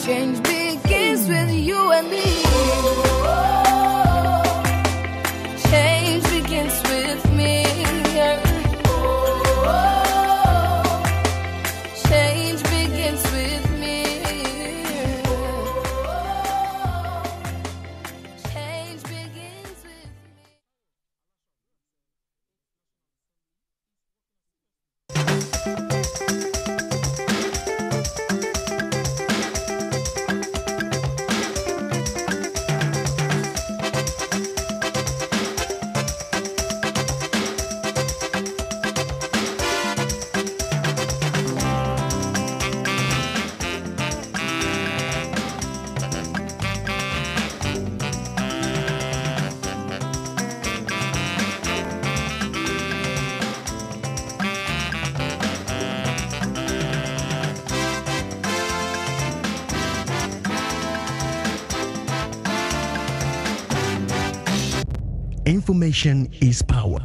Change begins with you and me. Change begins with me. Change begins with me. Change begins with me. Information is power.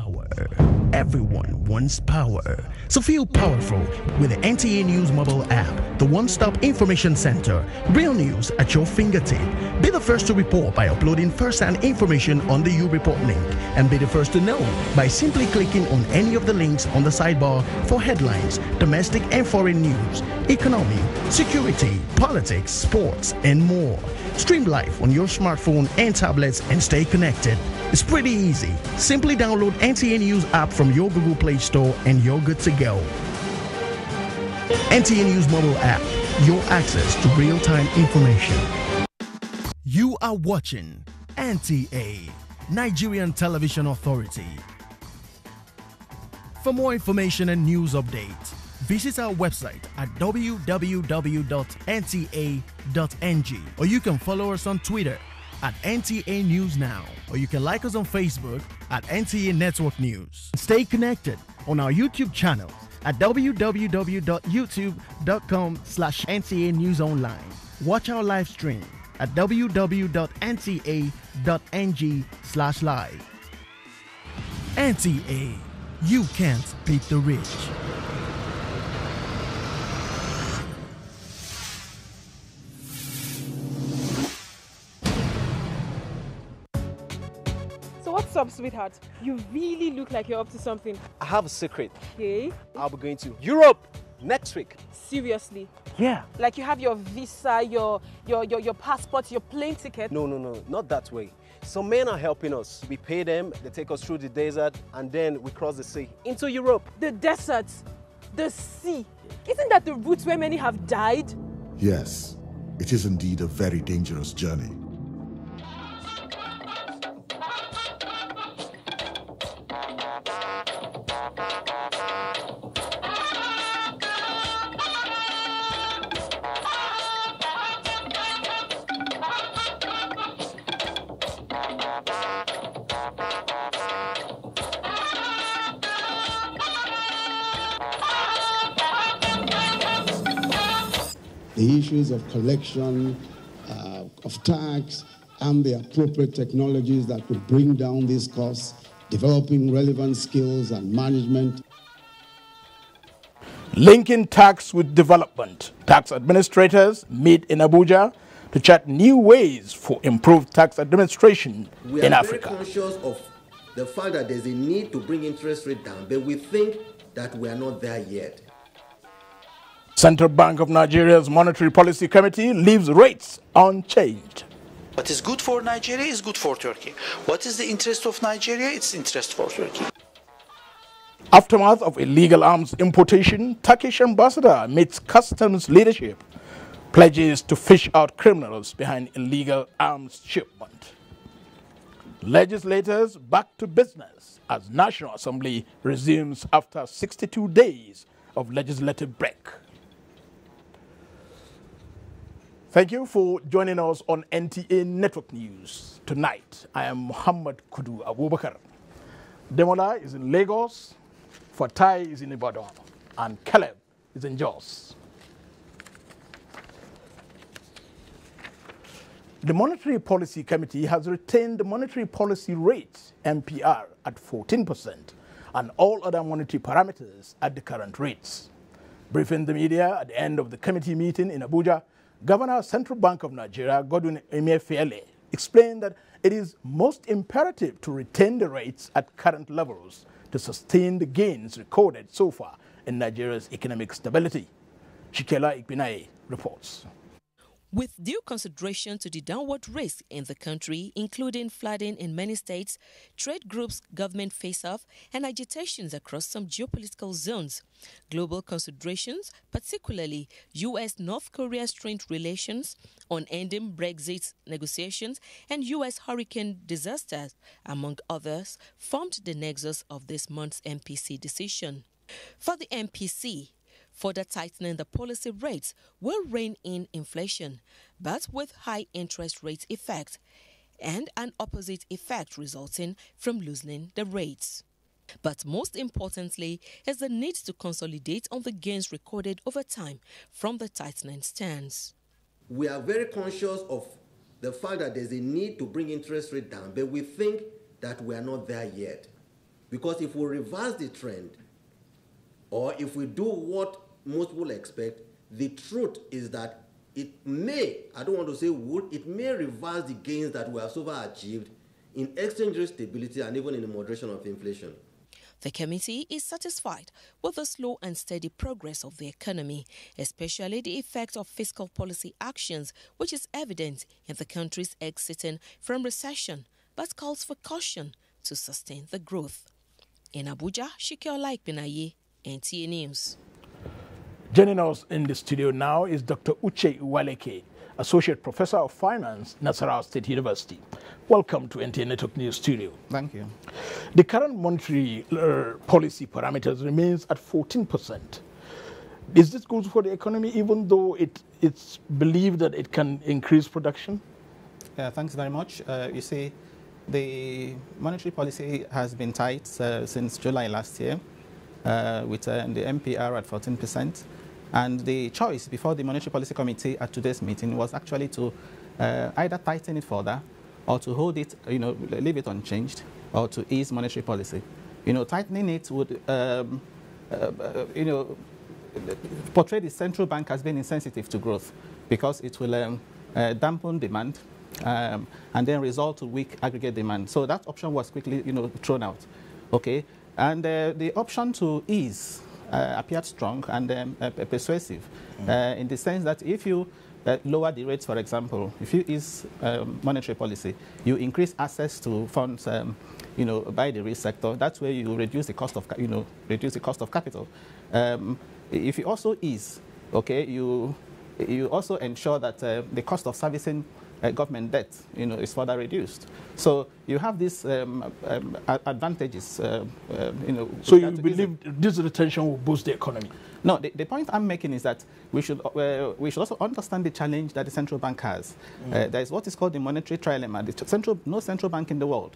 Everyone wants power. So feel powerful with the NTA News mobile app, the one-stop information center. Real news at your fingertip. Be the first to report by uploading first-hand information on the U-Report link, and be the first to know by simply clicking on any of the links on the sidebar for headlines, domestic and foreign news, economy, security, politics, sports, and more. Stream live on your smartphone and tablets and stay connected. It's pretty easy. Simply download NTA News app from your Google Play Store and you're good to go. NTA News mobile app, your access to real-time information. You are watching NTA, Nigerian Television Authority. For more information and news updates, visit our website at www.nta.ng, or you can follow us on Twitter at NTA News Now, or you can like us on Facebook at NTA Network News. Stay connected on our YouTube channel at www.youtube.com/NTA News Online. Watch our live stream at www.nta.ng/live. NTA, you can't beat the rich. What's up, sweetheart? You really look like you're up to something. I have a secret. Okay. I'll be going to Europe next week. Seriously? Yeah. Like you have your visa, your passport, your plane ticket? No, not that way. Some men are helping us. We pay them, they take us through the desert, and then we cross the sea into Europe. The desert, the sea. Isn't that the route where many have died? Yes, it is indeed a very dangerous journey. The issues of collection, of tax, and the appropriate technologies that could bring down these costs, developing relevant skills and management. Linking tax with development. Tax administrators meet in Abuja to chart new ways for improved tax administration in Africa. We are very conscious of the fact that there's a need to bring interest rate down, but we think that we are not there yet. Central Bank of Nigeria's Monetary Policy Committee leaves rates unchanged. What is good for Nigeria is good for Turkey. What is the interest of Nigeria? It's interest for Turkey. Aftermath of illegal arms importation, Turkish ambassador meets customs leadership, pledges to fish out criminals behind illegal arms shipment. Legislators back to business as National Assembly resumes after 62 days of legislative break. Thank you for joining us on NTA Network News. Tonight, I am Muhammad Kudu Abubakar. Demola is in Lagos, Fatai is in Ibadan, and Caleb is in Jos. The Monetary Policy Committee has retained the monetary policy rate, MPR, at 14%, and all other monetary parameters at the current rates. Briefing the media at the end of the committee meeting in Abuja, Governor, Central Bank of Nigeria, Godwin Emefiele, explained that it is most imperative to retain the rates at current levels to sustain the gains recorded so far in Nigeria's economic stability. Shikela Ikpinaye reports. With due consideration to the downward risk in the country, including flooding in many states, trade groups, government face-off, and agitations across some geopolitical zones, global considerations, particularly U.S.-North Korea-strained relations, unending Brexit negotiations, and U.S. hurricane disasters, among others, formed the nexus of this month's MPC decision. For the MPC, further tightening the policy rates will rein in inflation, but with high interest rate effect and an opposite effect resulting from loosening the rates. But most importantly is the need to consolidate on the gains recorded over time from the tightening stance. We are very conscious of the fact that there's a need to bring interest rate down, but we think that we are not there yet. Because if we reverse the trend, or if we do what most people expect, the truth is that it may, I don't want to say would, it may reverse the gains that we have so far achieved in exchange rate stability and even in the moderation of inflation. The committee is satisfied with the slow and steady progress of the economy, especially the effect of fiscal policy actions, which is evident in the country's exiting from recession, but calls for caution to sustain the growth. In Abuja, Shikela Ikpinaye, NTA News. Joining us in the studio now is Dr. Uche Uwaleke, Associate Professor of Finance, Nasarawa State University. Welcome to NTA Network News Studio. Thank you. The current monetary policy parameters remains at 14%. Is this good for the economy, even though it's believed that it can increase production? Yeah, thanks very much. You see, the monetary policy has been tight since July last year, with the MPR at 14%. And the choice before the Monetary Policy Committee at today's meeting was actually to either tighten it further or to hold it, leave it unchanged, or to ease monetary policy. Tightening it would, portray the central bank as being insensitive to growth because it will dampen demand and then result to weak aggregate demand. So that option was quickly, thrown out. Okay. And the option to ease appeared strong and persuasive in the sense that if you lower the rates, for example, if you ease monetary policy, you increase access to funds, by the real sector. That's where you reduce the cost of, capital. If you also ease, okay, you also ensure that the cost of servicing government debt, is further reduced. So you have these advantages, So you believe this retention will boost the economy? No, the point I'm making is that we should also understand the challenge that the central bank has. There is what is called the monetary trilemma. No central bank in the world,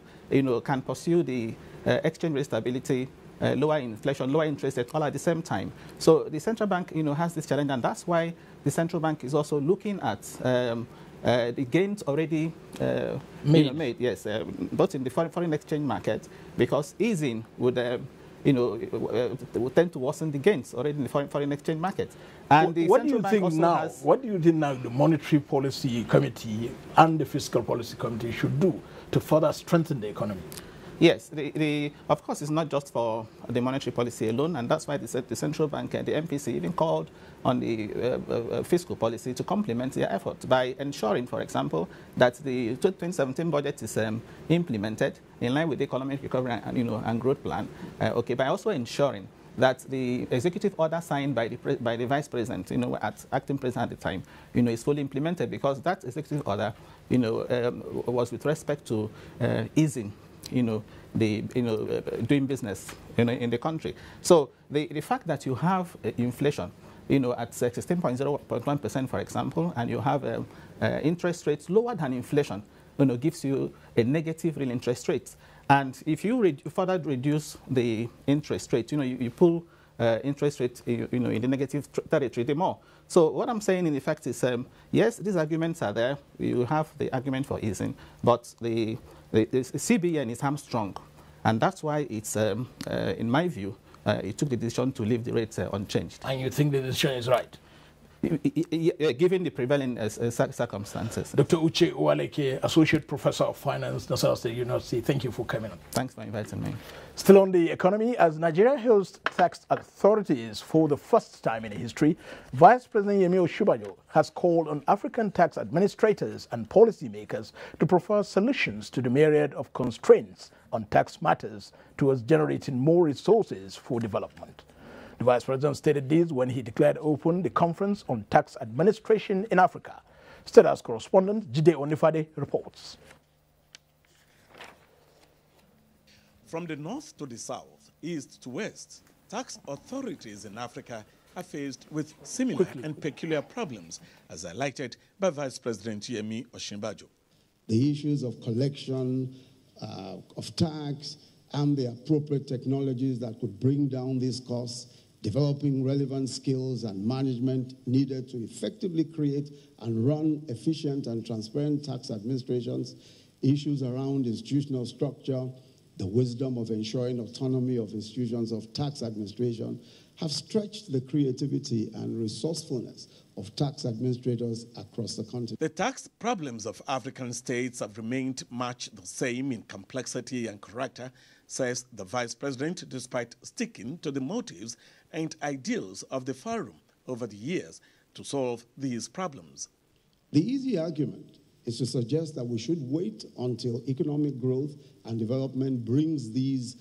can pursue the exchange rate stability, lower inflation, lower interest rate, all at the same time. So the central bank, has this challenge, and that's why the central bank is also looking at the gains already made, yes, both in the foreign exchange market, because easing would, would tend to worsen the gains already in the foreign exchange market. And the what do you think now? What do you think now the Monetary Policy Committee and the Fiscal Policy Committee should do to further strengthen the economy? Yes, of course, it's not just for the monetary policy alone, and that's why the central bank and the MPC even called on the fiscal policy to complement their effort by ensuring, for example, that the 2017 budget is implemented in line with the economic recovery and growth plan. Okay, by also ensuring that the executive order signed by the vice president, acting president at the time, is fully implemented, because that executive order, was with respect to easing doing business in the country. So the fact that you have inflation at 16.01%, for example, and you have interest rates lower than inflation, gives you a negative real interest rate. And if you further reduce the interest rate, you pull interest rate in the negative territory the more. So what I'm saying in effect is, yes, these arguments are there. You have the argument for easing, but the CBN is hamstrung, and that's why it's, in my view, it took the decision to leave the rates unchanged. And you think the decision is right? Given the prevailing circumstances. Dr. Uche Uwaleke, Associate Professor of Finance, National State University, thank you for coming on. Thanks for inviting me. Still on the economy, as Nigeria hosts tax authorities for the first time in history, Vice President Yemi Osinbajo has called on African tax administrators and policymakers to provide solutions to the myriad of constraints on tax matters towards generating more resources for development. The Vice President stated this when he declared open the Conference on Tax Administration in Africa. State House correspondent Jide Onifade reports. From the north to the south, east to west, tax authorities in Africa are faced with similar and peculiar problems, as highlighted by Vice President Yemi Osinbajo. The issues of collection of tax and the appropriate technologies that could bring down these costs, developing relevant skills and management needed to effectively create and run efficient and transparent tax administrations, issues around institutional structure, the wisdom of ensuring autonomy of institutions of tax administration have stretched the creativity and resourcefulness of tax administrators across the continent. The tax problems of African states have remained much the same in complexity and character, says the Vice President, despite sticking to the motives and ideals of the forum over the years to solve these problems. The easy argument is to suggest that we should wait until economic growth and development brings these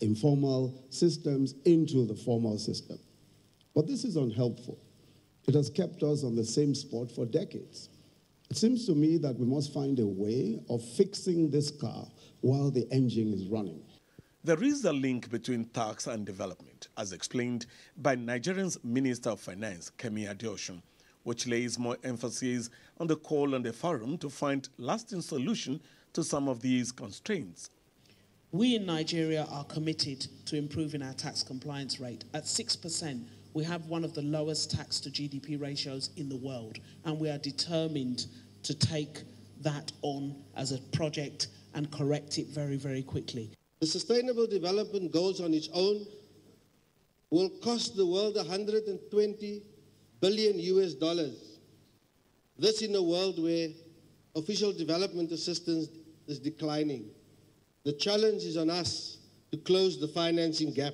informal systems into the formal system. But this is unhelpful. It has kept us on the same spot for decades. It seems to me that we must find a way of fixing this car while the engine is running. There is a link between tax and development, as explained by Nigerian's Minister of Finance, Kemi Adeosun, which lays more emphasis on the call on the forum to find lasting solution to some of these constraints. We in Nigeria are committed to improving our tax compliance rate. At 6%, we have one of the lowest tax to GDP ratios in the world, and we are determined to take that on as a project and correct it very, very quickly. The Sustainable Development Goals on its own will cost the world $120 billion. This in a world where official development assistance is declining. The challenge is on us to close the financing gap.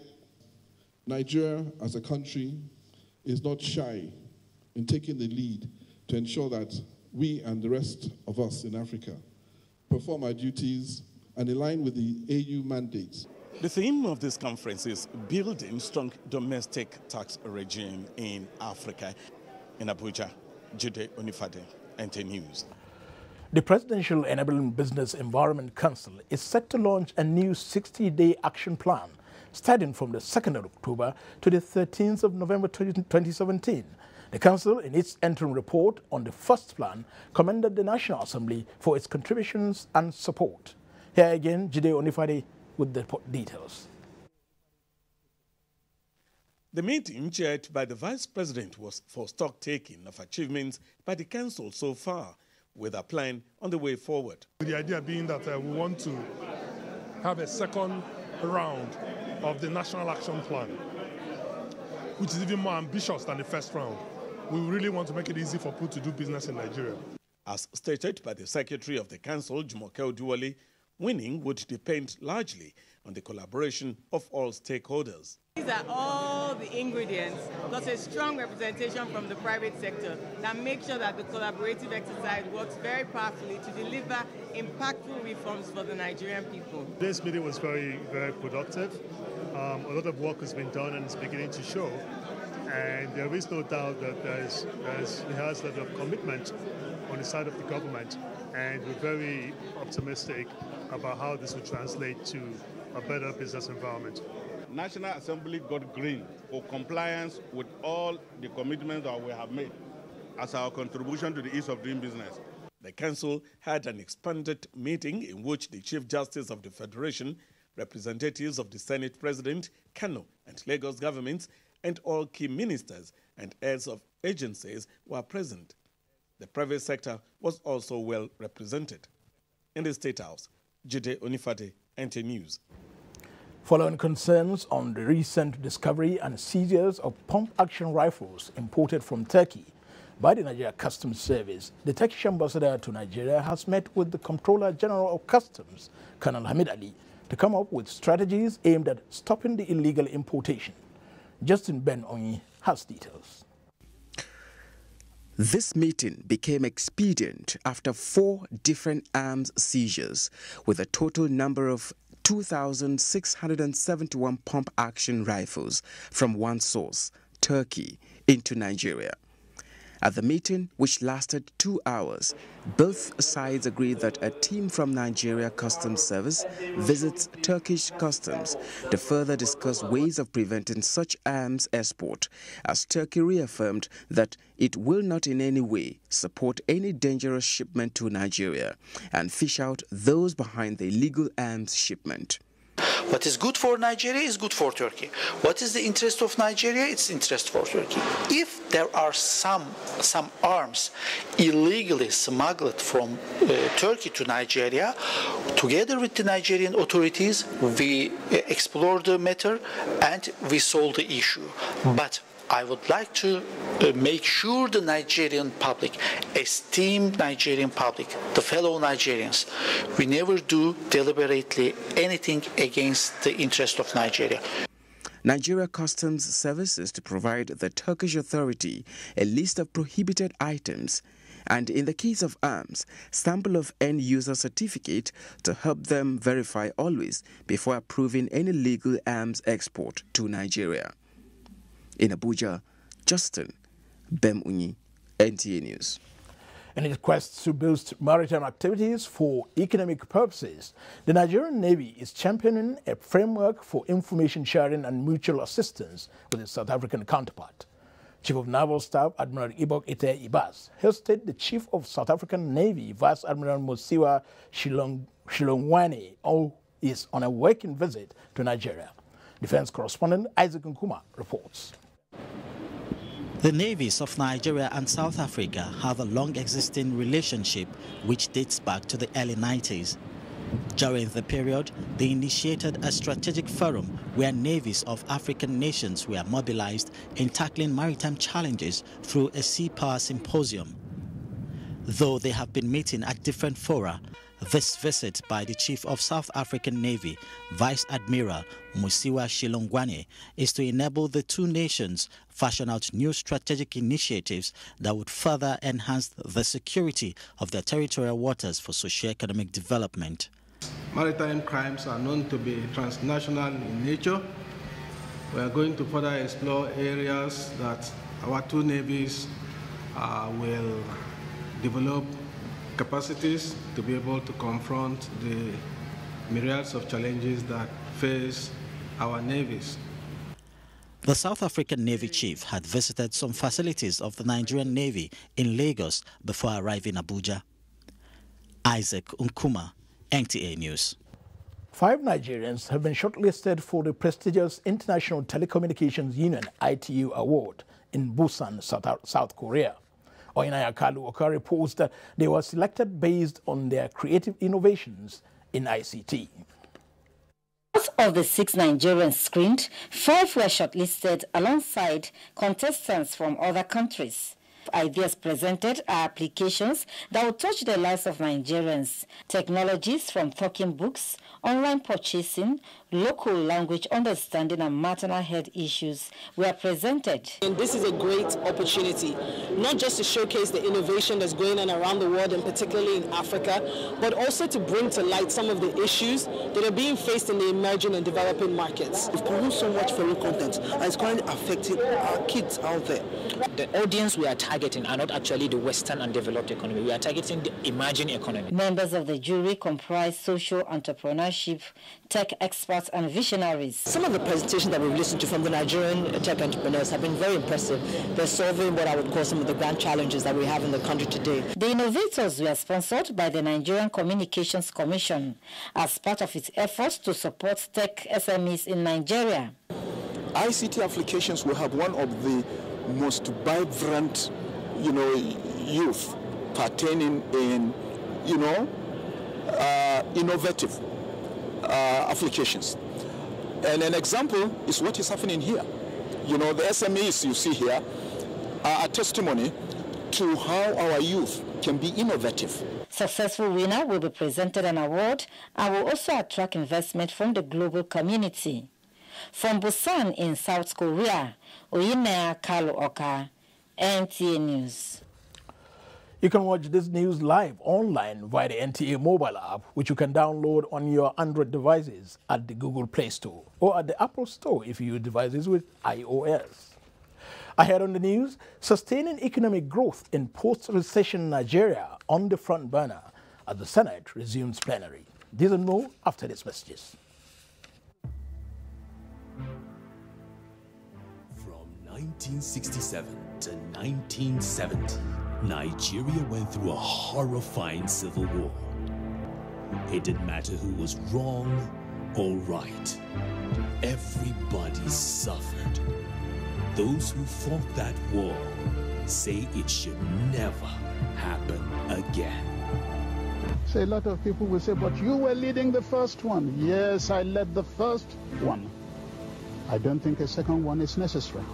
Nigeria as a country is not shy in taking the lead to ensure that we and the rest of us in Africa perform our duties and align with the AU mandates. The theme of this conference is building strong domestic tax regime in Africa. In Abuja, Jide Onifade, NTA News. The Presidential Enabling Business Environment Council is set to launch a new 60-day action plan starting from the 2nd of October to the 13th of November 2017. The Council, in its interim report on the first plan, commended the National Assembly for its contributions and support. Here again, Jide Onifade with the details. The meeting, chaired by the Vice President, was for stock-taking of achievements by the Council so far, with a plan on the way forward. The idea being that we want to have a second round of the National Action Plan, which is even more ambitious than the first round. We really want to make it easy for people to do business in Nigeria. As stated by the Secretary of the Council, Jumoke Oduwole, winning would depend largely on the collaboration of all stakeholders. These are all the ingredients, plus a strong representation from the private sector that makes sure that the collaborative exercise works very powerfully to deliver impactful reforms for the Nigerian people. This meeting was very, very productive. A lot of work has been done and it's beginning to show. And there is no doubt that there has a lot of commitment on the side of the government. And we're very optimistic about how this will translate to a better business environment. National Assembly got green for compliance with all the commitments that we have made as our contribution to the ease of doing business. The Council had an expanded meeting in which the Chief Justice of the Federation, representatives of the Senate President, Kano and Lagos governments, and all key ministers and heads of agencies were present. The private sector was also well represented. In the State House, Jide Onifade, NTA News. Following concerns on the recent discovery and seizures of pump-action rifles imported from Turkey by the Nigeria Customs Service, the Turkish ambassador to Nigeria has met with the Comptroller General of Customs, Colonel Hamid Ali, to come up with strategies aimed at stopping the illegal importation. Justin Ben Onyi has details. This meeting became expedient after 4 different arms seizures, with a total number of 2,671 pump-action rifles from one source, Turkey, into Nigeria. At the meeting, which lasted 2 hours, both sides agreed that a team from Nigeria Customs Service visits Turkish Customs to further discuss ways of preventing such arms export, as Turkey reaffirmed that it will not in any way support any dangerous shipment to Nigeria and fish out those behind the illegal arms shipment. What is good for Nigeria is good for Turkey. What is the interest of Nigeria? It's interest for Turkey. If there are some arms illegally smuggled from Turkey to Nigeria, together with the Nigerian authorities, we explore the matter and we solve the issue. But I would like to make sure the Nigerian public, esteemed Nigerian public, the fellow Nigerians, we never do deliberately anything against the interest of Nigeria. Nigeria Customs Service is to provide the Turkish authority a list of prohibited items and, in the case of arms, sample of end-user certificate to help them verify always before approving any legal arms export to Nigeria. In Abuja, Justin Bemunyi, NTA News. In its quest to boost maritime activities for economic purposes, the Nigerian Navy is championing a framework for information sharing and mutual assistance with its South African counterpart. Chief of Naval Staff Admiral Ibok Ite Ibas hosted the Chief of South African Navy, Vice Admiral Musiwa Shilongwane, who is on a working visit to Nigeria. Defense correspondent Isaac Nkuma reports. The navies of Nigeria and South Africa have a long-existing relationship which dates back to the early 90s. During the period, they initiated a strategic forum where navies of African nations were mobilized in tackling maritime challenges through a sea power symposium. Though they have been meeting at different fora, this visit by the Chief of South African Navy, Vice Admiral Musiwa Shilongwane, is to enable the two nations fashion out new strategic initiatives that would further enhance the security of their territorial waters for socio-economic development. Maritime crimes are known to be transnational in nature. We are going to further explore areas that our two navies will develop capacities to be able to confront the myriads of challenges that face our navies. The South African Navy chief had visited some facilities of the Nigerian Navy in Lagos before arriving Abuja. Isaac Nkuma, NTA News. 5 Nigerians have been shortlisted for the prestigious International Telecommunications Union ITU Award in Busan, South Korea. Oinaya Kalu Oka reports that they were selected based on their creative innovations in ICT. Of the 6 Nigerians screened, 5 were shortlisted alongside contestants from other countries. Ideas presented are applications that will touch the lives of Nigerians. Technologies from talking books, online purchasing, local language understanding, and maternal health issues were presented. And this is a great opportunity, not just to showcase the innovation that's going on around the world and particularly in Africa, but also to bring to light some of the issues that are being faced in the emerging and developing markets. We've produced so much foreign content and it's currently affecting our kids out there. The audience we are targeting are not actually the Western and developed economy. We are targeting the emerging economy. Members of the jury comprise social entrepreneurship, tech experts, and visionaries. Some of the presentations that we've listened to from the Nigerian tech entrepreneurs have been very impressive. They're solving what I would call some of the grand challenges that we have in the country today. The innovators were sponsored by the Nigerian Communications Commission as part of its efforts to support tech SMEs in Nigeria. ICT applications will have one of the most vibrant, youth pertaining in, innovative applications. And an example is what is happening here. You know, the SMEs you see here are a testimony to how our youth can be innovative. Successful winner will be presented an award and will also attract investment from the global community. From Busan in South Korea, Oyinaya Kalu Oka, NTA News. You can watch this news live online via the NTA mobile app, which you can download on your Android devices at the Google Play Store or at the Apple Store if you use devices with iOS. Ahead on the news, sustaining economic growth in post-recession Nigeria on the front burner as the Senate resumes plenary. These and more after these messages. From 1967 to 1970, Nigeria went through a horrifying civil war. It didn't matter who was wrong or right. Everybody suffered. Those who fought that war say it should never happen again. So a lot of people will say, but you were leading the first one. Yes, I led the first one. I don't think a second one is necessary.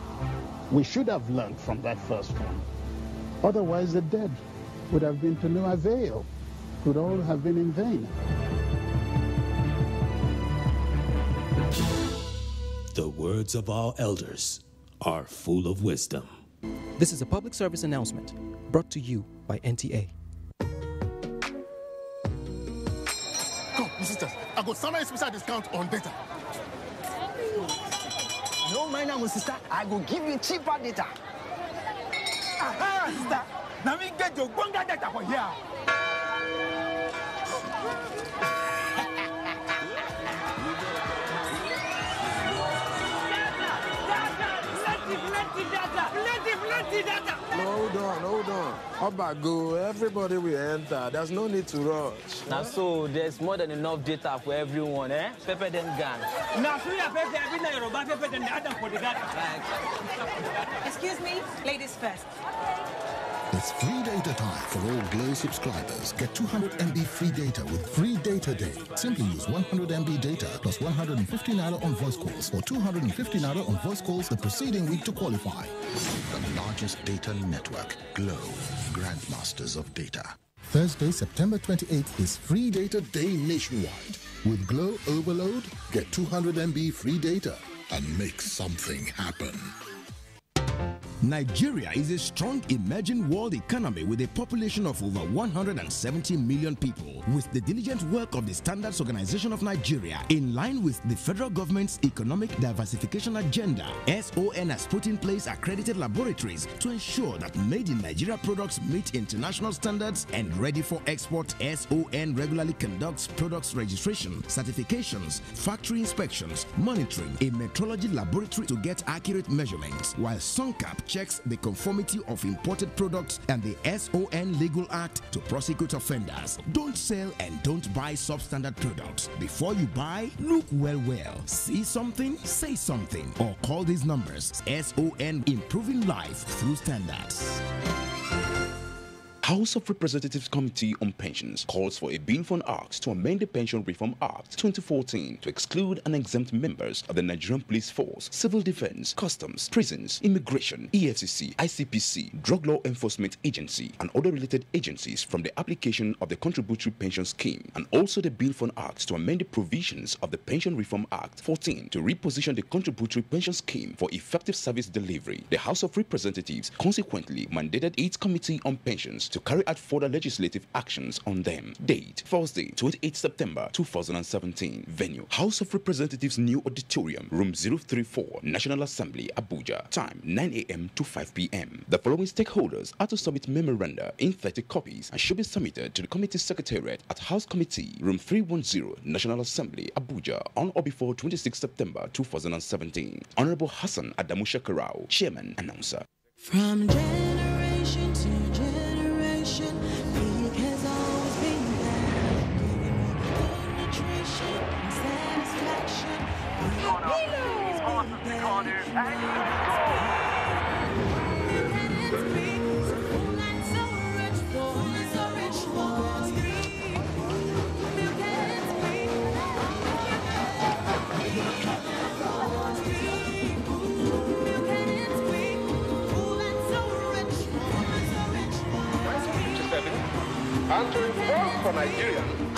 We should have learned from that first one. Otherwise, the dead would have been to no avail, would all have been in vain. The words of our elders are full of wisdom. This is a public service announcement brought to you by NTA. Come, sisters, I got some special discount on data. No, my name is sister. I will give you cheaper data. Aha, sister. Now we get your bunga data for here. Hold on. Obago, everybody will enter. There's no need to rush. Now, so there's more than enough data for everyone, eh? Pepper them gang. Now, so you have every night, Pepper than the other for the data. Excuse me, ladies first. It's free data time for all Glow subscribers. Get 200 MB free data with free data day. Simply use 100 MB data plus 150 Naira on voice calls or 250 Naira on voice calls the preceding week to qualify. The largest data network, Glow, grandmasters of data. Thursday, September 28th is free data day nationwide. With Glow Overload, get 200 MB free data and make something happen. Nigeria is a strong emerging world economy with a population of over 170 million people. With the diligent work of the Standards Organization of Nigeria, in line with the federal government's economic diversification agenda, SON has put in place accredited laboratories to ensure that made in Nigeria products meet international standards and ready for export. SON regularly conducts products registration, certifications, factory inspections, monitoring, a metrology laboratory to get accurate measurements, while SONCAP checks the conformity of imported products and the SON Legal Act to prosecute offenders. Don't sell and don't buy substandard products. Before you buy, look well. See something, say something, or call these numbers. SON, improving life through standards. House of Representatives Committee on Pensions calls for a bill for an act to amend the Pension Reform Act 2014 to exclude and exempt members of the Nigerian Police Force, Civil Defense, Customs, Prisons, Immigration, EFCC, ICPC, Drug Law Enforcement Agency, and other related agencies from the application of the Contributory Pension Scheme, and also the bill for an act to amend the provisions of the Pension Reform Act 14 to reposition the Contributory Pension Scheme for effective service delivery. The House of Representatives consequently mandated its Committee on Pensions to carry out further legislative actions on them. Date, Thursday, 28 September 2017. Venue, House of Representatives New Auditorium, Room 034, National Assembly, Abuja. Time, 9 a.m. to 5 p.m. The following stakeholders are to submit memoranda in 30 copies and should be submitted to the Committee Secretariat at House Committee, Room 310, National Assembly, Abuja, on or before 26 September 2017. Honorable Hassan Adamu Shekarau, Chairman, Announcer. From generation to generation, Peak has always been there, giving me good nutrition and satisfaction. and to enforce for Nigerians.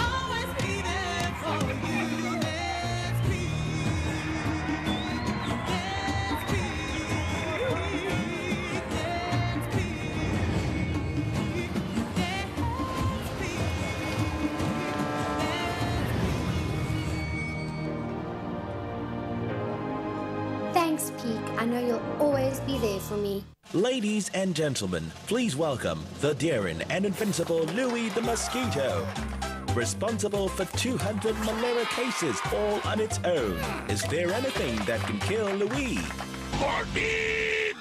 Thanks, Peak. I know you'll always be there for me. Ladies and gentlemen, please welcome the daring and invincible Louis the Mosquito. Responsible for 200 malaria cases all on its own. Is there anything that can kill Louis? Morphine!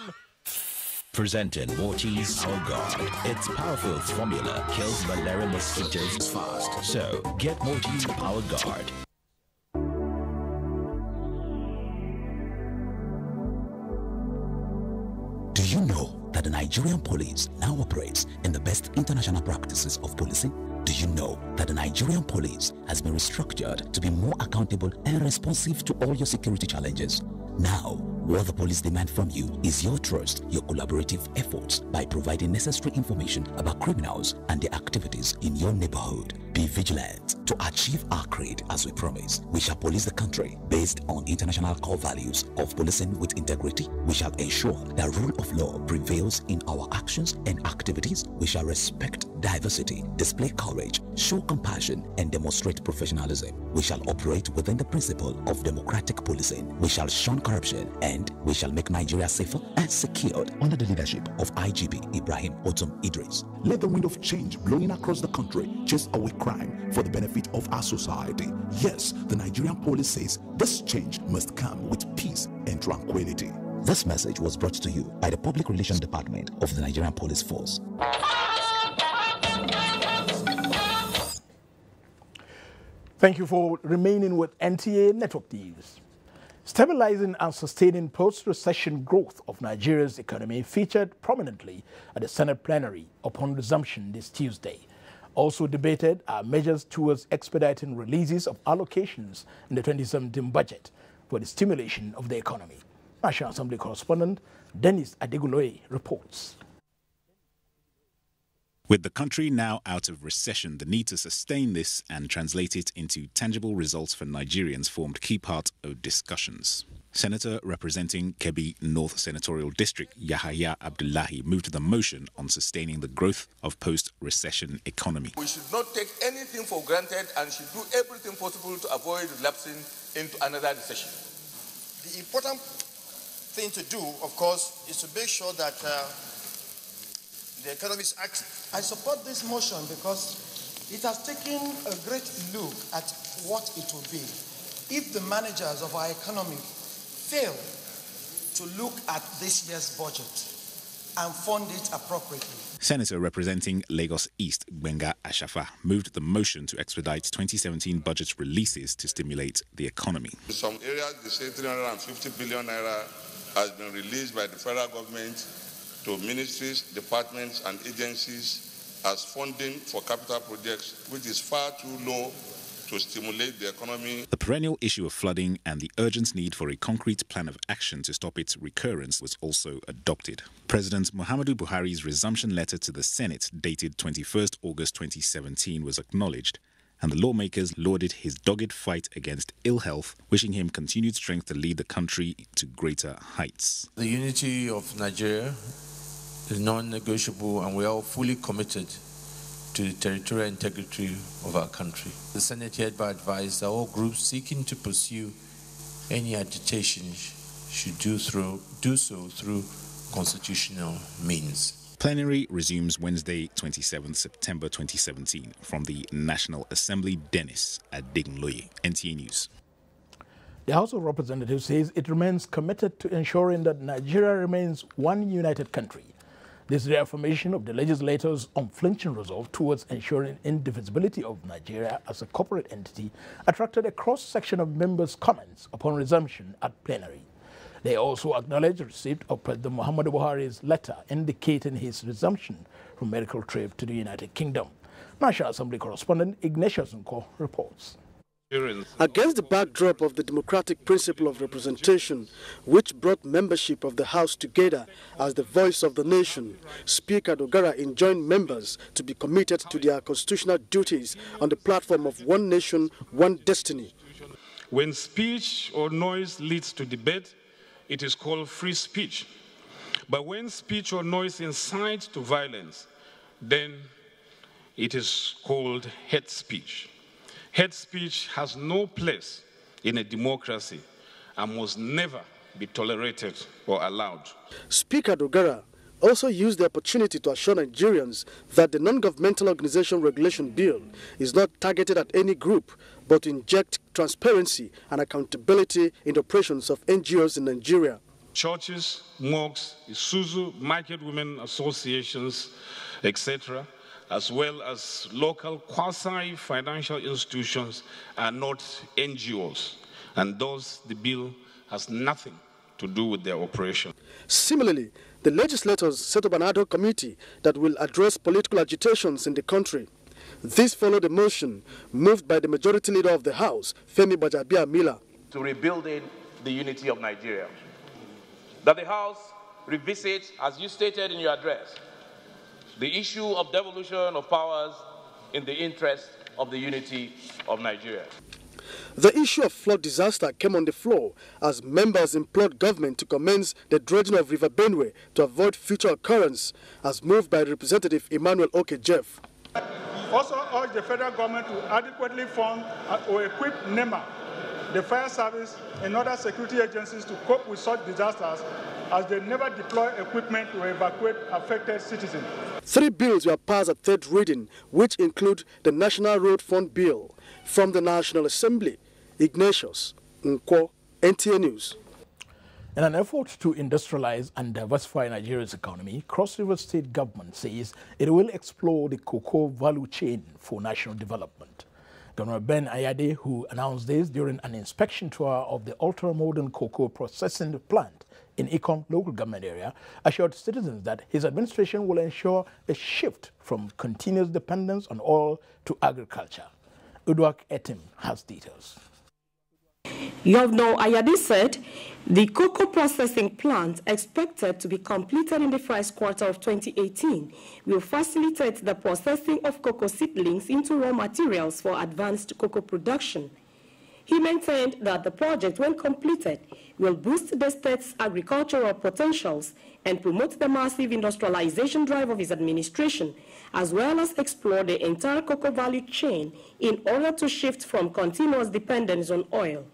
Presenting Mortise Power Guard. Its powerful formula kills malaria mosquitoes fast. So, get Mortise Power Guard. Do you know that the Nigerian police now operates in the best international practices of policing? Do you know that the Nigerian police has been restructured to be more accountable and responsive to all your security challenges? Now, what the police demand from you is your trust, your collaborative efforts by providing necessary information about criminals and their activities in your neighborhood. Be vigilant to achieve our creed as we promise. We shall police the country based on international core values of policing with integrity. We shall ensure that rule of law prevails in our actions and activities. We shall respect diversity, display courage, show compassion, and demonstrate professionalism. We shall operate within the principle of democratic policing. We shall shun corruption, and we shall make Nigeria safer and secured under the leadership of IGP Ibrahim Otum Idris. Let the wind of change blowing across the country chase away crime for the benefit of our society. Yes, the Nigerian police says this change must come with peace and tranquility. This message was brought to you by the Public Relations Department of the Nigerian Police Force. Thank you for remaining with NTA Network News. Stabilizing and sustaining post-recession growth of Nigeria's economy featured prominently at the Senate plenary upon resumption this Tuesday. Also debated are measures towards expediting releases of allocations in the 2017 budget for the stimulation of the economy. National Assembly correspondent Dennis Adeguloye reports. With the country now out of recession, the need to sustain this and translate it into tangible results for Nigerians formed key part of discussions. Senator representing Kebbi North Senatorial District, Yahaya Abdullahi, moved the motion on sustaining the growth of post-recession economy. We should not take anything for granted and should do everything possible to avoid relapsing into another recession. The important thing to do, of course, is to make sure that the economy is active. I support this motion because it has taken a great look at what it will be if the managers of our economy fail to look at this year's budget and fund it appropriately. Senator representing Lagos East, Gbenga Ashafa, moved the motion to expedite 2017 budget releases to stimulate the economy. In some areas, they say 350 billion naira has been released by the federal government to ministries, departments, and agencies as funding for capital projects, which is far too low to stimulate the economy. The perennial issue of flooding and the urgent need for a concrete plan of action to stop its recurrence was also adopted. President Muhammadu Buhari's resumption letter to the Senate, dated 21st August 2017, was acknowledged, and the lawmakers lauded his dogged fight against ill health, wishing him continued strength to lead the country to greater heights. The unity of Nigeria is non-negotiable, and we are all fully committed to the territorial integrity of our country. The Senate hereby advised that all groups seeking to pursue any agitation should do so through constitutional means. Plenary resumes Wednesday, 27th September 2017 from the National Assembly. Dennis Adeguloye, NTA News. The House of Representatives says it remains committed to ensuring that Nigeria remains one united country. This reaffirmation of the legislators' unflinching resolve towards ensuring indivisibility of Nigeria as a corporate entity attracted a cross-section of members' comments upon resumption at plenary. They also acknowledged receipt of President Muhammadu Buhari's letter indicating his resumption from medical trip to the United Kingdom. National Assembly correspondent Ignatius Nko reports. Against the backdrop of the democratic principle of representation, which brought membership of the House together as the voice of the nation, Speaker Dogara enjoined members to be committed to their constitutional duties on the platform of one nation, one destiny. When speech or noise leads to debate, it is called free speech. But when speech or noise incites to violence, then it is called hate speech. Hate speech has no place in a democracy and must never be tolerated or allowed. Speaker Dogara also used the opportunity to assure Nigerians that the Non-Governmental Organization Regulation Bill is not targeted at any group, but to inject transparency and accountability in the operations of NGOs in Nigeria. Churches, mosques, Isuzu, market women associations, etc., as well as local quasi-financial institutions are not NGOs, and thus the bill has nothing to do with their operation. Similarly, the legislators set up an ad hoc committee that will address political agitations in the country. This followed a motion moved by the majority leader of the House, Femi Gbajabiamila, to rebuilding the unity of Nigeria. That the House revisit, as you stated in your address, the issue of devolution of powers in the interest of the unity of Nigeria. The issue of flood disaster came on the floor as members implored government to commence the dredging of River Benue to avoid future occurrence, as moved by Representative Emmanuel Oke-Jeff. Also urge the federal government to adequately fund or equip NEMA, the fire service, and other security agencies to cope with such disasters, as they never deploy equipment to evacuate affected citizens. 3 bills were passed at third reading, which include the National Road Fund Bill. From the National Assembly, Ignatius Nkwo, NTA News. In an effort to industrialize and diversify Nigeria's economy, Cross River State government says it will explore the cocoa value chain for national development. Governor Ben Ayade, who announced this during an inspection tour of the ultra-modern cocoa processing plant in Ikom local government area, assured citizens that his administration will ensure a shift from continuous dependence on oil to agriculture. Udwak Etim has details. Governor Ayade said the cocoa processing plant, expected to be completed in the first quarter of 2018, will facilitate the processing of cocoa seedlings into raw materials for advanced cocoa production. He maintained that the project, when completed, will boost the state's agricultural potentials and promote the massive industrialization drive of his administration, as well as explore the entire cocoa value chain in order to shift from continuous dependence on oil.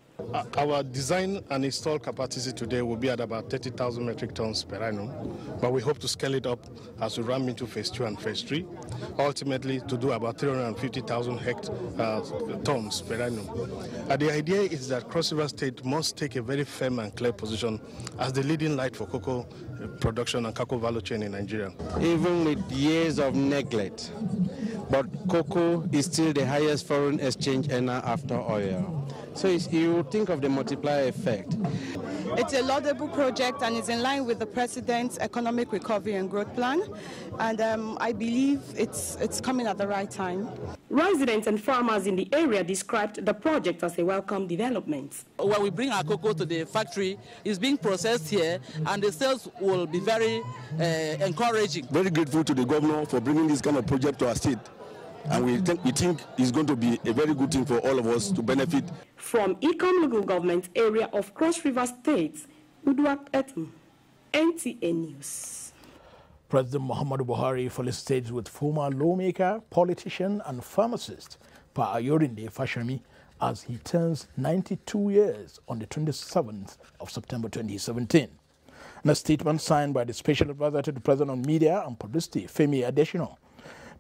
Our design and install capacity today will be at about 30,000 metric tons per annum, but we hope to scale it up as we ramp into phase 2 and phase 3, ultimately to do about 350,000 tons per annum. The idea is that Cross River State must take a very firm and clear position as the leading light for cocoa production and cocoa value chain in Nigeria. Even with years of neglect, but cocoa is still the highest foreign exchange earner after oil. So you think of the multiplier effect. It's a laudable project and is in line with the President's Economic Recovery and Growth Plan, and I believe it's coming at the right time. Residents and farmers in the area described the project as a welcome development. When we bring our cocoa to the factory, it's being processed here, and the sales will be very encouraging. Very grateful to the governor for bringing this kind of project to our state. And we think it's going to be a very good thing for all of us to benefit. From Ikom local government area of Cross River State, Udwak Etim, NTA News. President Muhammadu Buhari felicitates with former lawmaker, politician and pharmacist Pa Ayorinde Fashami as he turns 92 years on the 27th of September 2017. In a statement signed by the Special Advisor to the President on Media and Publicity, Femi Adesina,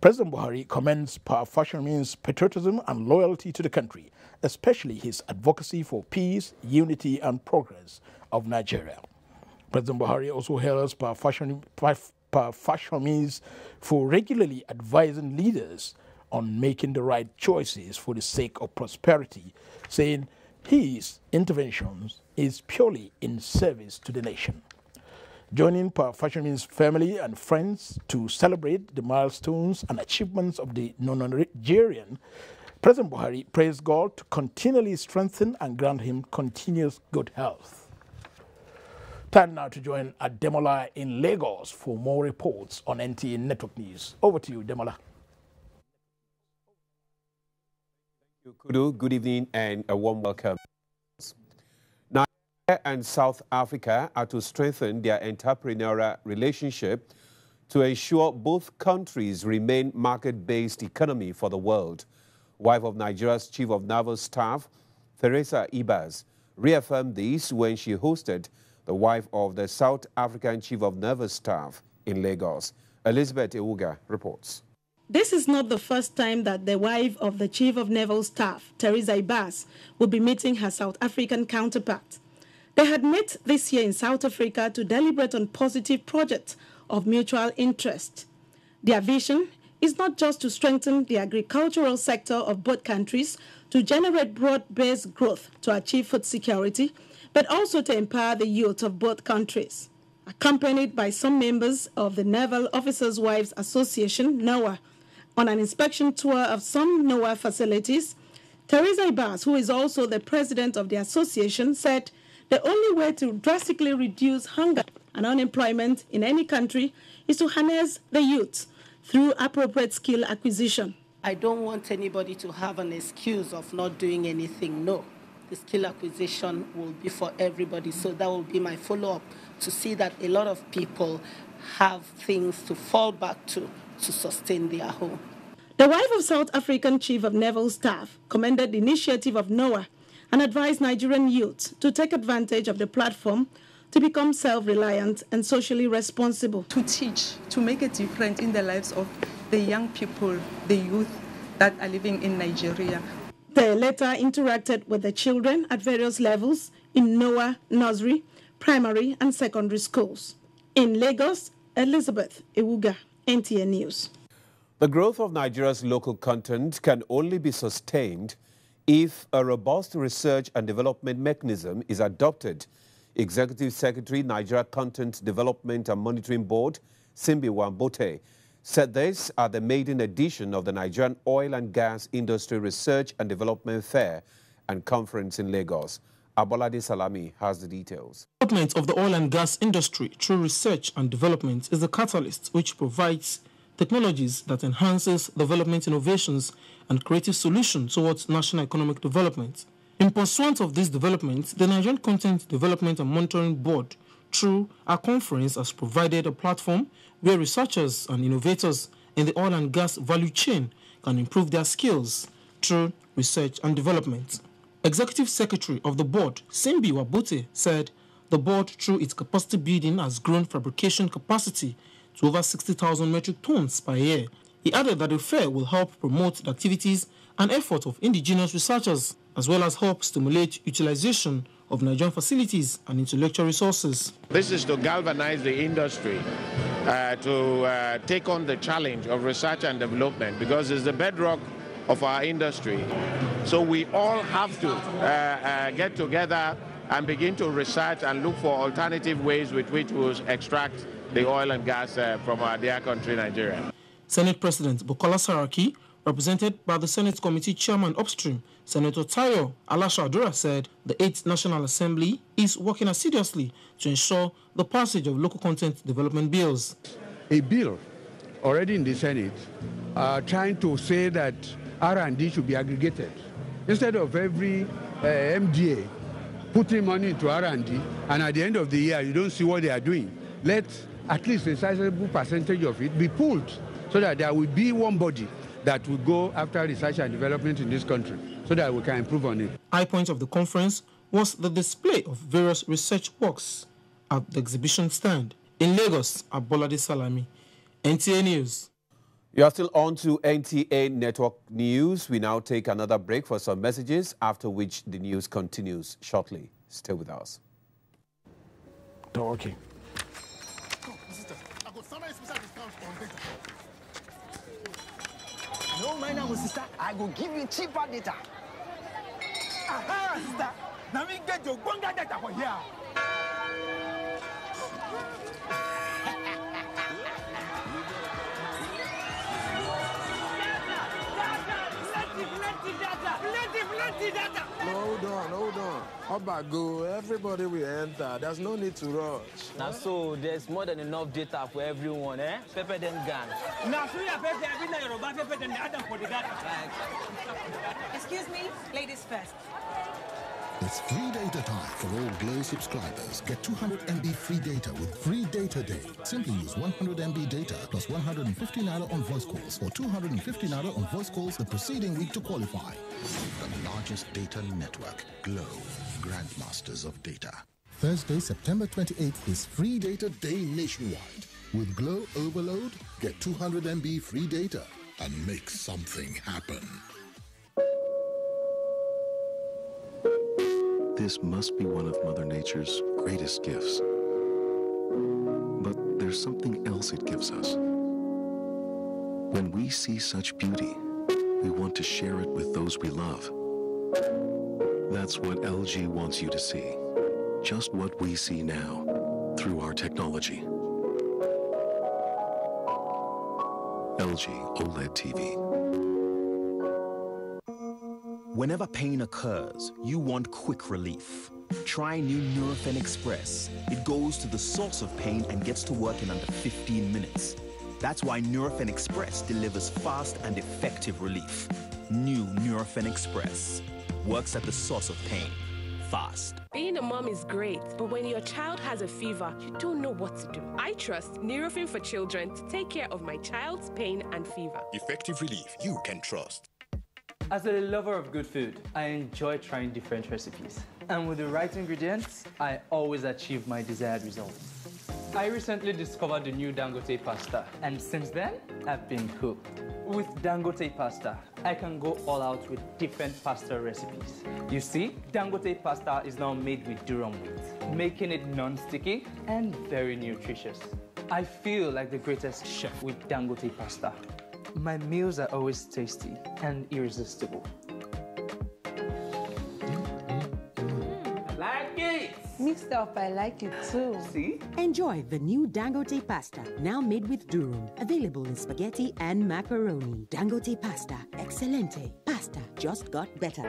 President Buhari commends Pa Fashami's patriotism and loyalty to the country, especially his advocacy for peace, unity and progress of Nigeria. President Buhari also hails Pa Fashami's for regularly advising leaders on making the right choices for the sake of prosperity, saying his interventions is purely in service to the nation. Joining Pa Fashami's family and friends to celebrate the milestones and achievements of the non-Nigerian, President Buhari praised God to continually strengthen and grant him continuous good health. Time now to join Ademola in Lagos for more reports on NTA Network News. Over to you, Demola. Kudu, good evening and a warm welcome. Nigeria and South Africa are to strengthen their entrepreneurial relationship to ensure both countries remain market-based economy for the world. Wife of Nigeria's Chief of Naval Staff, Theresa Ibas, reaffirmed this when she hosted the wife of the South African Chief of Naval Staff in Lagos. Elizabeth Ewuga reports. This is not the first time that the wife of the Chief of Naval Staff, Theresa Ibas, will be meeting her South African counterpart. They had met this year in South Africa to deliberate on positive projects of mutual interest. Their vision is not just to strengthen the agricultural sector of both countries to generate broad-based growth to achieve food security, but also to empower the youth of both countries. Accompanied by some members of the Naval Officers' Wives Association, NOAA, on an inspection tour of some NOAA facilities, Theresa Ibas, who is also the president of the association, said the only way to drastically reduce hunger and unemployment in any country is to harness the youth through appropriate skill acquisition. I don't want anybody to have an excuse of not doing anything. No. The skill acquisition will be for everybody. So that will be my follow-up, to see that a lot of people have things to fall back to sustain their home. The wife of South African Chief of Naval Staff commended the initiative of NOAA and advised Nigerian youth to take advantage of the platform to become self-reliant and socially responsible. To teach, to make a difference in the lives of the young people, the youth that are living in Nigeria. They later interacted with the children at various levels in NOAA nursery, primary and secondary schools. In Lagos, Elizabeth Ewuga, NTA News. The growth of Nigeria's local content can only be sustained if a robust research and development mechanism is adopted. Executive Secretary, Nigeria Content Development and Monitoring Board, Simbi Wambote, said this at the maiden edition of the Nigerian Oil and Gas Industry Research and Development Fair and Conference in Lagos. Abolade Salami has the details. Development of the oil and gas industry through research and development is the catalyst which provides technologies that enhances development innovations and creative solutions towards national economic development. In pursuant of this development, the Nigerian Content Development and Monitoring Board, through our conference, has provided a platform where researchers and innovators in the oil and gas value chain can improve their skills through research and development. Executive Secretary of the board, Simbi Wambote, said the board, through its capacity building, has grown fabrication capacity to over 60,000 metric tons per year. He added that the fair will help promote the activities and efforts of indigenous researchers, as well as help stimulate utilization of Nigerian facilities and intellectual resources. This is to galvanize the industry to take on the challenge of research and development, because it's the bedrock of our industry. So we all have to get together and begin to research and look for alternative ways with which we'll extract the oil and gas from our dear country, Nigeria. Senate President Bukola Saraki, represented by the Senate Committee Chairman Upstream, Senator Tayo Alasha-Adura, said the 8th National Assembly is working assiduously to ensure the passage of local content development bills. A bill already in the Senate trying to say that R&D should be aggregated. Instead of every MDA putting money into R&D, and at the end of the year you don't see what they are doing, let at least a sizable percentage of it be pooled so that there will be one body that will go after research and development in this country so that we can improve on it. High point of the conference was the display of various research works at the exhibition stand. In Lagos, Abolade Salami, NTA News. You are still on to NTA Network News. We now take another break for some messages, after which the news continues shortly. Stay with us. Okay. No, my name is sister. I will give you cheaper data. Aha, sister. Now we get your bonga data for here. on. How about go? Everybody will enter. There's no need to rush. Now, so there's more than enough data for everyone, eh? Pepper them gang. Now, so you pepper every night, pepper them the other for the data. Excuse me, ladies first. It's free data time for all Glow subscribers. Get 200 MB free data with free data day. Simply use 100 MB data plus 150 naira on voice calls or 250 naira on voice calls the preceding week to qualify. The largest data network, Glow, grandmasters of data. Thursday, September 28th is free data day nationwide. With Glow Overload, get 200 MB free data and make something happen. This must be one of Mother Nature's greatest gifts. But there's something else it gives us. When we see such beauty, we want to share it with those we love. That's what LG wants you to see. Just what we see now, through our technology. LG OLED TV. Whenever pain occurs, you want quick relief. Try new Nurofen Express. It goes to the source of pain and gets to work in under 15 minutes. That's why Nurofen Express delivers fast and effective relief. New Nurofen Express works at the source of pain, fast. Being a mom is great, but when your child has a fever, you don't know what to do. I trust Nurofen for Children to take care of my child's pain and fever. Effective relief you can trust. As a lover of good food, I enjoy trying different recipes. And with the right ingredients, I always achieve my desired results. I recently discovered the new Dangote pasta, and since then, I've been hooked. With Dangote pasta, I can go all out with different pasta recipes. You see, Dangote pasta is now made with durum wheat, making it non-sticky and very nutritious. I feel like the greatest chef with Dangote pasta. My meals are always tasty and irresistible. I like it! Mixed up, I like it too. See? Enjoy the new Dangote pasta, now made with durum. Available in spaghetti and macaroni. Dangote pasta, excelente. Pasta just got better.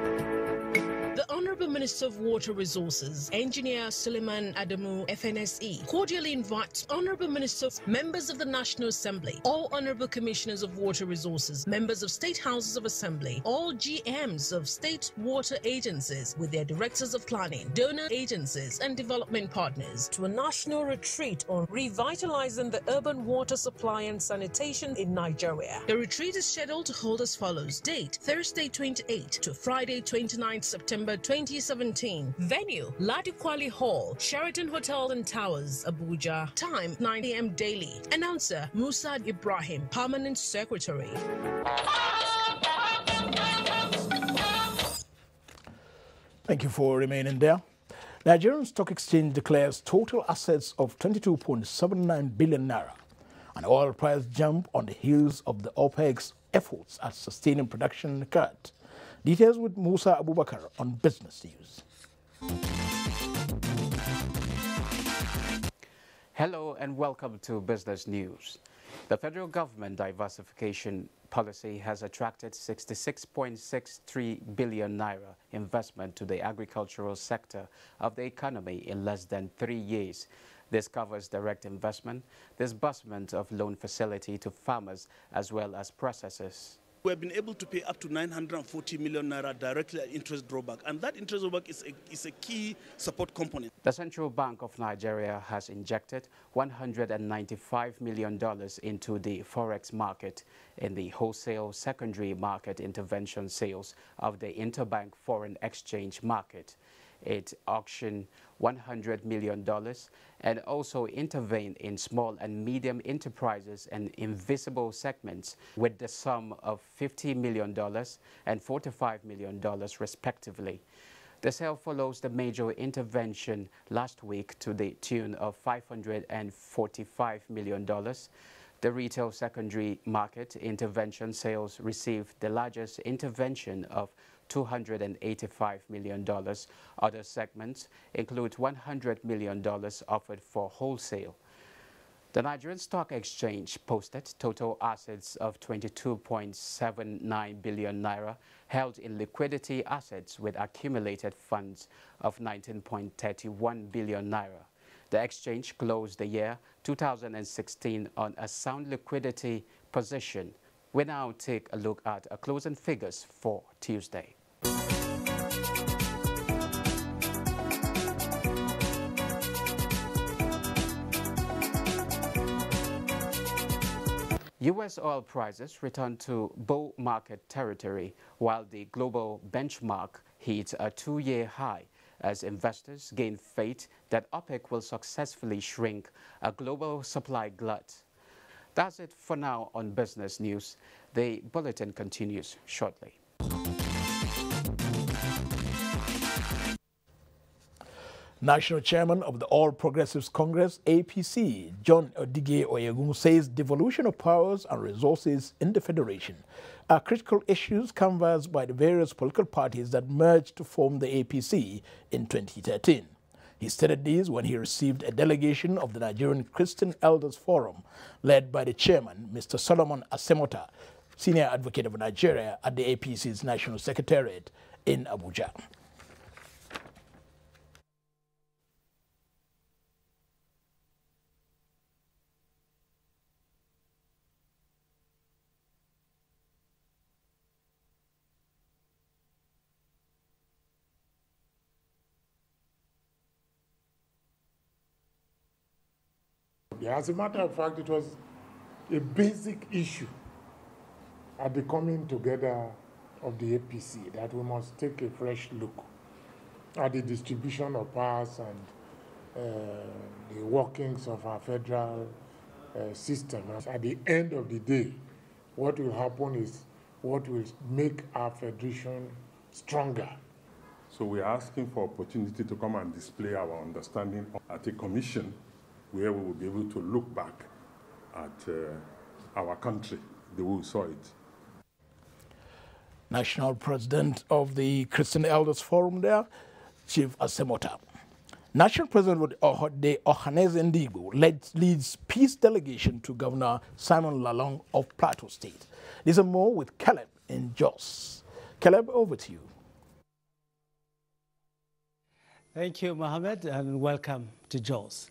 The Honorable Minister of Water Resources, Engineer Suleiman Adamu, FNSE, cordially invites Honorable Ministers, members of the National Assembly, all Honorable Commissioners of Water Resources, members of State Houses of Assembly, all GMs of state water agencies with their directors of planning, donor agencies and development partners to a national retreat on revitalizing the urban water supply and sanitation in Nigeria. The retreat is scheduled to hold as follows. Date, Thursday 28 to Friday 29 September 2017. Venue, Ladikwali Hall, Sheraton Hotel and Towers, Abuja. Time, 9 a.m. daily. Announcer, Musa Ibrahim, Permanent Secretary. Thank you for remaining there. Nigerian Stock Exchange declares total assets of 22.79 billion naira. An oil price jump on the heels of the OPEC's efforts at sustaining production cut. Details with Musa Abubakar on Business News. Hello and welcome to Business News. The federal government diversification policy has attracted 66.63 billion naira investment to the agricultural sector of the economy in less than 3 years. This covers direct investment, disbursement of loan facility to farmers as well as processors. We have been able to pay up to 940 million naira directly at interest drawback, and that interest drawback is a key support component. The Central Bank of Nigeria has injected $195 million into the forex market in the wholesale secondary market intervention sales of the interbank foreign exchange market. It auctioned $100 million and also intervened in small and medium enterprises and invisible segments with the sum of $50 million and $45 million respectively. The sale follows the major intervention last week to the tune of $545 million. The retail secondary market intervention sales received the largest intervention of $285 million. Other segments include $100 million offered for wholesale. The Nigerian Stock Exchange posted total assets of 22.79 billion naira, held in liquidity assets with accumulated funds of 19.31 billion naira. The exchange closed the year 2016 on a sound liquidity position. We now take a look at closing figures for Tuesday. U.S. oil prices returned to bull market territory while the global benchmark hit a 2-year high as investors gain faith that OPEC will successfully shrink a global supply glut. That's it for now on business news. The bulletin continues shortly. National Chairman of the All Progressives Congress, APC, John Odige Oyegun, says devolution of powers and resources in the Federation are critical issues canvassed by the various political parties that merged to form the APC in 2013. He stated this when he received a delegation of the Nigerian Christian Elders Forum, led by the chairman, Mr. Solomon Asemota, senior advocate of Nigeria, at the APC's National Secretariat in Abuja. As a matter of fact, it was a basic issue at the coming together of the APC that we must take a fresh look at the distribution of powers and the workings of our federal system. At the end of the day, what will happen is what will make our federation stronger. So we're asking for opportunity to come and display our understanding at a commission where we will be able to look back at our country, the way we saw it. National President of the Christian Elders Forum there, Chief Asemota. National President of the Ohaneze Ndigbo leads peace delegation to Governor Simon Lalong of Plateau State. There's more with Caleb in Jos. Caleb, over to you. Thank you, Mohammed, and welcome to Jos.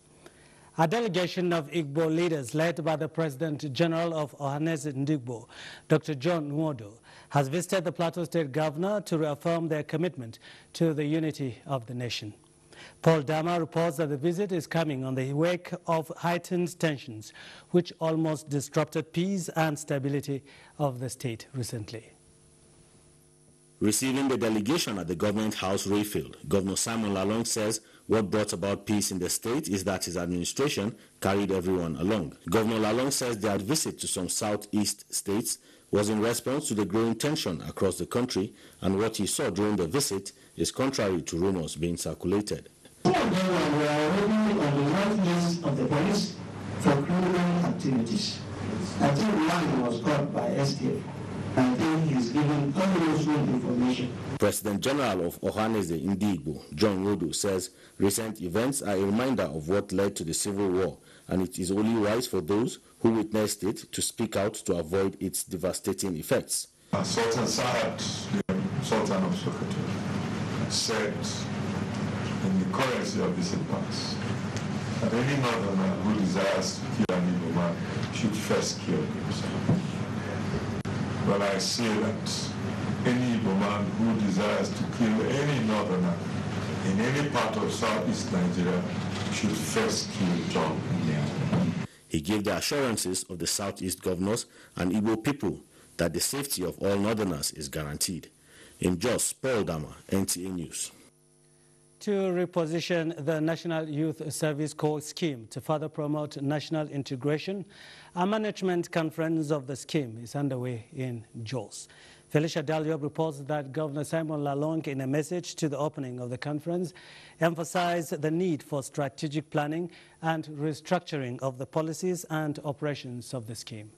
A delegation of Igbo leaders led by the President General of Ohaneze Ndigbo, Dr. John Nwodo, has visited the Plateau State Governor to reaffirm their commitment to the unity of the nation. Paul Dama reports that the visit is coming on the wake of heightened tensions, which almost disrupted peace and stability of the state recently. Receiving the delegation at the Government House, Rayfield, Governor Simon Lalong says what brought about peace in the state is that his administration carried everyone along. Governor Lalong says their visit to some southeast states was in response to the growing tension across the country, and what he saw during the visit is contrary to rumors being circulated. Some of them were already on the northeast of the police for criminal activities. I think one was caught by STF. I think he's giving unuseful information. President General of Ohaneze Ndigbo, John Nwodo, says recent events are a reminder of what led to the civil war, and it is only wise for those who witnessed it to speak out to avoid its devastating effects. Sultan Saad, the Sultan of Sokoto, said in the currency of this advance that any northerner who desires to kill an Igbo man should first kill himself. Well, I say that any Igbo man who desires to kill any northerner in any part of southeast Nigeria should first kill John. He gave the assurances of the southeast governors and Igbo people that the safety of all northerners is guaranteed. In Jos, Paul Dama, NTA News. To reposition the National Youth Service Corps scheme to further promote national integration, a management conference of the scheme is underway in Jos. Felicia Dalio reports that Governor Simon Lalong, in a message to the opening of the conference, emphasized the need for strategic planning and restructuring of the policies and operations of the scheme.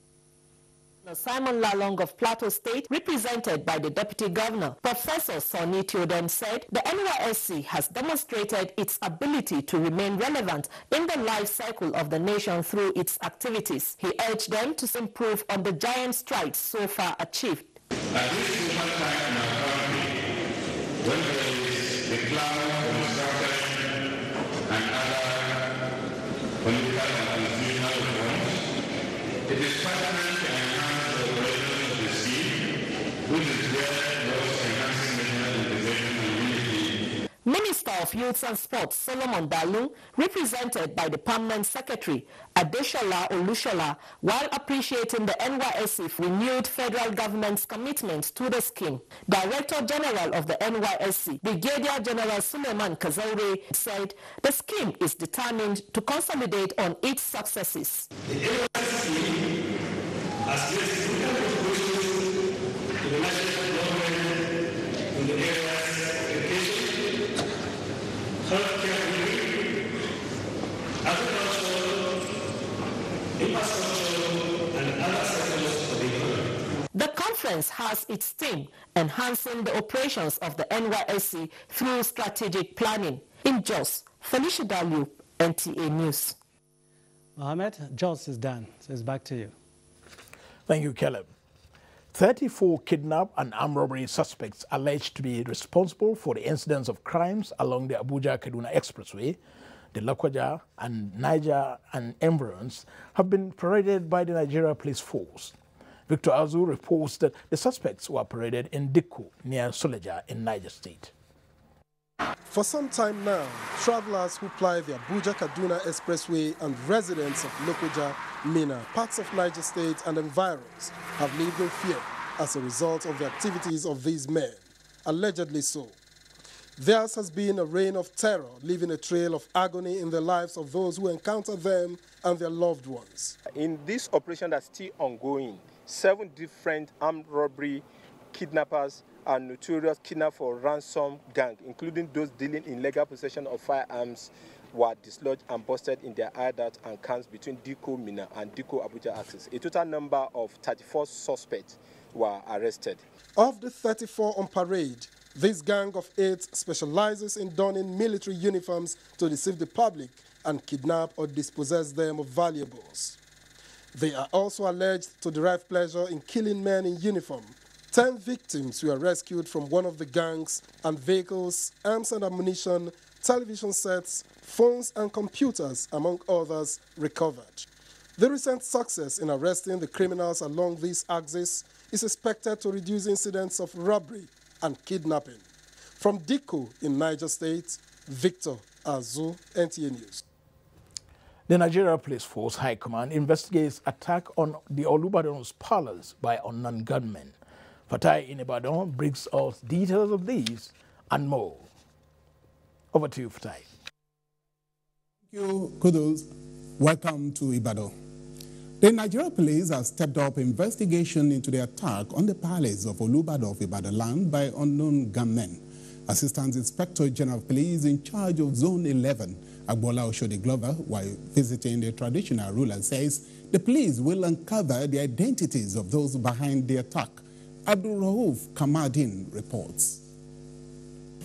Simon Lalong of Plateau State, represented by the Deputy Governor, Professor Sonny Theodem, said the NYSC has demonstrated its ability to remain relevant in the life cycle of the nation through its activities. He urged them to improve on the giant strides so far achieved. At this important time in our country, when there is the cloud of destruction and other political and constitutional reforms, it is pertinent to enhance the operations of the scheme, which is where those enhancing measures integration and unity. Minister of Youth and Sports Solomon Dalung, represented by the Permanent Secretary Adeshola Olushola, while appreciating the NYSC renewed federal government's commitment to the scheme. Director General of the NYSC, Brigadier General Suleiman Kazaure, said the scheme is determined to consolidate on its successes. The NYSC has made significant contributions to the national government in the areas of education, healthcare delivery, agriculture, infrastructure, and other sectors of the economy. The conference has its theme, enhancing the operations of the NYSC through strategic planning. In Jos, Felicia Dalu, NTA News. Mohammed, Jos is done, so it's back to you. Thank you, Caleb. 34 kidnap and armed robbery suspects alleged to be responsible for the incidents of crimes along the Abuja-Kaduna Expressway, the Lakwaja and Niger and environs have been paraded by the Nigeria Police Force. Victor Azu reports that the suspects were paraded in Dikko near Suleja in Niger State. For some time now, travelers who ply the Abuja-Kaduna Expressway and residents of Lokoja, Mina, parts of Niger State and environs have lived in fear as a result of the activities of these men, allegedly so. Theirs has been a reign of terror, leaving a trail of agony in the lives of those who encounter them and their loved ones. In this operation that's still ongoing, 7 different armed robbery kidnappers and notorious kidnap for ransom gang, including those dealing in legal possession of firearms, were dislodged and busted in their hideout and camps between Dikko Mina and Dikko Abuja axis. A total number of 34 suspects were arrested. Of the 34 on parade, this gang of 8 specializes in donning military uniforms to deceive the public and kidnap or dispossess them of valuables. They are also alleged to derive pleasure in killing men in uniform. 10 victims were rescued from one of the gangs, and vehicles, arms and ammunition, television sets, phones and computers, among others, recovered. The recent success in arresting the criminals along this axis is expected to reduce incidents of robbery and kidnapping. From Dikko in Niger State, Victor Azu, NTA News. The Nigeria Police Force High Command investigates attack on the Olubadan's palace by unknown gunmen. Fatai in Ibadan brings us details of these and more. Over to you, Fatai. Thank you, Kudos. Welcome to Ibadan. The Nigeria Police has stepped up investigation into the attack on the palace of Olubadan of Ibadan land by unknown gunmen. Assistant Inspector General of Police in charge of Zone 11, Agbola Oshodi Glover, while visiting the traditional ruler, says the police will uncover the identities of those behind the attack. Abdul Rauf Kamadin reports.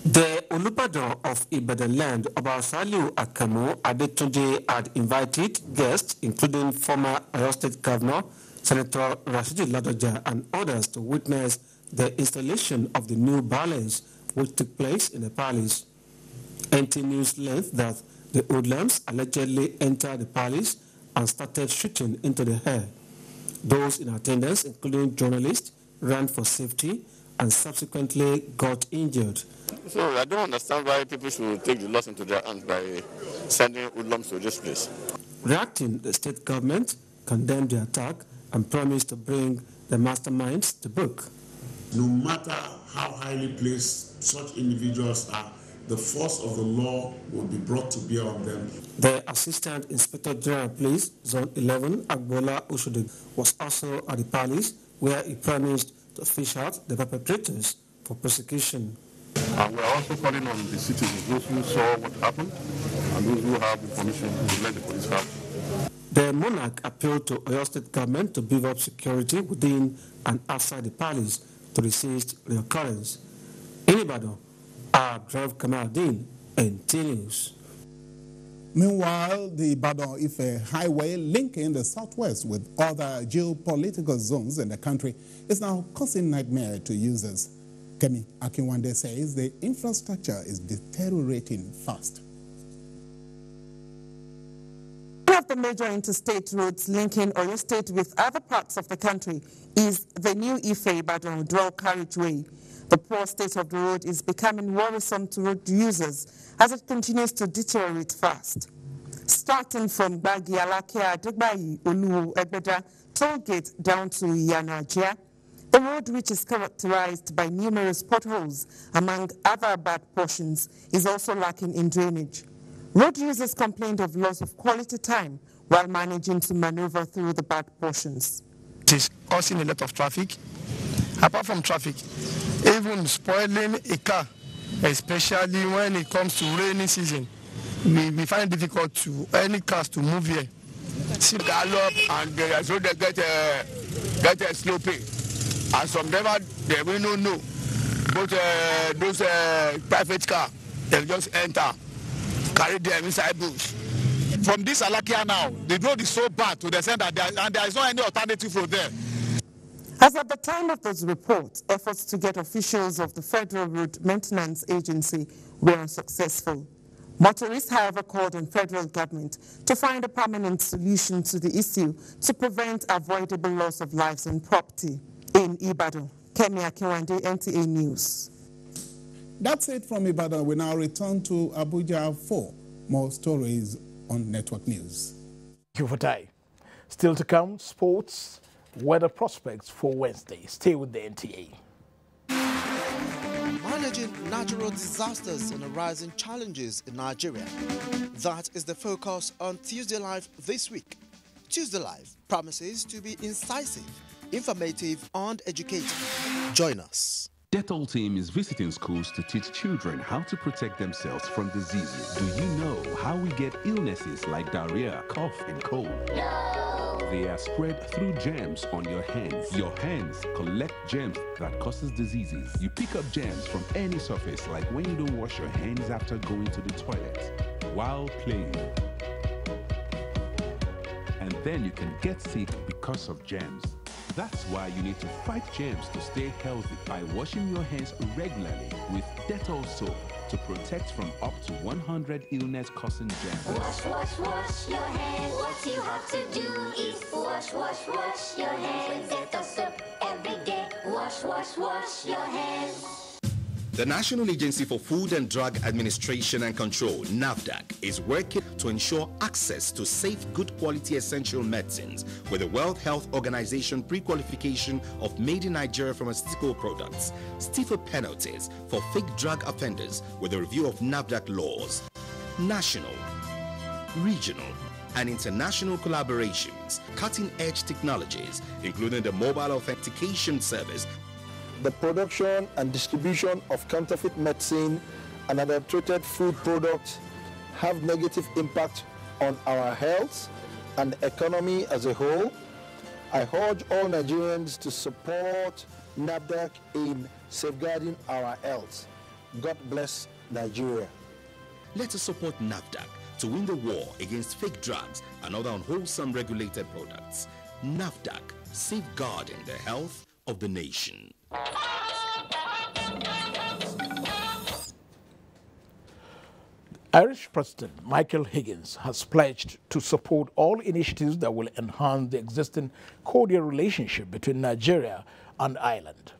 The Olubadan of Ibadan land, Obasaliu Akamu Adetunde, had invited guests, including former Oyo State Governor, Senator Rashidi Ladoja, and others to witness the installation of the new palace, which took place in the palace. NT News learned that the hoodlums allegedly entered the palace and started shooting into the air. Those in attendance, including journalists, ran for safety and subsequently got injured. So I don't understand why people should take the laws into their hands by sending hoodlums to this place. Reacting, the state government condemned the attack and promised to bring the masterminds to book. No matter how highly placed such individuals are, the force of the law will be brought to bear on them. The Assistant Inspector General of Police, Zone 11, Agbola Oshodi, was also at the palace where he promised to fish out the perpetrators for prosecution. And we are also calling on the citizens, those who saw what happened and those who have information to let the police have. The monarch appealed to Oyo State government to beef up security within and outside the palace to resist reoccurrence. In Ibadan, Abdul Kamaldeen, NTA News. Meanwhile, the Ibadan-Ife highway linking the southwest with other geopolitical zones in the country is now causing nightmare to users. Kemi Akinwande says the infrastructure is deteriorating fast. One of the major interstate roads linking Oyo State with other parts of the country is the new Ife-Ibadan dual carriageway. The poor state of the road is becoming worrisome to road users as it continues to deteriorate fast. Starting from Bagi Alakia Adegbayi Oluwo Egbeda toll gate down to Iyanajia, the road, which is characterized by numerous potholes among other bad portions, is also lacking in drainage. Road users complained of loss of quality time while managing to maneuver through the bad portions. It is causing a lot of traffic. Apart from traffic, even spoiling a car, especially when it comes to rainy season, we find it difficult to any cars to move here. See gallop and so they get a slow pay. And some driver they will not know. But those private car, they just enter, carry them inside bush. From this Alakia now, the road is so bad to the extent that there is not any alternative road there. As at the time of those reports, efforts to get officials of the Federal Road Maintenance Agency were unsuccessful. Motorists, however, called on federal government to find a permanent solution to the issue to prevent avoidable loss of lives and property. In Ibadan, Kemi Akinwande, NTA News. That's it from Ibadan. We now return to Abuja for more stories on Network News. Thank you for time. Still to come, sports, weather prospects for Wednesday. Stay with the NTA. Managing natural disasters and arising challenges in Nigeria. That is the focus on Tuesday Live this week. Tuesday Live promises to be incisive, informative, and educative. Join us. Dettol team is visiting schools to teach children how to protect themselves from diseases. Do you know how we get illnesses like diarrhea, cough, and cold? No. They are spread through germs on your hands. Your hands collect germs that causes diseases. You pick up germs from any surface, like when you don't wash your hands after going to the toilet, while playing. And then you can get sick because of germs. That's why you need to fight germs to stay healthy by washing your hands regularly with Dettol soap to protect from up to 100 illness-causing germs. Wash, wash, wash your hands. What you have to do is wash, wash, wash your hands with Dettol soap every day. Wash, wash, wash your hands. The National Agency for Food and Drug Administration and Control, NAFDAC, is working to ensure access to safe, good quality essential medicines with the World Health Organization pre-qualification of made in Nigeria pharmaceutical products, stiffer penalties for fake drug offenders with a review of NAFDAC laws, national, regional, and international collaborations, cutting-edge technologies, including the mobile authentication service. The production and distribution of counterfeit medicine and adulterated food products have negative impact on our health and economy as a whole. I urge all Nigerians to support NAFDAC in safeguarding our health. God bless Nigeria. Let us support NAFDAC to win the war against fake drugs and other unwholesome regulated products. NAFDAC, safeguarding the health of the nation. Irish President Michael Higgins has pledged to support all initiatives that will enhance the existing cordial relationship between Nigeria and Ireland.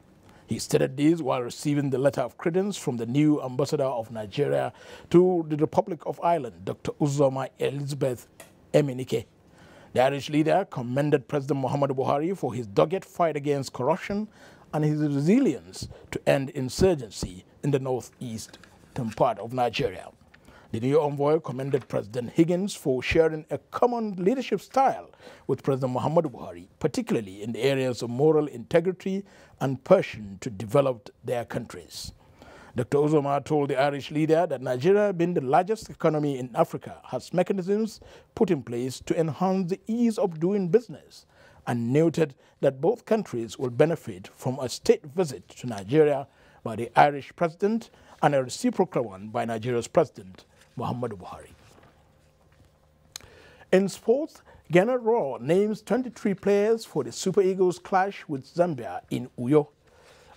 He stated this while receiving the letter of credence from the new ambassador of Nigeria to the Republic of Ireland, Dr. Uzoma Elizabeth Emenike. The Irish leader commended President Muhammadu Buhari for his dogged fight against corruption and his resilience to end insurgency in the northeastern part of Nigeria. The new envoy commended President Higgins for sharing a common leadership style with President Muhammadu Buhari, particularly in the areas of moral integrity and passion to develop their countries. Dr. Uzoma told the Irish leader that Nigeria, being the largest economy in Africa, has mechanisms put in place to enhance the ease of doing business, and noted that both countries will benefit from a state visit to Nigeria by the Irish president and a reciprocal one by Nigeria's president, Muhammadu Buhari. In sports, Ghana Raw names 23 players for the Super Eagles clash with Zambia in Uyo,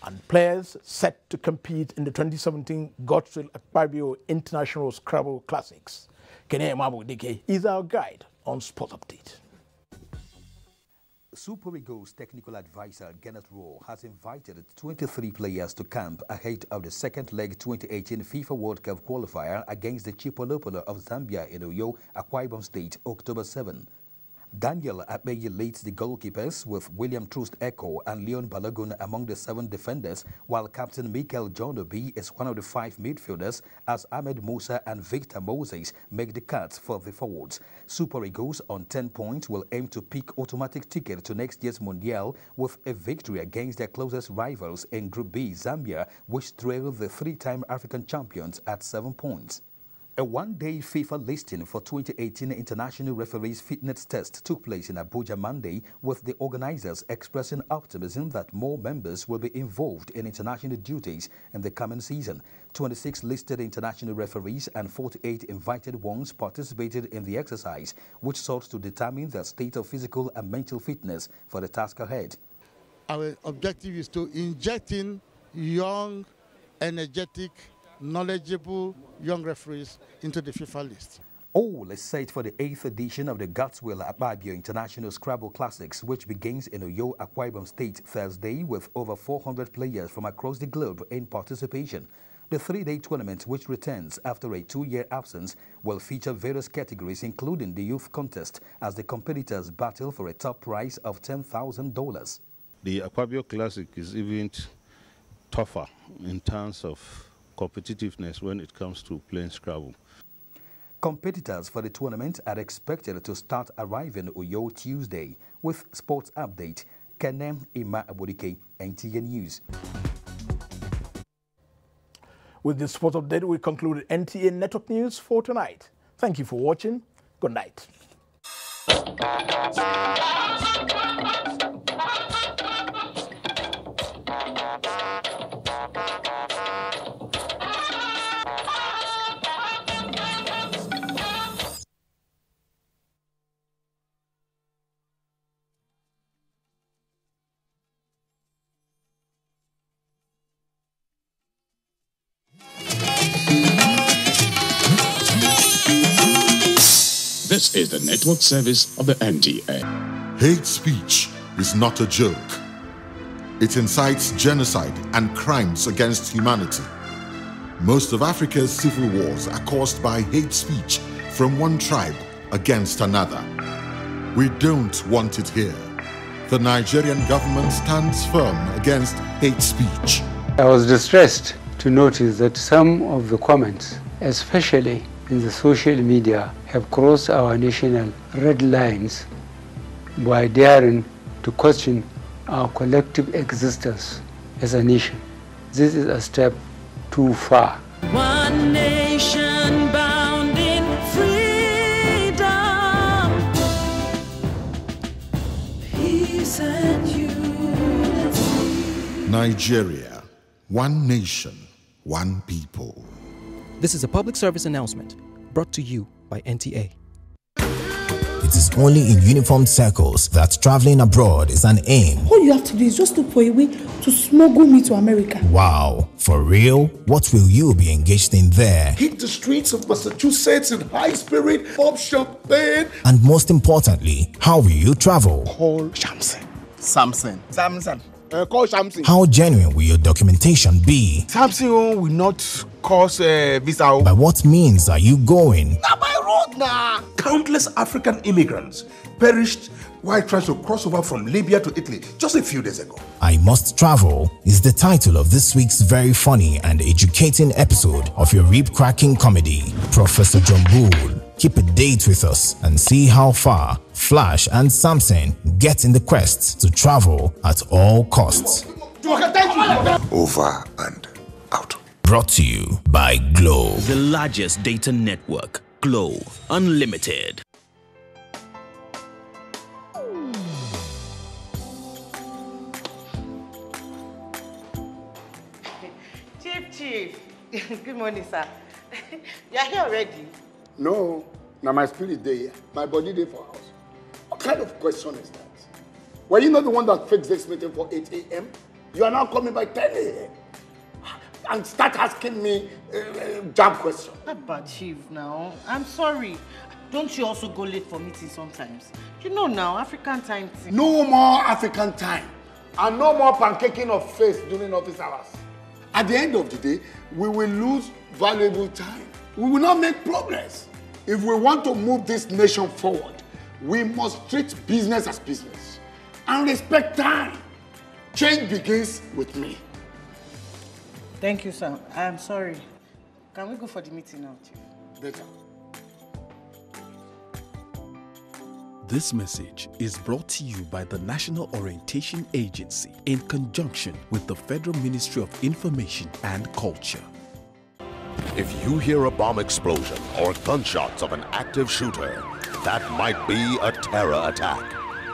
and players set to compete in the 2017 Godswill Akpabio International Scrabble Classics. Kene Mabu Dike is our guide on Sport Update. Super Eagles technical advisor Kenneth Raw has invited 23 players to camp ahead of the second leg 2018 FIFA World Cup qualifier against the Chipolopolo of Zambia in Uyo, Akwa Ibom State, October 7. Daniel Abeye leads the goalkeepers with William Troost Echo and Leon Balogun among the 7 defenders, while Captain Michael John Obi is one of the 5 midfielders as Ahmed Musa and Victor Moses make the cuts for the forwards. Super Eagles on 10 points will aim to pick automatic ticket to next year's Mondial with a victory against their closest rivals in Group B, Zambia, which trailed the 3-time African champions at 7 points. A one-day FIFA listing for 2018 International Referees Fitness Test took place in Abuja Monday, with the organizers expressing optimism that more members will be involved in international duties in the coming season. 26 listed international referees and 48 invited ones participated in the exercise, which sought to determine their state of physical and mental fitness for the task ahead. Our objective is to inject in young, energetic, knowledgeable young referees into the FIFA list. All is set for the 8th edition of the Godswill Akpabio International Scrabble Classics, which begins in Uyo, Akwa Ibom State Thursday, with over 400 players from across the globe in participation. The 3-day tournament, which returns after a 2-year absence, will feature various categories, including the youth contest, as the competitors battle for a top prize of $10,000. The Akpabio Classic is even tougher in terms of competitiveness when it comes to playing Scrabble. Competitors for the tournament are expected to start arriving Uyo Tuesday. With Sports Update, Kanem Ima Abodike, NTA News. With this Sports Update, we conclude NTA Network News for tonight. Thank you for watching. Good night. This is the network service of the NTA. Hate speech is not a joke. It incites genocide and crimes against humanity. Most of Africa's civil wars are caused by hate speech from one tribe against another. We don't want it here. The Nigerian government stands firm against hate speech. I was distressed to notice that some of the comments, especially in the social media, have crossed our national red lines by daring to question our collective existence as a nation. This is a step too far. One nation bound in freedom, peace and unity. Nigeria, one nation, one people. This is a public service announcement brought to you by NTA. It is only in uniformed circles that traveling abroad is an aim. All you have to do is just look for a way to smuggle me to America. Wow, for real? What will you be engaged in there? Hit the streets of Massachusetts in high spirit, pop champagne. And most importantly, how will you travel? Call Samson. Call Samson. How genuine will your documentation be? Samson will not cause visa. By what means are you going? Not by road now. Countless African immigrants perished while trying to cross over from Libya to Italy just a few days ago. I Must Travel is the title of this week's very funny and educating episode of your rib-cracking comedy, Professor John Bull. Keep a date with us and see how far Flash and Samson get in the quest to travel at all costs. Over and out. Brought to you by Glow. The largest data network. Glow Unlimited. Chief. Good morning, sir. You're here already? No. Now my spirit day, my body day for house. What kind of question is that? Were you not the one that fixed this meeting for 8 a.m.? You are now coming by 10 a.m. and start asking me jab questions. But Chief, now, I'm sorry. Don't you also go late for meetings sometimes? You know now, African time. No more African time. And no more pancaking of face during office hours. At the end of the day, we will lose valuable time. We will not make progress. If we want to move this nation forward, we must treat business as business and respect time. Change begins with me. Thank you, sir. I'm sorry. Can we go for the meeting now, Chief? Better. This message is brought to you by the National Orientation Agency in conjunction with the Federal Ministry of Information and Culture. If you hear a bomb explosion or gunshots of an active shooter, that might be a terror attack.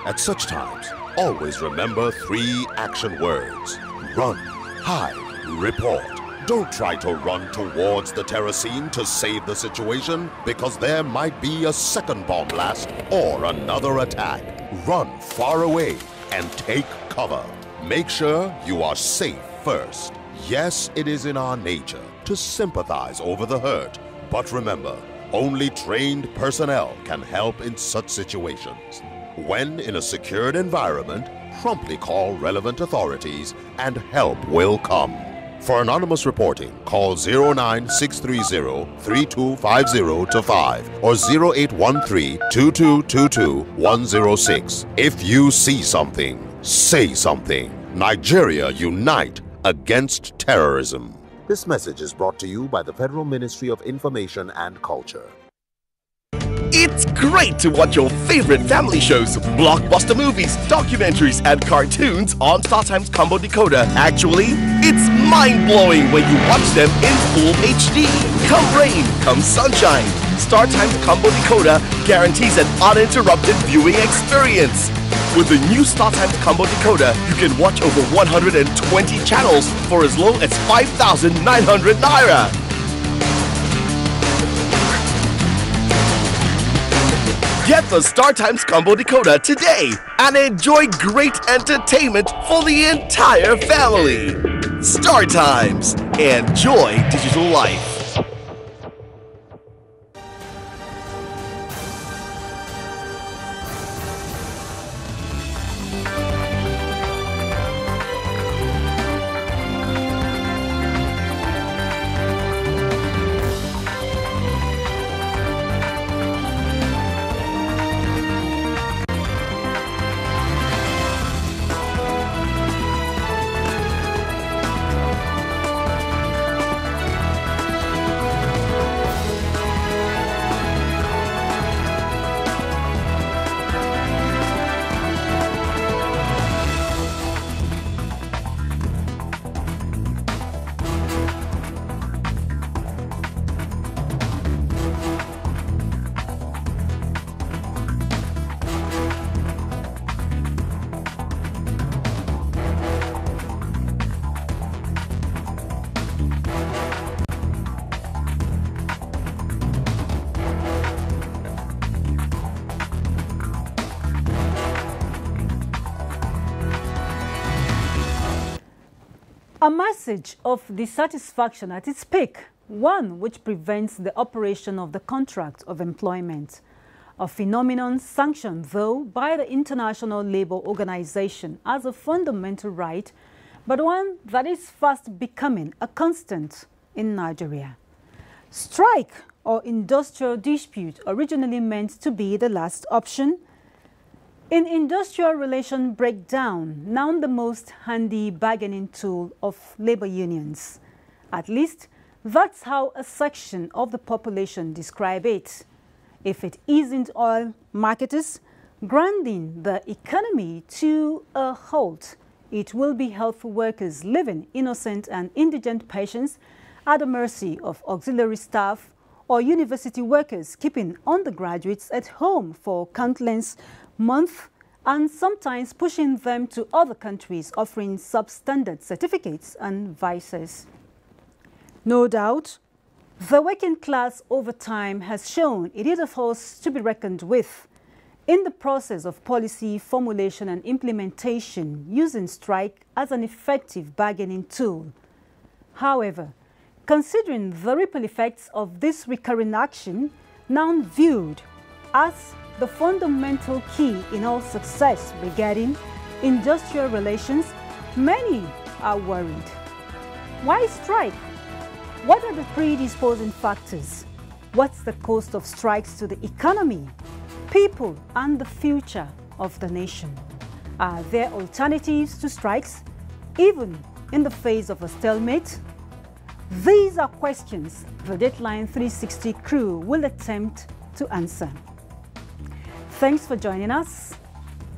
At such times, always remember 3 action words: run, hide, report. Don't try to run towards the terror scene to save the situation, because there might be a second bomb blast or another attack. Run far away and take cover. Make sure you are safe first. Yes, it is in our nature to sympathize over the hurt, but remember, only trained personnel can help in such situations. When in a secured environment, promptly call relevant authorities and help will come. For anonymous reporting, call 09630-3250-5 or 0813-2222-106. If you see something, say something. Nigeria, unite against terrorism. This message is brought to you by the Federal Ministry of Information and Culture. It's great to watch your favorite family shows, blockbuster movies, documentaries, and cartoons on StarTimes Combo Decoder. Actually, it's mind-blowing when you watch them in full HD. Come rain, come sunshine, StarTimes Combo Decoder guarantees an uninterrupted viewing experience. With the new StarTimes Combo Decoder, you can watch over 120 channels for as low as 5,900 Naira. Get the StarTimes Combo Decoder today and enjoy great entertainment for the entire family. StarTimes. Enjoy digital life. A message of dissatisfaction at its peak, one which prevents the operation of the contract of employment. A phenomenon sanctioned, though, by the International Labour Organization as a fundamental right, but one that is fast becoming a constant in Nigeria. Strike or industrial dispute, originally meant to be the last option, in industrial relation breakdown, now the most handy bargaining tool of labor unions. At least, that's how a section of the population describe it. If it isn't oil marketers grinding the economy to a halt, it will be health workers leaving innocent and indigent patients at the mercy of auxiliary staff or university workers keeping undergraduates at home for countless months and sometimes pushing them to other countries offering substandard certificates and visas. No doubt, the working class over time has shown it is a force to be reckoned with in the process of policy formulation and implementation, using strike as an effective bargaining tool. However, considering the ripple effects of this recurring action, now viewed as the fundamental key in all success regarding industrial relations, many are worried. Why strike? What are the predisposing factors? What's the cost of strikes to the economy, people, and the future of the nation? Are there alternatives to strikes, even in the face of a stalemate? These are questions the Dateline 360 crew will attempt to answer. Thanks for joining us.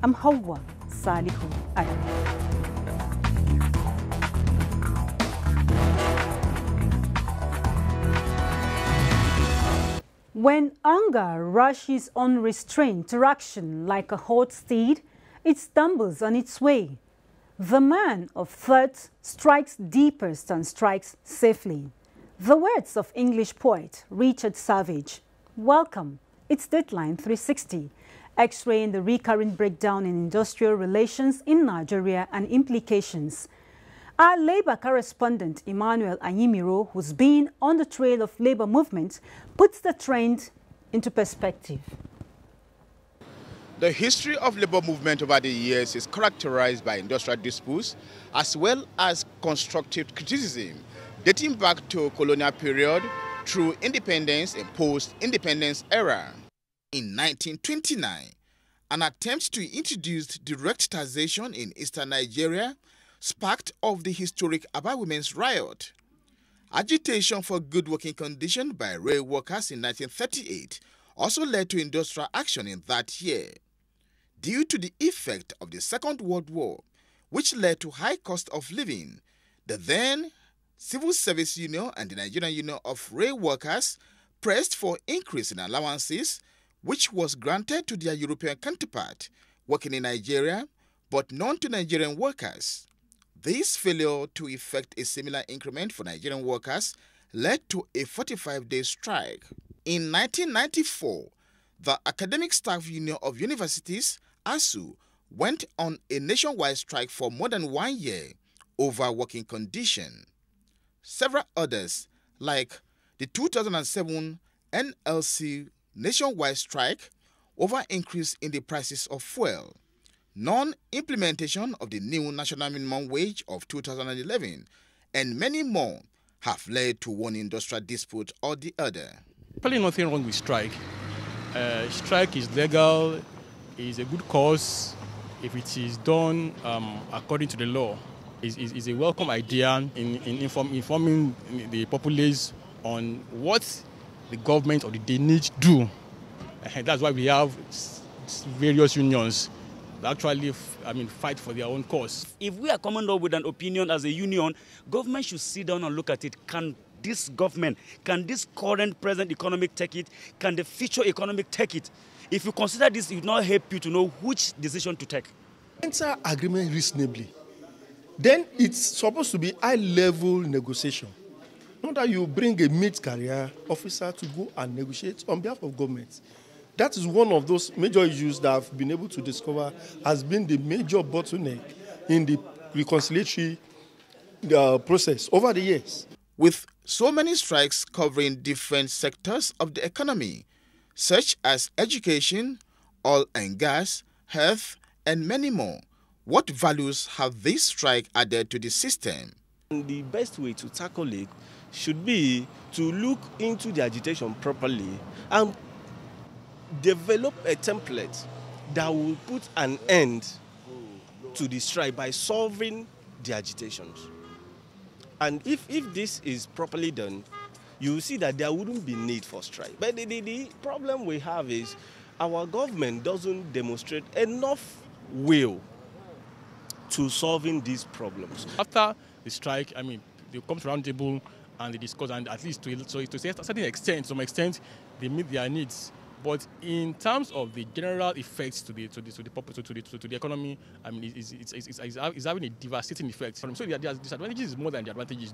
I'm Hawa Salihu Adam. When anger rushes unrestrained to action like a hot steed, it stumbles on its way. The man of thought strikes deepest and strikes safely. The words of English poet Richard Savage. Welcome. It's Dateline 360, X-raying the recurrent breakdown in industrial relations in Nigeria and implications. Our labor correspondent, Emmanuel Anyimiro, who's been on the trail of labor movement, puts the trend into perspective. The history of labor movement over the years is characterized by industrial disputes as well as constructive criticism, dating back to colonial period through independence and post-independence era. In 1929, an attempt to introduce direct taxation in eastern Nigeria sparked off the historic Aba Women's Riot. Agitation for good working conditions by rail workers in 1938 also led to industrial action in that year. Due to the effect of the Second World War, which led to high cost of living, the then Civil Service Union and the Nigerian Union of Rail Workers pressed for increase in allowances, which was granted to their European counterpart working in Nigeria, but none to Nigerian workers. This failure to effect a similar increment for Nigerian workers led to a 45-day strike. In 1994, the Academic Staff Union of Universities, ASU, went on a nationwide strike for more than 1 year over working conditions. Several others, like the 2007 NLC nationwide strike over increase in the prices of fuel, non-implementation of the new national minimum wage of 2011, and many more have led to one industrial dispute or the other. Probably nothing wrong with strike. Strike is legal, is a good cause if it is done according to the law. Is a welcome idea in informing the populace on what the government or the day need to do. And that's why we have various unions that actually fight for their own cause. If we are coming up with an opinion as a union, government should sit down and look at it. Can this government, can this current present economic take it? Can the future economic take it? If you consider this, it will not help you to know which decision to take. Enter agreement reasonably. Then it's supposed to be high-level negotiation. Not that you bring a mid-career officer to go and negotiate on behalf of government. That is one of those major issues that I've been able to discover has been the major bottleneck in the reconciliatory process over the years. With so many strikes covering different sectors of the economy, such as education, oil and gas, health, and many more, what values have this strike added to the system? The best way to tackle it should be to look into the agitation properly and develop a template that will put an end to the strike by solving the agitations. And if this is properly done, you will see that there wouldn't be need for strike. But the problem we have is our government doesn't demonstrate enough will to solving these problems. After the strike, they come to round table and they discuss, and at least to a certain extent, they meet their needs. But in terms of the general effects to the economy, I mean, it's having a devastating effect. So the disadvantages is more than the advantages.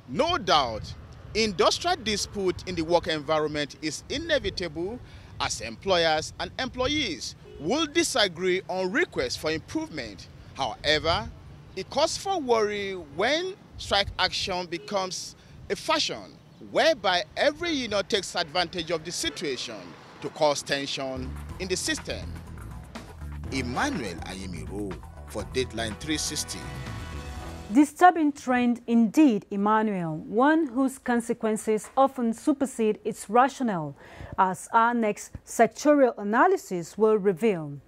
No doubt, industrial dispute in the work environment is inevitable, as employers and employees will disagree on requests for improvement. However, it causes for worry when strike action becomes a fashion, whereby every union takes advantage of the situation to cause tension in the system. Emmanuel Ayemiro for Dateline 360. Disturbing trend indeed, Emmanuel, one whose consequences often supersede its rationale, as our next sectorial analysis will reveal.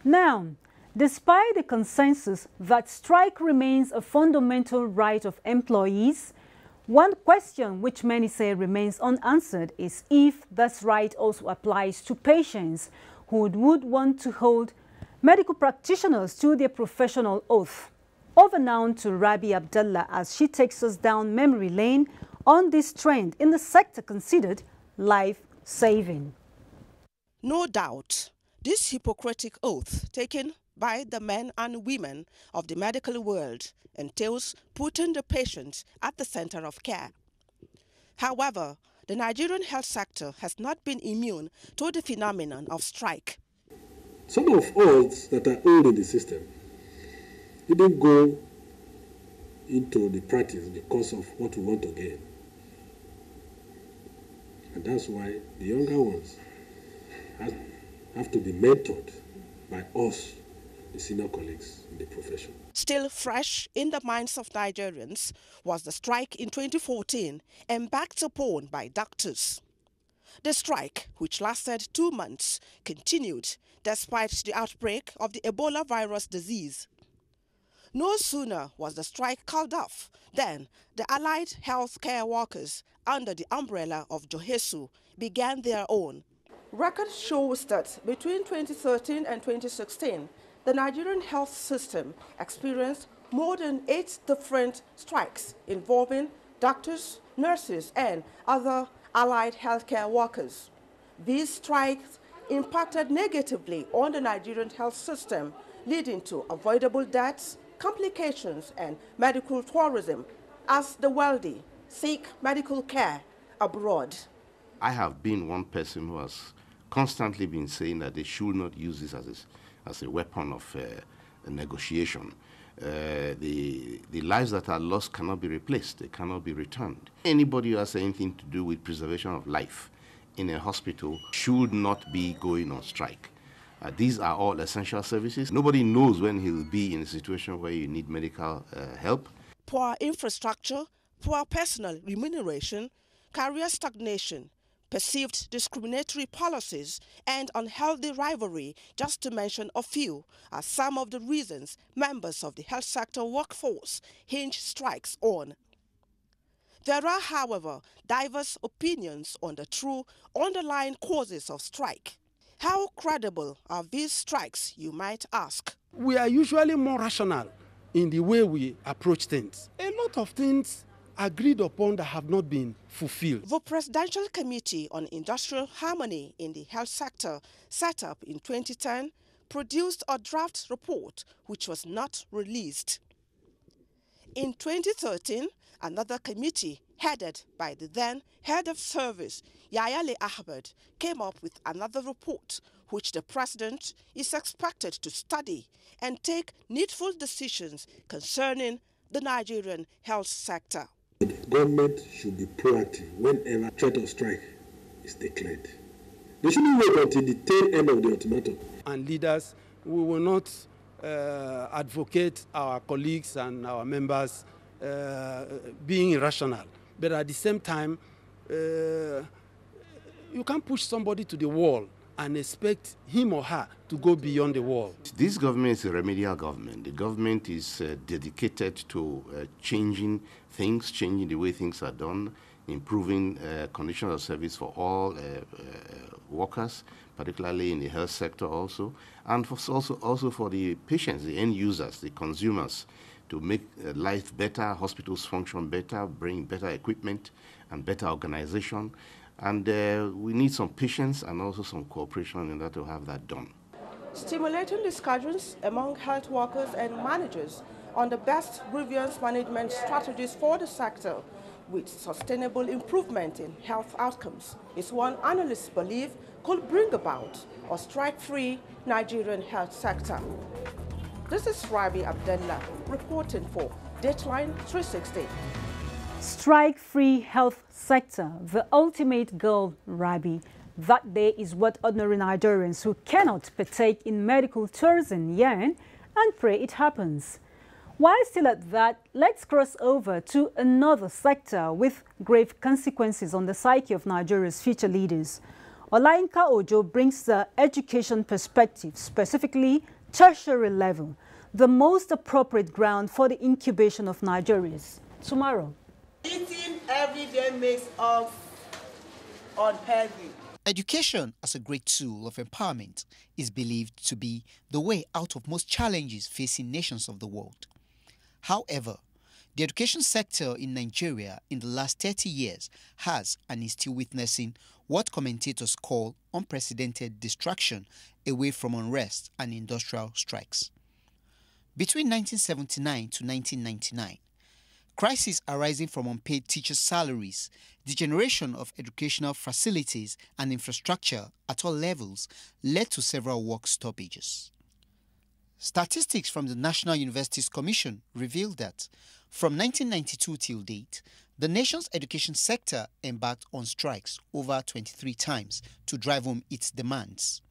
Now, despite the consensus that strike remains a fundamental right of employees, one question which many say remains unanswered is if this right also applies to patients who would want to hold medical practitioners to their professional oath. Over now to Rabi Abdullah as she takes us down memory lane on this trend in the sector considered life-saving. No doubt, this Hippocratic oath taken by the men and women of the medical world entails putting the patient at the center of care. However, the Nigerian health sector has not been immune to the phenomenon of strike. Some of us that are old in the system didn't go into the practice because of what we want to gain. And that's why the younger ones have to be mentored by us, the senior colleagues in the profession. Still fresh in the minds of Nigerians was the strike in 2014 embarked upon by doctors. The strike, which lasted 2 months, continued despite the outbreak of the Ebola virus disease. No sooner was the strike called off than the allied health care workers under the umbrella of JOHESU began their own. Record shows that between 2013 and 2016, the Nigerian health system experienced more than 8 different strikes involving doctors, nurses, and other allied healthcare workers. These strikes impacted negatively on the Nigerian health system, leading to avoidable deaths, complications, and medical tourism as the wealthy seek medical care abroad. I have been one person who has constantly been saying that they should not use this as a weapon of negotiation. The lives that are lost cannot be replaced. They cannot be returned. Anybody who has anything to do with preservation of life in a hospital should not be going on strike. These are all essential services. Nobody knows when he'll be in a situation where you need medical help. Poor infrastructure, poor personal remuneration, career stagnation, perceived discriminatory policies, and unhealthy rivalry, just to mention a few, are some of the reasons members of the health sector workforce hinge strikes on. There are, however, diverse opinions on the true underlying causes of strike. How credible are these strikes, you might ask? We are usually more rational in the way we approach things. A lot of things agreed upon that have not been fulfilled. The Presidential Committee on Industrial Harmony in the Health Sector, set up in 2010, produced a draft report which was not released. In 2013, another committee headed by the then head of service, Yayale Ahmed, came up with another report which the president is expected to study and take needful decisions concerning the Nigerian health sector. The government should be proactive whenever threat of strike is declared. They shouldn't wait until the tail end of the ultimatum. And leaders, we will not advocate our colleagues and our members being irrational. But at the same time, you can't push somebody to the wall and expect him or her to go beyond the wall. This government is a remedial government. The government is dedicated to changing things, changing the way things are done, improving conditions of service for all workers, particularly in the health sector also, and also for the patients, the end users, the consumers, to make life better, hospitals function better, bring better equipment and better organization. And we need some patience and also some cooperation in order to have that done. Stimulating discussions among health workers and managers on the best grievance management strategies for the sector with sustainable improvement in health outcomes is one analysts believe could bring about a strike-free Nigerian health sector. This is Rabi Abdullah reporting for Dateline 360. Strike-free health sector, the ultimate goal, Rabi. That day is what ordinary Nigerians who cannot partake in medical tourism yearn and pray it happens. While still at that, let's cross over to another sector with grave consequences on the psyche of Nigeria's future leaders. Olayinka Ojo brings the education perspective, specifically tertiary level, the most appropriate ground for the incubation of Nigerians tomorrow. Eating every day makes us unhealthy. Education as a great tool of empowerment is believed to be the way out of most challenges facing nations of the world. However, the education sector in Nigeria in the last 30 years has and is still witnessing what commentators call unprecedented distraction away from unrest and industrial strikes. Between 1979 to 1999, crises arising from unpaid teachers' salaries, degeneration of educational facilities and infrastructure at all levels led to several work stoppages. Statistics from the National Universities Commission reveal that from 1992 till date, the nation's education sector embarked on strikes over 23 times to drive home its demands.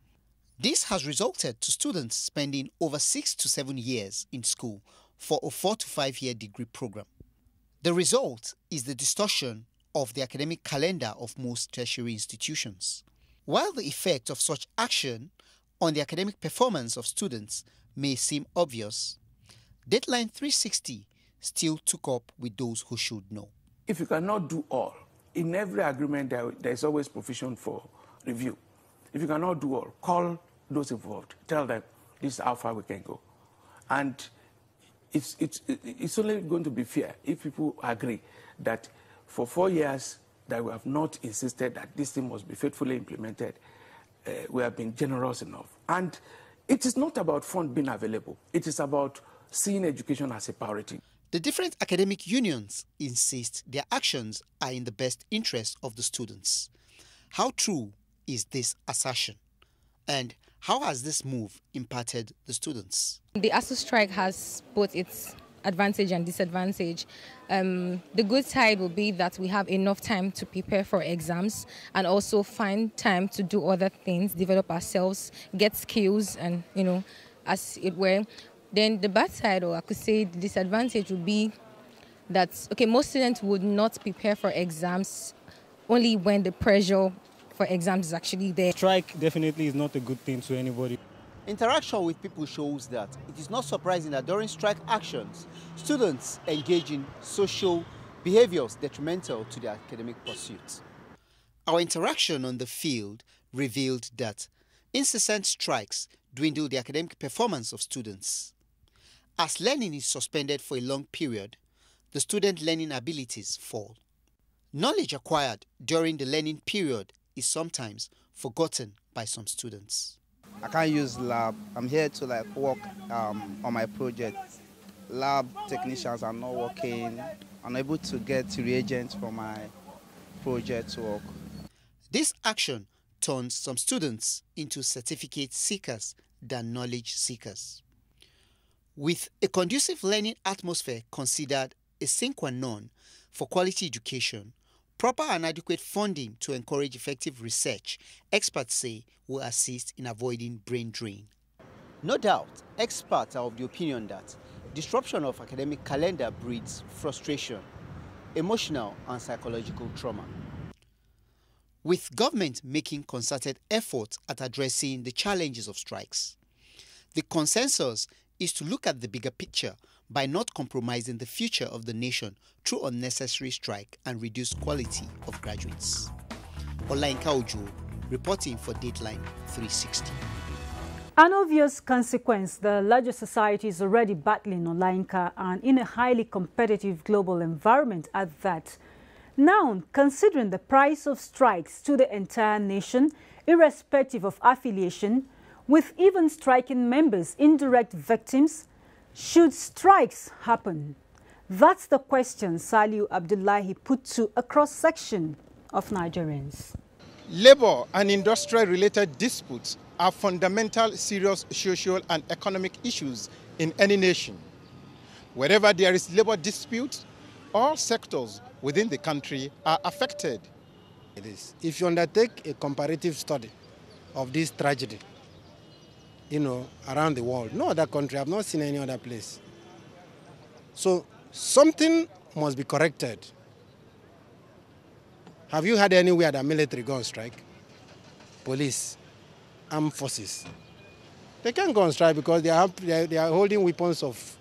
This has resulted to students spending over 6 to 7 years in school for a 4 to 5 year degree program. The result is the distortion of the academic calendar of most tertiary institutions. While the effect of such action on the academic performance of students may seem obvious, Dateline 360 still took up with those who should know. If you cannot do all, in every agreement there is always provision for review. If you cannot do all, call those involved. Tell them this is how far we can go. And it's only going to be fair if people agree that for 4 years that we have not insisted that this thing must be faithfully implemented, we have been generous enough. And it is not about fund being available. It is about seeing education as a priority. The different academic unions insist their actions are in the best interest of the students. How true is this assertion? And how has this move impacted the students? The ASU strike has both its advantage and disadvantage. The good side will be that we have enough time to prepare for exams and also find time to do other things, develop ourselves, get skills, and, as it were. Then the bad side, or I could say the disadvantage, would be that, most students would not prepare for exams only when the pressure for exams is actually there. Strike definitely is not a good thing to anybody. Interaction with people shows that it is not surprising that during strike actions, students engage in social behaviors detrimental to their academic pursuits. Our interaction on the field revealed that incessant strikes dwindle the academic performance of students. As learning is suspended for a long period, the student learning abilities fall. Knowledge acquired during the learning period is sometimes forgotten by some students. I can't use lab. I'm here to work on my project. Lab technicians are not working. I'm able to get reagents for my project work. This action turns some students into certificate seekers than knowledge seekers. With a conducive learning atmosphere considered a sine qua non for quality education, proper and adequate funding to encourage effective research, experts say, will assist in avoiding brain drain. No doubt, experts are of the opinion that disruption of academic calendar breeds frustration, emotional and psychological trauma. With government making concerted efforts at addressing the challenges of strikes, the consensus is to look at the bigger picture by not compromising the future of the nation through unnecessary strike and reduced quality of graduates. Olayinka Ojo, reporting for Dateline 360. An obvious consequence, the larger society is already battling Olainka and in a highly competitive global environment at that. Now, considering the price of strikes to the entire nation, irrespective of affiliation, with even striking members indirect victims, should strikes happen? That's the question Saliu Abdullahi put to a cross-section of Nigerians. Labor and industrial-related disputes are fundamental, serious social and economic issues in any nation. Wherever there is labor dispute, all sectors within the country are affected. If you undertake a comparative study of this tragedy, around the world, no other country, I've not seen any other place. So something must be corrected. Have you heard anywhere that military go on strike? Police, armed forces. They can't go on strike because they are holding weapons of,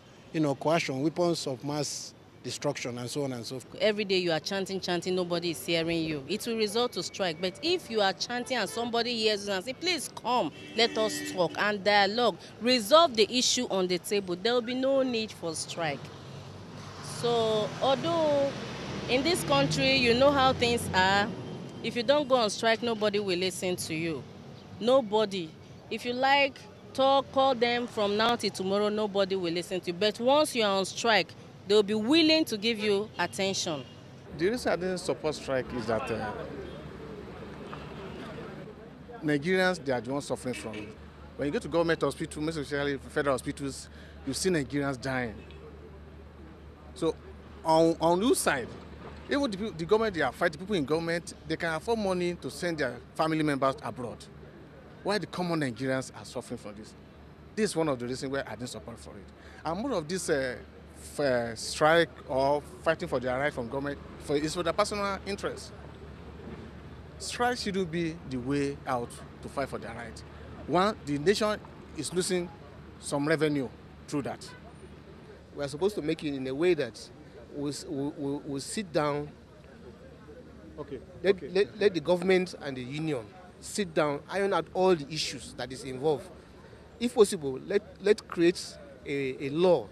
coercion, weapons of mass destruction, and so on and so forth. Every day you are chanting, nobody is hearing you. It will result to strike. But if you are chanting and somebody hears you and say, please come, let us talk and dialogue, resolve the issue on the table, there will be no need for strike. So, although in this country, you know how things are, if you don't go on strike, nobody will listen to you. Nobody. If you like, talk, call them from now till tomorrow, nobody will listen to you. But once you are on strike, they will be willing to give you attention. The reason I didn't support strike is that Nigerians, they are the ones suffering from it. When you go to government hospitals, most especially federal hospitals, you see Nigerians dying. So on this side, even the government, they are fighting, people in government, they can afford money to send their family members abroad. Why the common Nigerians are suffering from this? This is one of the reasons why I didn't support for it. And more of this strike or fighting for their right from government is for their personal interest. Strike shouldn't be the way out to fight for their right. One, the nation is losing some revenue through that. We are supposed to make it in a way that we'll sit down. Let the government and the union sit down, iron out all the issues that is involved. If possible, let's create a law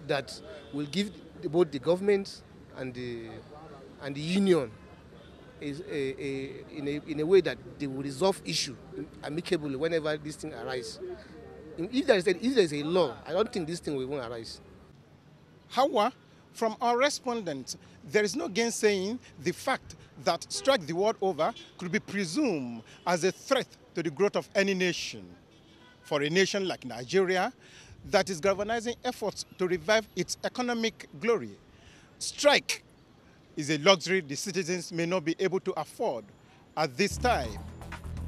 that will give both the government and the union in a way that they will resolve issue amicably whenever this thing arises. If there is a law, I don't think this thing will even arise. However, from our respondents, there is no gainsaying the fact that strike the world over could be presumed as a threat to the growth of any nation. For a nation like Nigeria, that is galvanizing efforts to revive its economic glory, strike is a luxury the citizens may not be able to afford at this time.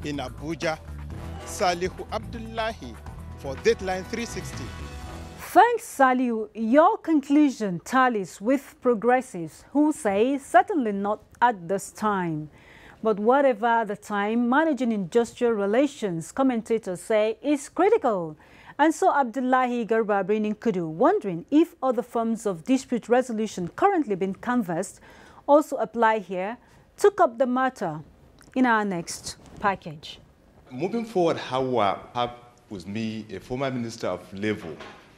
In Abuja, Salihu Abdullahi for Dateline 360. Thanks, Saliu. Your conclusion tallies with progressives who say certainly not at this time. But whatever the time, managing industrial relations, commentators say, is critical. And so Abdullahi Garba Brinin Kudu, wondering if other forms of dispute resolution currently being canvassed also apply here, took up the matter in our next package. Moving forward, however, I have with me a former Minister of Labour,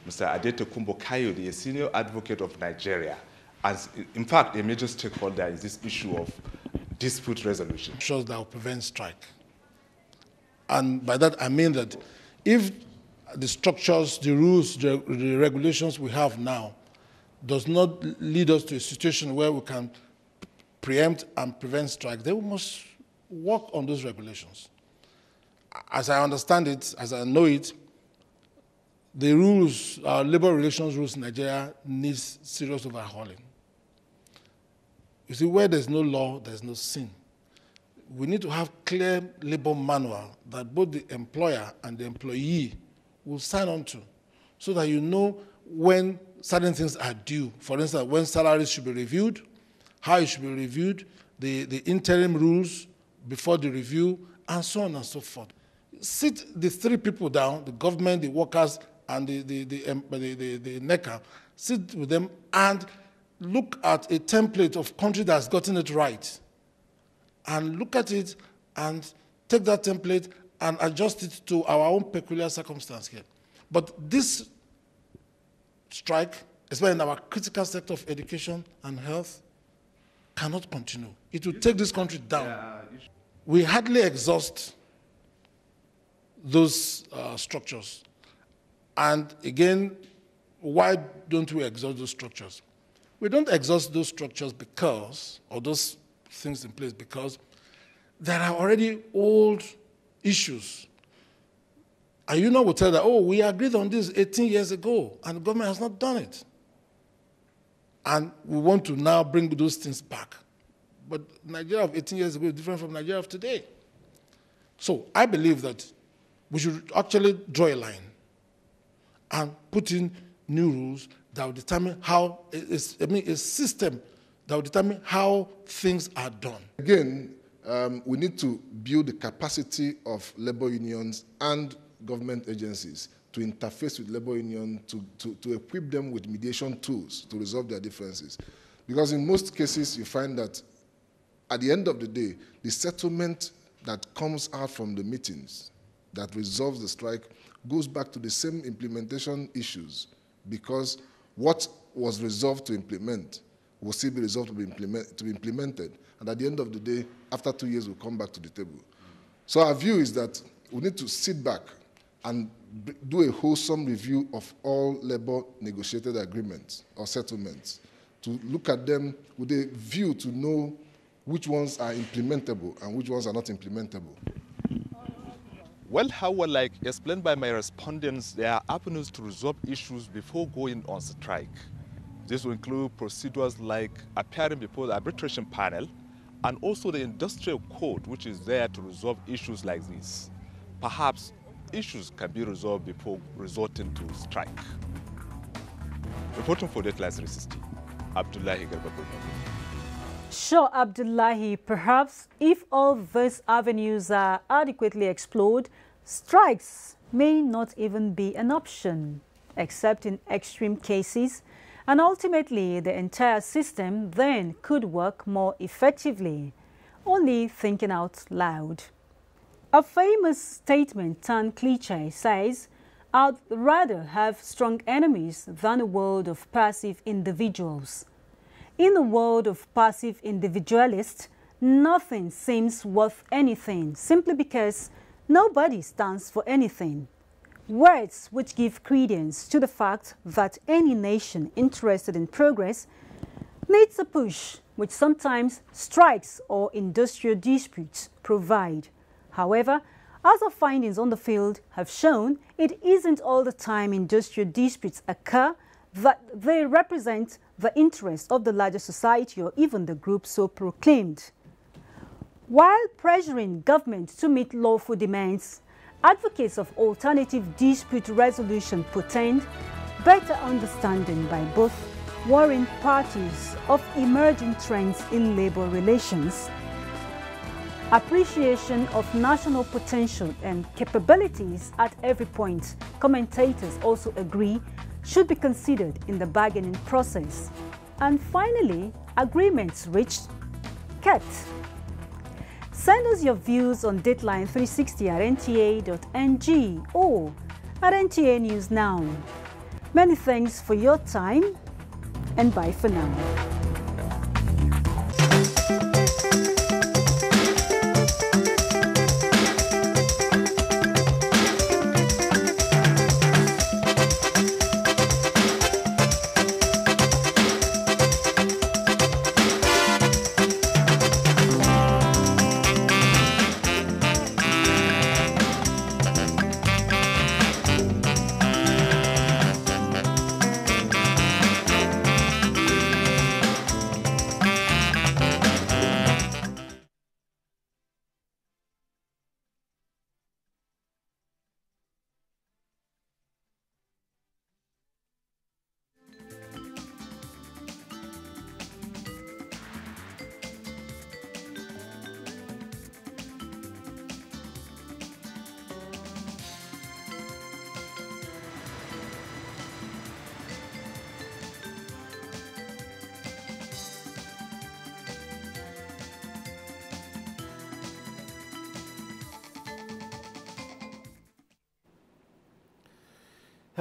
Mr. Adetokunbo Kayode, a senior advocate of Nigeria. As, in fact, a major stakeholder is this issue of dispute resolution. Shows that will prevent strike. And by that, I mean that if the structures, the rules, the regulations we have now does not lead us to a situation where we can preempt and prevent strike, then we must work on those regulations. As I understand it, as I know it, the rules, our labor relations rules in Nigeria needs serious overhauling. You see, where there's no law, there's no sin. We need to have clear labor manual that both the employer and the employee will sign on to, so that you know when certain things are due. For instance, when salaries should be reviewed, how it should be reviewed, the interim rules before the review, and so on and so forth. Sit the three people down, the government, the workers, and the NECA, sit with them and look at a template of country that's gotten it right. And look at it and take that template and adjust it to our own peculiar circumstance here. But this strike, especially in our critical sector of education and health, cannot continue. It will take this country down. We hardly exhaust those structures. And again, why don't we exhaust those structures? We don't exhaust those structures because, or those things in place because there are already old issues. And you know, will tell that, oh, we agreed on this 18 years ago, and the government has not done it. And we want to now bring those things back. But Nigeria of 18 years ago is different from Nigeria of today. So I believe that we should actually draw a line and put in new rules that will determine how, a system that will determine how things are done. Again, we need to build the capacity of labor unions and government agencies to interface with labor unions, to equip them with mediation tools to resolve their differences. Because in most cases, you find that at the end of the day, the settlement that comes out from the meetings that resolves the strike goes back to the same implementation issues, because what was resolved to implement will still be resolved to be implemented. And at the end of the day, after 2 years, we'll come back to the table. So our view is that we need to sit back and do a wholesome review of all labor negotiated agreements or settlements, to look at them with a view to know which ones are implementable and which ones are not implementable. Well, however, like explained by my respondents, there are avenues to resolve issues before going on strike. This will include procedures like appearing before the arbitration panel and also the industrial code, which is there to resolve issues like this. Perhaps issues can be resolved before resorting to strike. Reporting for Dateline 360, Abdullahi Garba. Sure, Abdullahi, perhaps if all these avenues are adequately explored, strikes may not even be an option, except in extreme cases, and ultimately the entire system then could work more effectively. Only thinking out loud. A famous statement turned cliché says, "I'd rather have strong enemies than a world of passive individuals." In a world of passive individualists, nothing seems worth anything simply because nobody stands for anything. Words which give credence to the fact that any nation interested in progress needs a push, which sometimes strikes or industrial disputes provide. However, as our findings on the field have shown, it isn't all the time industrial disputes occur that they represent the interest of the larger society or even the group so proclaimed. While pressuring government to meet lawful demands, advocates of alternative dispute resolution portend better understanding by both warring parties of emerging trends in labor relations, appreciation of national potential and capabilities at every point. Commentators also agree should be considered in the bargaining process. And finally, agreements reached, kept. Send us your views on Dateline 360 at nta.ng or at NTA News Now. Many thanks for your time, and bye for now.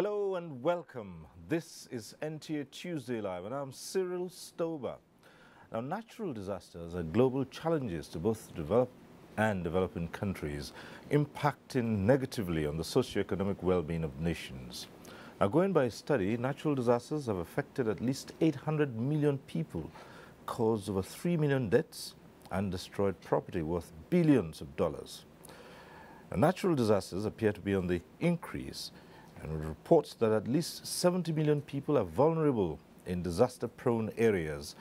Hello and welcome. This is NTA Tuesday Live and I'm Cyril Stober. Now, natural disasters are global challenges to both developed and developing countries, impacting negatively on the socio-economic well-being of nations. Now, going by a study, natural disasters have affected at least 800 million people, caused over 3 million deaths, and destroyed property worth billions of dollars. Now, natural disasters appear to be on the increase, and with reports that at least 70 million people are vulnerable in disaster-prone areas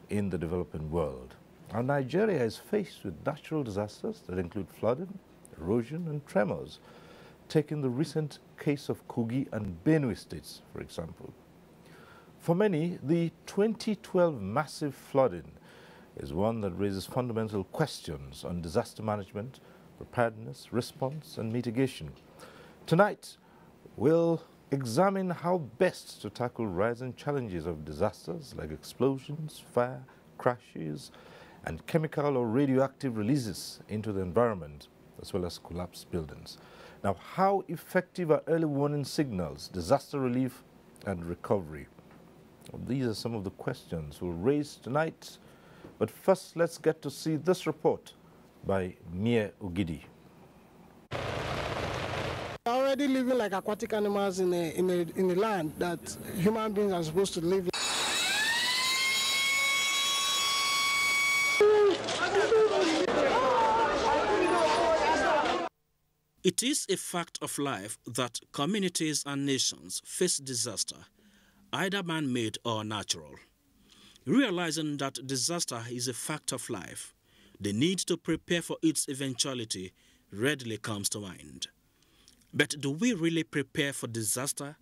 in the developing world. Now, Nigeria is faced with natural disasters that include flooding, erosion, and tremors, taking the recent case of Kogi and Benue states, for example. For many, the 2012 massive flooding is one that raises fundamental questions on disaster management, preparedness, response, and mitigation. Tonight, we'll examine how best to tackle rising challenges of disasters like explosions, fire, crashes, and chemical or radioactive releases into the environment, as well as collapsed buildings. Now, how effective are early warning signals, disaster relief, and recovery? Well, these are some of the questions we'll raise tonight. But first, let's get to see this report by Mie Ogidi. Already living like aquatic animals in a land that human beings are supposed to live in. It is a fact of life that communities and nations face disaster, either man-made or natural. Realizing that disaster is a fact of life, the need to prepare for its eventuality readily comes to mind. But do we really prepare for disaster?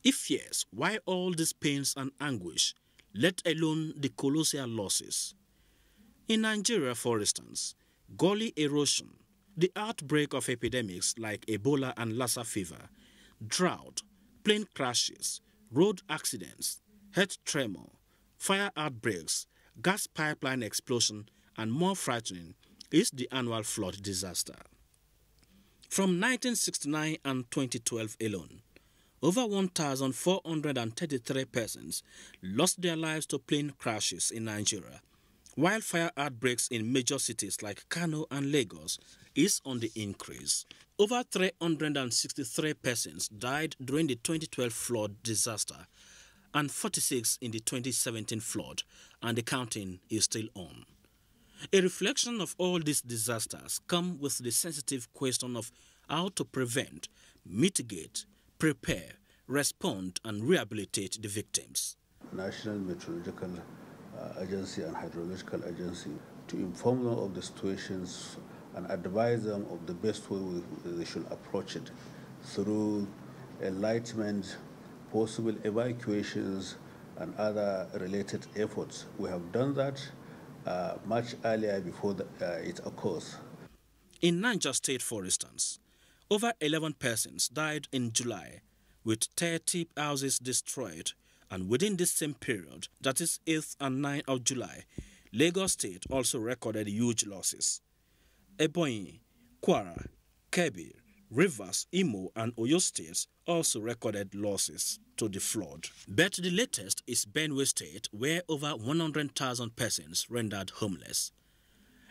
If yes, why all these pains and anguish, let alone the colossal losses? In Nigeria, for instance, gully erosion, the outbreak of epidemics like Ebola and Lassa fever, drought, plane crashes, road accidents, earth tremor, fire outbreaks, gas pipeline explosion, and more frightening is the annual flood disaster. From 1969 and 2012 alone, over 1,433 persons lost their lives to plane crashes in Nigeria, while fire outbreaks in major cities like Kano and Lagos is on the increase. Over 363 persons died during the 2012 flood disaster and 46 in the 2017 flood, and the counting is still on. A reflection of all these disasters comes with the sensitive question of how to prevent, mitigate, prepare, respond, and rehabilitate the victims. National Meteorological Agency and Hydrological Agency to inform them of the situations and advise them of the best way they should approach it through enlightenment, possible evacuations, and other related efforts. We have done that much earlier before it occurs. In Niger State, for instance, over 11 persons died in July, with 30 houses destroyed, and within this same period, that is 8th and 9th of July, Lagos State also recorded huge losses. Ebonyi, Kwara, Kebbi, Rivers, Imo, and Oyo states also recorded losses to the flood. But the latest is Benue State, where over 100,000 persons rendered homeless.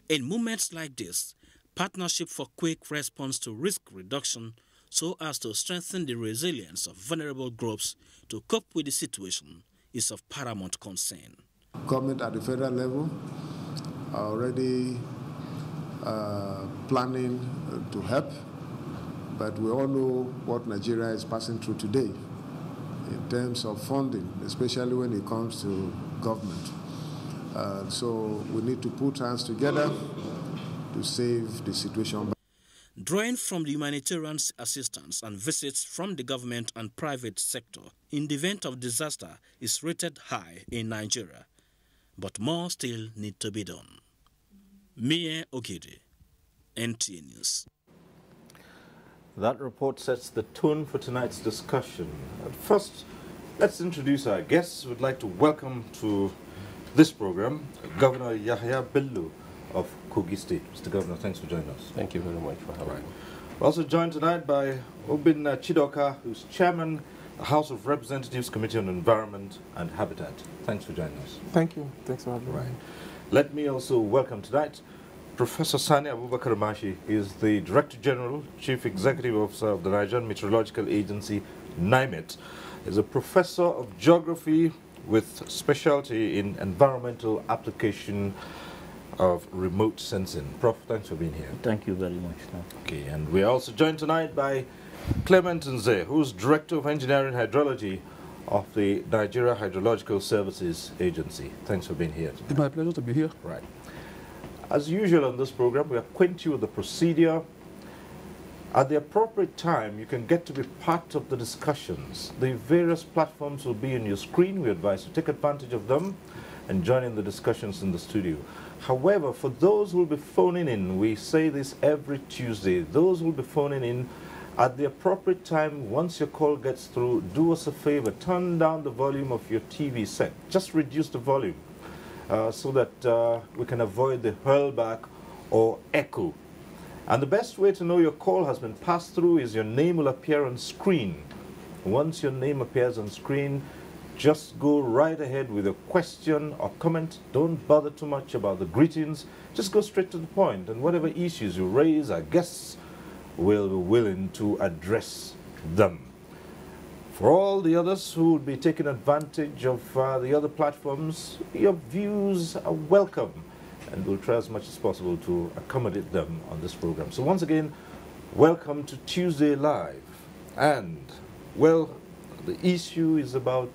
In moments like this, partnership for quick response to risk reduction so as to strengthen the resilience of vulnerable groups to cope with the situation is of paramount concern. Government at the federal level are already planning to help, but we all know what Nigeria is passing through today in terms of funding, especially when it comes to government. So we need to put hands together to save the situation. Drawing from the humanitarian assistance and visits from the government and private sector in the event of disaster is rated high in Nigeria, but more still need to be done. Mie Ogidi, NTA News. That report sets the tone for tonight's discussion. At first, let's introduce our guests. We'd like to welcome to this program Governor Yahya Bello of Kogi State. Mr. Governor, thanks for joining us. Thank you very much for having me. We're also joined tonight by Obin Chidoka, who's chairman of the House of Representatives Committee on Environment and Habitat. Thanks for joining us. Thank you. Thanks for having me. Let me also welcome tonight Professor Sani Abubakar Mashi. He is the Director General, Chief Executive Officer of the Nigerian Meteorological Agency, NIMET. He's a professor of geography with specialty in environmental application of remote sensing. Prof, thanks for being here. Thank you very much. Okay, and we're also joined tonight by Clement Nze, who's Director of Engineering Hydrology of the Nigeria Hydrological Services Agency. Thanks for being here. It's my pleasure to be here. Right. As usual on this program, we acquaint you with the procedure. At the appropriate time, you can get to be part of the discussions. The various platforms will be on your screen. We advise you take advantage of them and join in the discussions in the studio. However, for those who will be phoning in, we say this every Tuesday, those who will be phoning in at the appropriate time, once your call gets through, do us a favor, turn down the volume of your TV set. Just reduce the volume so that we can avoid the hurlback or echo. And the best way to know your call has been passed through is your name will appear on screen. Once your name appears on screen, just go right ahead with a question or comment. Don't bother too much about the greetings. Just go straight to the point. And whatever issues you raise, our guests will be willing to address them. For all the others who would be taking advantage of the other platforms, your views are welcome. And we'll try as much as possible to accommodate them on this program. So once again, welcome to Tuesday Live. And, well, the issue is about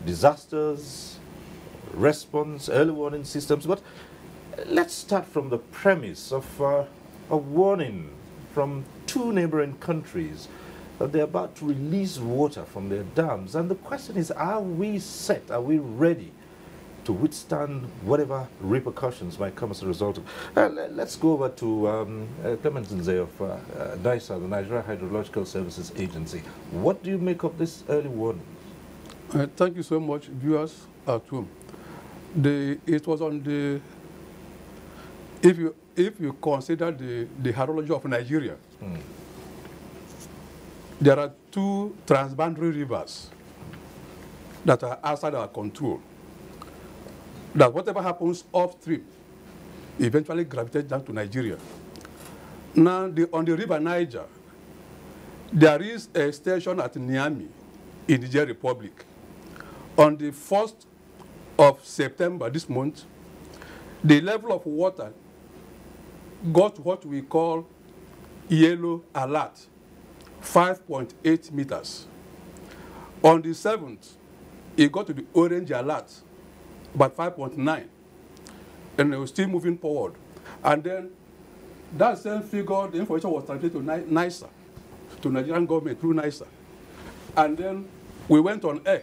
disasters, response, early warning systems. But let's start from the premise of a warning from two neighboring countries that they're about to release water from their dams. And the question is, are we set? Are we ready to withstand whatever repercussions might come as a result of? Let's go over to Clement Nze of NYSC, the Nigeria Hydrological Services Agency. What do you make of this early warning? Thank you so much, viewers at home. It was on the, if you consider the hydrology of Nigeria, there are two transboundary rivers that are outside our control. That whatever happens upstream eventually gravitates down to Nigeria. Now, on the river Niger, there is a station at Niamey in the Niger Republic. On the 1st of September this month, the level of water got what we call yellow alert, 5.8 meters. On the 7th, it got to the orange alert, about 5.9. And it was still moving forward. And then that same figure, the information was transmitted to NYSC, to Nigerian government through NYSC. And then we went on air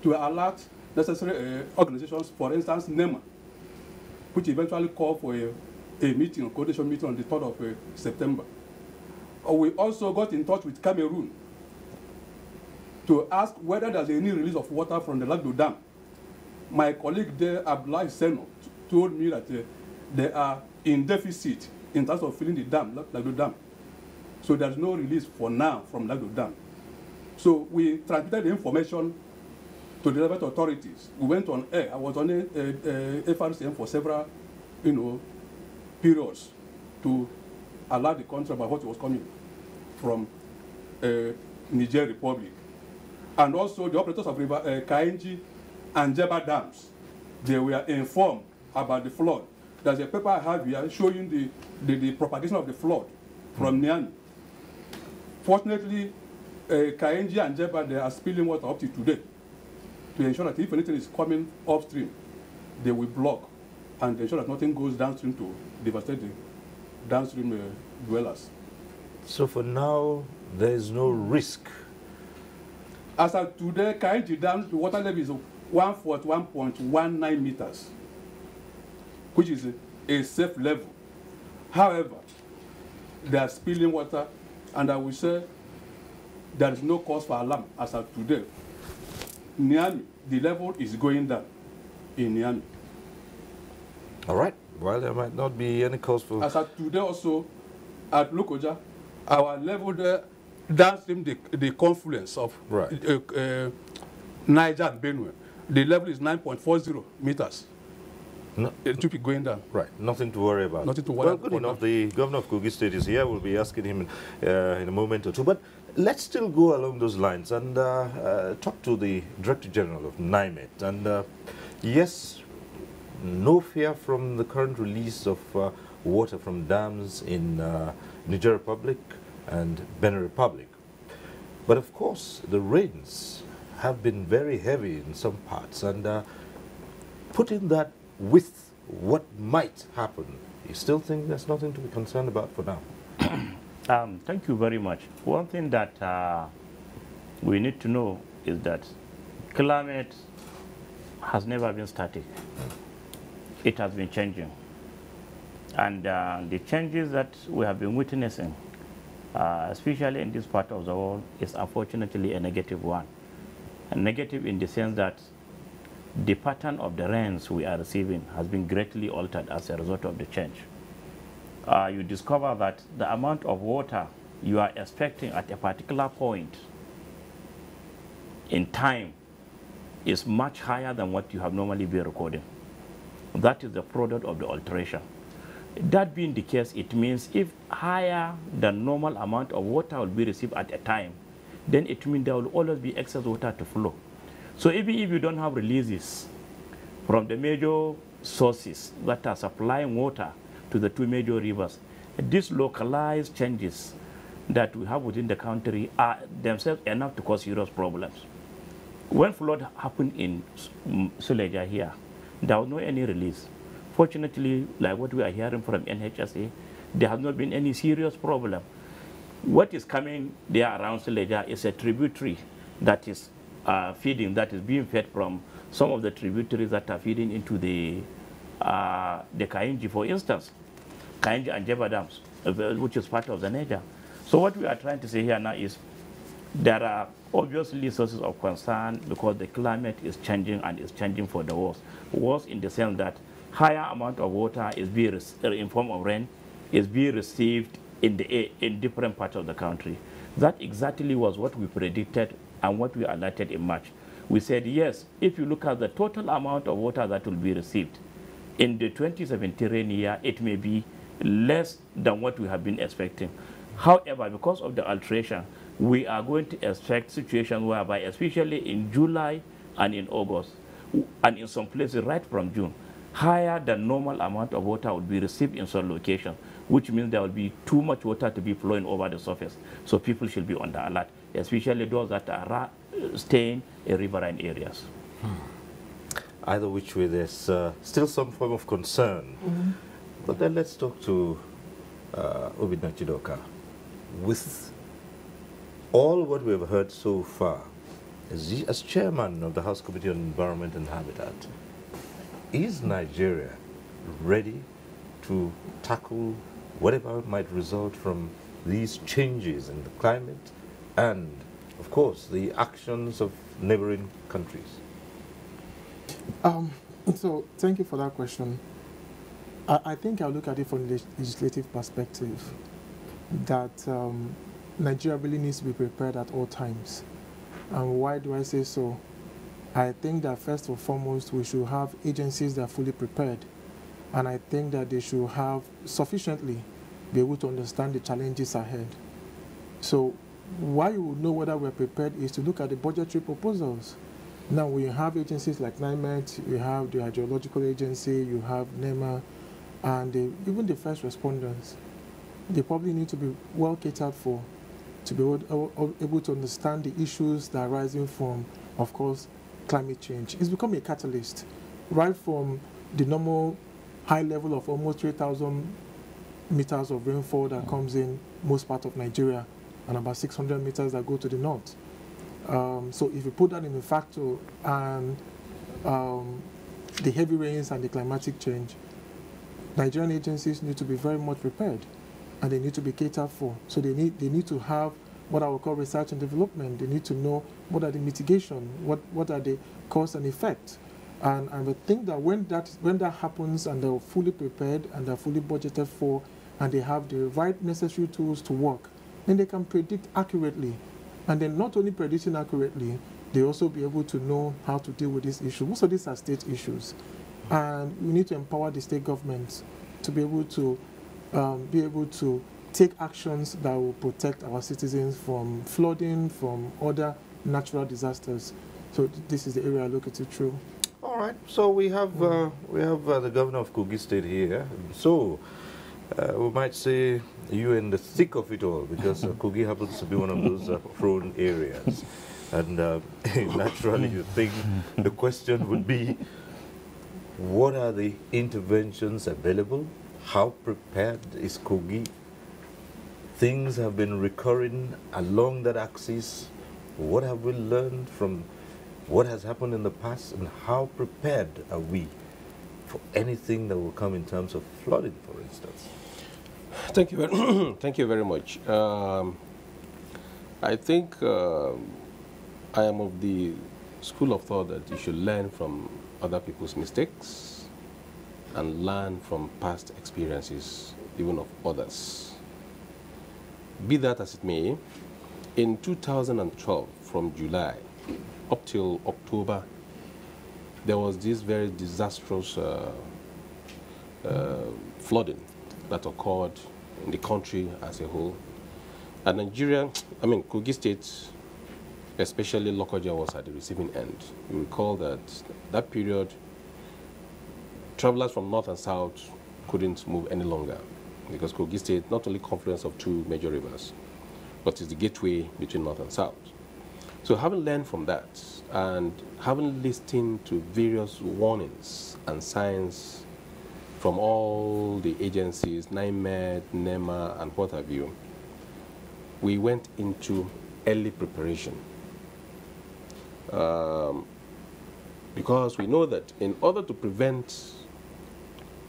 to alert necessary organizations, for instance, NEMA, which eventually called for a meeting, a coordination meeting on the 3rd of September. We also got in touch with Cameroon to ask whether there's any release of water from the Lagdo Dam. My colleague there, Abdullah Seno, told me that they are in deficit in terms of filling the dam, Lagdo Dam. So there's no release for now from Lagdo Dam. So we transmitted the information to the relevant authorities. We went on air. I was on FRCM for several, periods to alert the country about what was coming from Niger Republic. And also the operators of River Kainji and Jeba dams, they were informed about the flood. There's a paper I have here showing the propagation of the flood from Niamey. Fortunately, Kainji and Jeba, they are spilling water up to today to ensure that if anything is coming upstream, they will block and ensure that nothing goes downstream to devastate the downstream dwellers. So for now, there is no risk. As of today, Kainji Dam, the water level is 141.19 meters, which is a safe level. However, they are spilling water, and I will say there is no cause for alarm as of today. Niamey, the level is going down in Niamey. All right. Well, there might not be any cause for... As of today also, at Lokoja, our level there, downstream the confluence of Niger and Benue, the level is 9.40 meters. No, it should be going down. Right, nothing to worry about. Nothing to worry well, good enough. The governor of Kogi State is here. We'll be asking him in a moment or two. But let's still go along those lines and talk to the Director General of NIMET. And yes, no fear from the current release of water from dams in Niger Republic and Benin Republic. But of course, the rains have been very heavy in some parts. And putting that with what might happen, you still think there's nothing to be concerned about for now? Thank you very much. One thing that we need to know is that climate has never been static. It has been changing. And the changes that we have been witnessing, especially in this part of the world, is unfortunately a negative one. A negative in the sense that the pattern of the rains we are receiving has been greatly altered as a result of the change. You discover that the amount of water you are expecting at a particular point in time is much higher than what you have normally been recording. That is the product of the alteration. That being the case, it means if higher than normal amount of water will be received at a time, then it means there will always be excess water to flow. So even if you don't have releases from the major sources that are supplying water to the two major rivers, these localized changes that we have within the country are themselves enough to cause serious problems. When flood happened in Suleja here, there was no any release. Fortunately, like what we are hearing from NHSA, there has not been any serious problem. What is coming there around Suleja is a tributary that is that is being fed from some of the tributaries that are feeding into the Kainji, for instance, Kainji and Jeba dams, which is part of the Niger. So what we are trying to say here now is there are obviously sources of concern because the climate is changing and is changing for the worse. Worse in the sense that higher amount of water is being in form of rain is being received in different parts of the country. That exactly was what we predicted and what we alerted in March. We said, yes, if you look at the total amount of water that will be received in the 2017 rain year, it may be less than what we have been expecting. However, because of the alteration, we are going to expect situations whereby, especially in July and in August, and in some places right from June, higher than normal amount of water will be received in some locations, which means there will be too much water to be flowing over the surface. So people should be on the alert, especially those that are staying in riverine areas. Either which way, there's still some form of concern. But then let's talk to Obinna Chidoka. With all what we have heard so far, as chairman of the House Committee on Environment and Habitat, is Nigeria ready to tackle whatever might result from these changes in the climate and, of course, the actions of neighboring countries? So thank you for that question. I think I'll look at it from the legislative perspective, that Nigeria really needs to be prepared at all times. And why do I say so? I think that first and foremost, we should have agencies that are fully prepared. And I think that they should have sufficiently be able to understand the challenges ahead. So why you would know whether we're prepared is to look at the budgetary proposals. Now we have agencies like NIMET, you have the Hydrological Agency, you have NEMA, and even the first responders. They probably need to be well catered for to be able to understand the issues that are arising from, of course, climate change. It's become a catalyst, right from the normal high level of almost 3,000 meters of rainfall that comes in most part of Nigeria, and about 600 meters that go to the north. So if you put that in a factor, and the heavy rains and the climatic change, Nigerian agencies need to be very much prepared, and they need to be catered for. So they need to have what I would call research and development. They need to know what are the mitigation, what are the cause and effect. And I think that when that happens and they're fully prepared and they're fully budgeted for, and they have the right necessary tools to work, then they can predict accurately. And then not only predicting accurately, they also be able to know how to deal with this issue. Most of these are state issues. And we need to empower the state governments to be able to take actions that will protect our citizens from flooding, from other natural disasters. So this is the area I look at it through. All right. So we have the governor of Kogi State here. So we might say you're in the thick of it all, because Kogi happens to be one of those prone areas. And naturally, you think the question would be, what are the interventions available? How prepared is Kogi? Things have been recurring along that axis. What have we learned from what has happened in the past, and how prepared are we for anything that will come in terms of flooding, for instance? Thank you. Thank you very much. I think I am of the school of thought that you should learn from other people's mistakes and learn from past experiences, even of others. Be that as it may, in 2012, from July up till October, there was this very disastrous flooding that occurred in the country as a whole. And Nigeria, Kogi State, especially Lokoja, was at the receiving end. You recall that that period, travelers from north and south couldn't move any longer, because Kogi State, not only confluence of two major rivers, but is the gateway between north and south. So having learned from that, and having listened to various warnings and signs from all the agencies, NIMED, NEMA, and what have you, we went into early preparation. Because we know that in order to prevent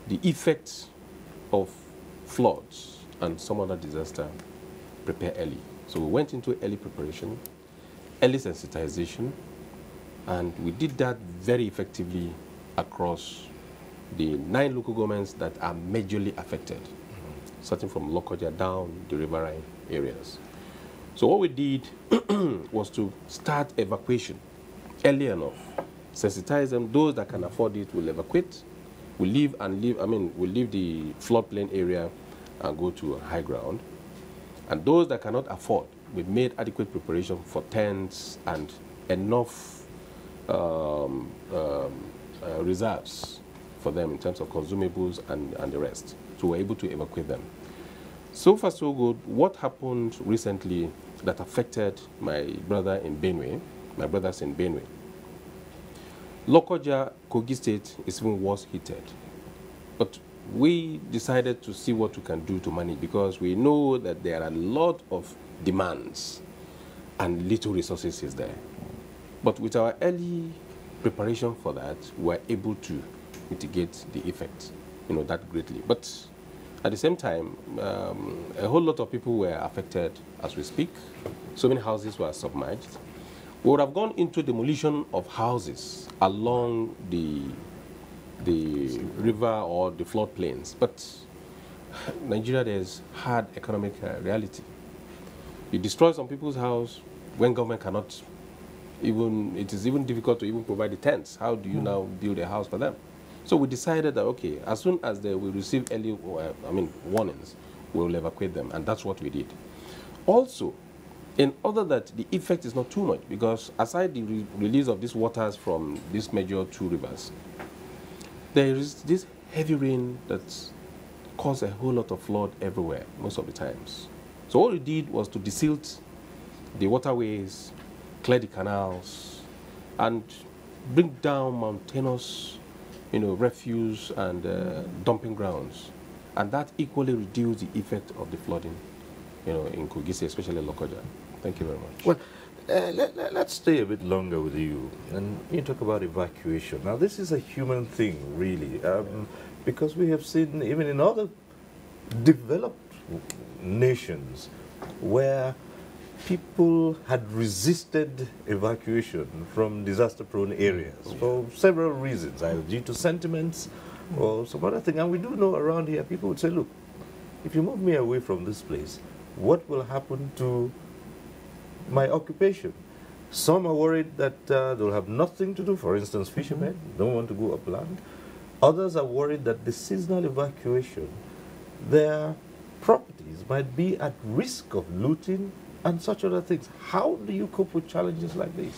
the effects of floods and some other disaster, prepare early. So we went into early preparation, early sensitization, and we did that very effectively across the 9 local governments that are majorly affected, starting from Lokoja down the riverine areas. So what we did was to start evacuation early enough, sensitize them. Those that can afford it will evacuate. We'll leave the floodplain area and go to high ground. And those that cannot afford, we've made adequate preparation for tents and enough reserves for them in terms of consumables and the rest. So we're able to evacuate them. So far, so good. What happened recently that affected my brothers in Benue? Lokoja, Kogi State is even worse hit. But we decided to see what we can do to manage, because we know that there are a lot of demands and little resources is there. But with our early preparation for that, we were able to mitigate the effect, that greatly. But at the same time, a whole lot of people were affected as we speak. So many houses were submerged. We would have gone into demolition of houses along the river or the floodplains, but Nigeria, there's hard economic reality. You destroy some people's house when government cannot it is even difficult to even provide the tents. How do you now build a house for them? So we decided that, okay, as soon as we receive early warnings, we'll evacuate them, and that's what we did. Also, in order that the effect is not too much, because aside the release of these waters from these major 2 rivers, there is this heavy rain that caused a whole lot of flood everywhere, most of the times. So what we did was to desilt the waterways, clear the canals, and bring down mountainous, refuse and dumping grounds. And that equally reduced the effect of the flooding, in Kogi, especially Lokoja. Thank you very much. Well, let's stay a bit longer with you. And you talk about evacuation. Now, this is a human thing, really, because we have seen, even in other developed nations, where people had resisted evacuation from disaster-prone areas for several reasons, either due to sentiments or some other thing. And we do know around here, people would say, look, if you move me away from this place, what will happen to my occupation? Some are worried that they'll have nothing to do. For instance, fishermen don't want to go upland. Others are worried that the seasonal evacuation, their properties might be at risk of looting and such other things. How do you cope with challenges like this?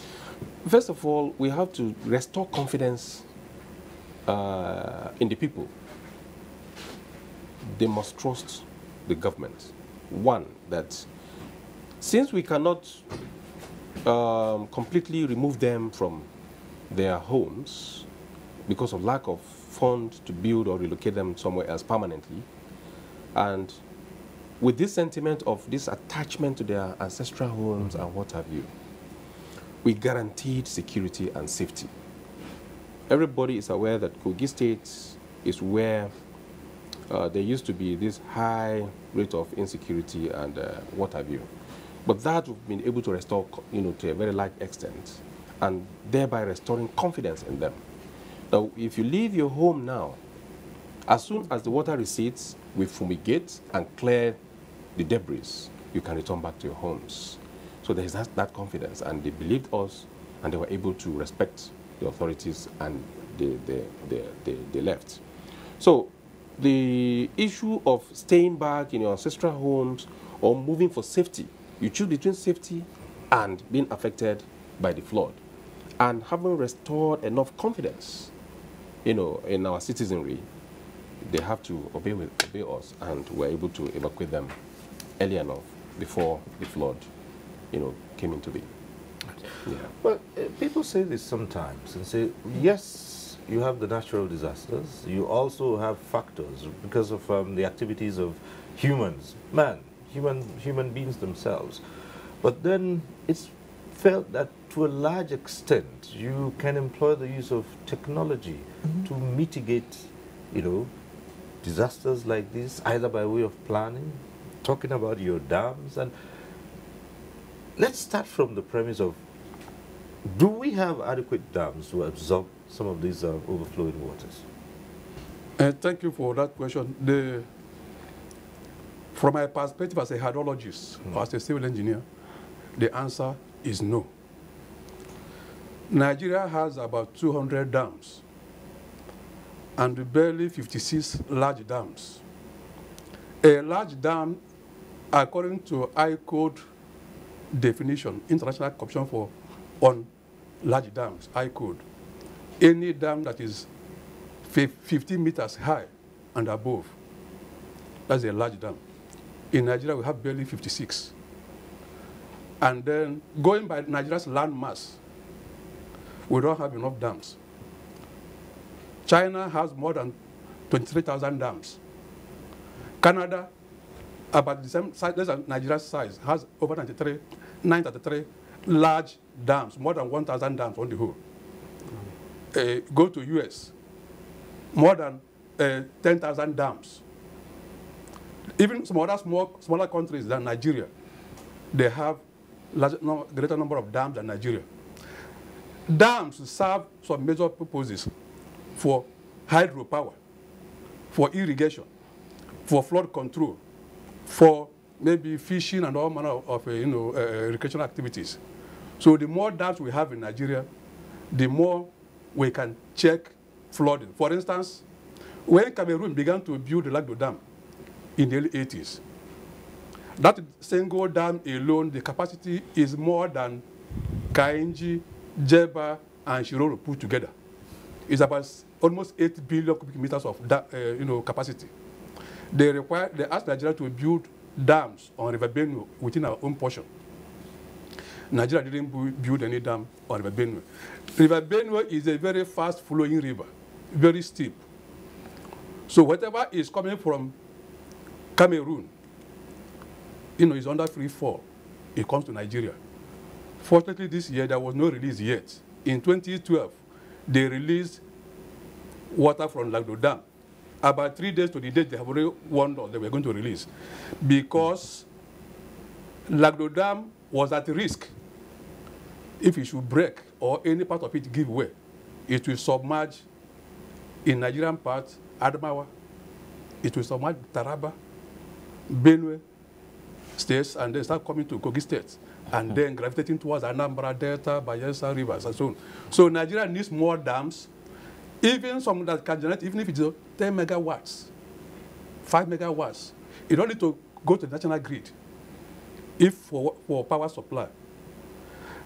First of all, we have to restore confidence in the people. They must trust the government. One, that since we cannot completely remove them from their homes because of lack of funds to build or relocate them somewhere else permanently, and with this sentiment of this attachment to their ancestral homes and what have you, we guaranteed security and safety. Everybody is aware that Kogi State is where there used to be this high rate of insecurity and what have you. But that we've been able to restore, to a very large extent, and thereby restoring confidence in them. Now, if you leave your home now, as soon as the water recedes, we fumigate and clear the debris, you can return back to your homes. So there is that confidence, and they believed us, and they were able to respect the authorities, and they left. So the issue of staying back in your ancestral homes or moving for safety, you choose between safety and being affected by the flood. And having restored enough confidence, in our citizenry, they have to obey us, and we're able to evacuate them early enough before the flood, came into being. Yeah. Well, people say this sometimes and say, yes, you have the natural disasters. You also have factors because of the activities of humans, human beings themselves. But then it's felt that to a large extent you can employ the use of technology to mitigate, disasters like this, either by way of planning, talking about your dams. And let's start from the premise of, do we have adequate dams to absorb some of these overflowing waters? Thank you for that question. From my perspective as a hydrologist or as a civil engineer, the answer is no. Nigeria has about 200 dams and barely 56 large dams. A large dam, according to I-Code definition, International Commission on Large Dams, I-Code, any dam that is 50 meters high and above, that's a large dam. In Nigeria, we have barely 56. And then, going by Nigeria's land mass, we don't have enough dams. China has more than 23,000 dams. Canada, about the same size, less than Nigeria's size, has over 933 large dams, more than 1,000 dams on the whole. Go to US, more than 10,000 dams. Even some other smaller countries than Nigeria, they have greater number of dams than Nigeria. Dams serve some major purposes: for hydropower, for irrigation, for flood control, for maybe fishing and all manner of recreational activities. So the more dams we have in Nigeria, the more we can check flooding. For instance, when Cameroon began to build the Lagdo Dam in the early 80s, that single dam alone, the capacity is more than Kainji, Jeba, and Shiroro put together. It's about almost 8 billion cubic meters of capacity. They asked Nigeria to build dams on River Benue within our own portion. Nigeria didn't build any dam on River Benue. River Benue is a very fast-flowing river, very steep. So whatever is coming from Cameroon, is under free fall. It comes to Nigeria. Fortunately, this year, there was no release yet. In 2012, they released water from Lagdo Dam. About 3 days to the date, they have already warned us they were going to release, because Lagdo Dam was at risk. If it should break or any part of it give way, it will submerge in Nigerian part, Adamawa. It will submerge Taraba. Benue states and then start coming to Kogi states and then gravitating towards Anambra, Delta, Bayelsa rivers and so on. So Nigeria needs more dams, even some that can generate, even if it's 10 megawatts, 5 megawatts. You don't need to go to the national grid if for power supply.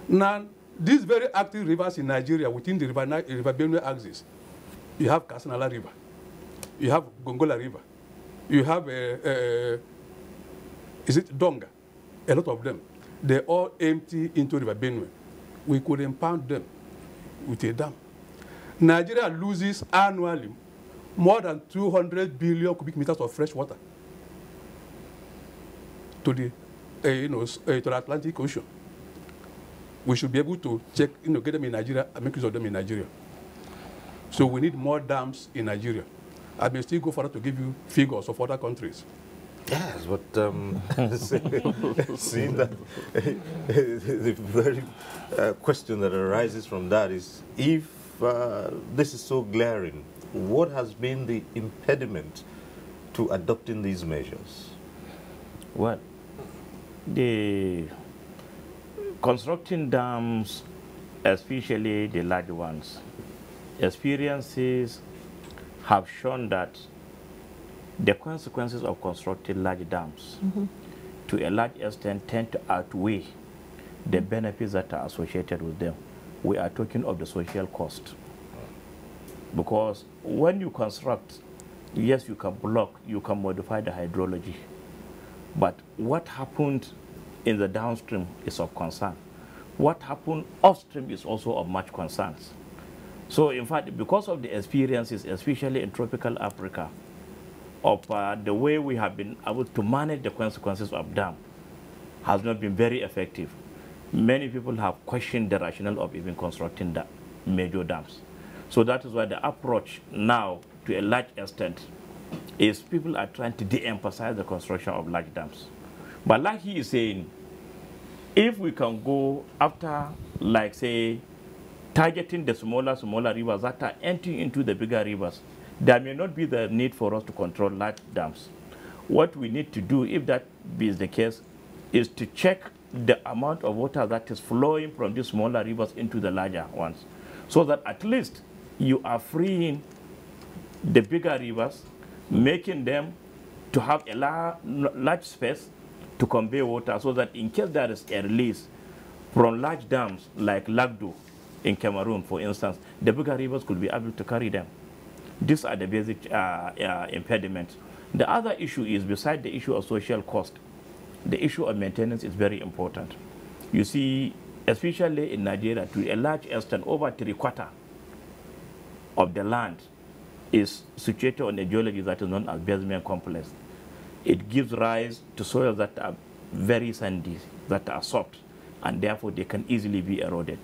Now, these very active rivers in Nigeria within the river Benue axis, you have Kasanala River, you have Gongola River, you have is it Donga? A lot of them. They all empty into River Benue. We could impound them with a dam. Nigeria loses annually more than 200 billion cubic meters of fresh water to the to the Atlantic Ocean. We should be able to check, get them in Nigeria and make use of them in Nigeria. So we need more dams in Nigeria. I may still go further to give you figures of other countries. Yes, but seeing that, the very question that arises from that is, if this is so glaring, what has been the impediment to adopting these measures? Well, the constructing dams, especially the large ones, experiences have shown that the consequences of constructing large dams to a large extent tend to outweigh the benefits that are associated with them. We are talking of the social cost. Because when you construct, yes, you can block, you can modify the hydrology, but what happened in the downstream is of concern. What happened upstream is also of much concern. So in fact, because of the experiences, especially in tropical Africa, of the way we have been able to manage the consequences of dam has not been very effective. Many people have questioned the rationale of even constructing the major dams. So that is why the approach now, to a large extent, is people are trying to de-emphasize the construction of large dams. But like he is saying, if we can go after, like say, targeting the smaller rivers that are entering into the bigger rivers, there may not be the need for us to control large dams. What we need to do, if that is the case, is to check the amount of water that is flowing from these smaller rivers into the larger ones, so that at least you are freeing the bigger rivers, making them to have a large space to convey water, so that in case there is a release from large dams like Lagdo in Cameroon, for instance, the bigger rivers could be able to carry them. These are the basic impediments. The other issue is, beside the issue of social cost, the issue of maintenance is very important. You see, especially in Nigeria, to a large extent, over 3/4 of the land is situated on a geology that is known as basement complex. It gives rise to soils that are very sandy, that are soft, and therefore they can easily be eroded.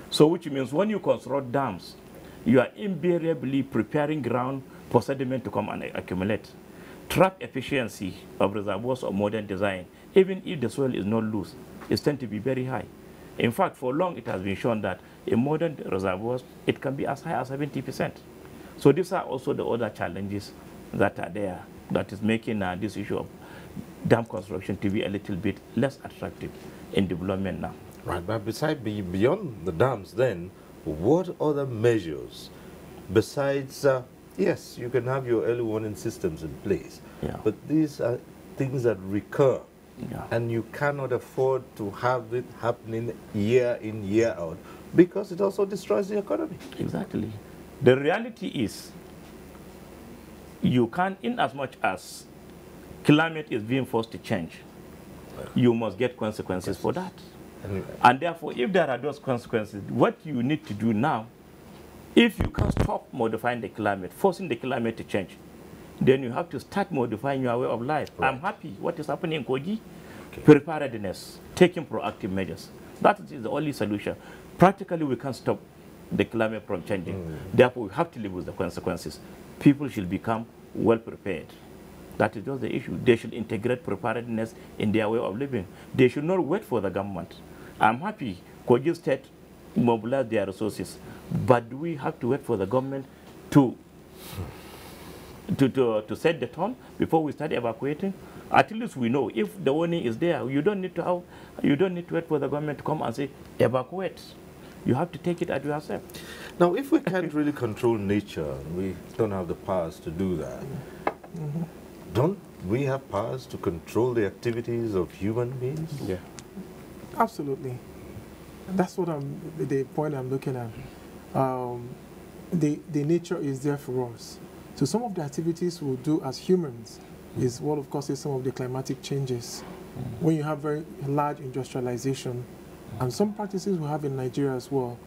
So which means when you construct dams, you are invariably preparing ground for sediment to come and accumulate. Trap efficiency of reservoirs of modern design, even if the soil is not loose, is tend to be very high. In fact, for long it has been shown that in modern reservoirs, it can be as high as 70%. So these are also the other challenges that are there that is making this issue of dam construction to be a little bit less attractive in development now. Right, but beyond the dams then, what other measures besides, yes, you can have your early warning systems in place, but these are things that recur, and you cannot afford to have it happening year in, year out, because it also destroys the economy. Exactly. The reality is, you can't, in as much as climate is being forced to change, you must get consequences for that. And therefore, if there are those consequences, what you need to do now, if you can stop modifying the climate, forcing the climate to change, then you have to start modifying your way of life. Right. I'm happy what is happening in Kogi. Preparedness, taking proactive measures. That is the only solution. Practically, we can't stop the climate from changing. Therefore, we have to live with the consequences. People should become well prepared. That is just the issue. They should integrate preparedness in their way of living. They should not wait for the government. I'm happy Kogi State mobilize their resources, but do we have to wait for the government to set the tone before we start evacuating? At least we know if the warning is there, you don't need to wait for the government to come and say, evacuate. You have to take it at yourself. Now, if we can't really control nature, we don't have the powers to do that. Don't we have powers to control the activities of human beings? Yeah. Absolutely. That's what the point I'm looking at. The nature is there for us. So some of the activities we'll do as humans is what, of course, is some of the climatic changes. When you have very large industrialization, and some practices we have in Nigeria as well,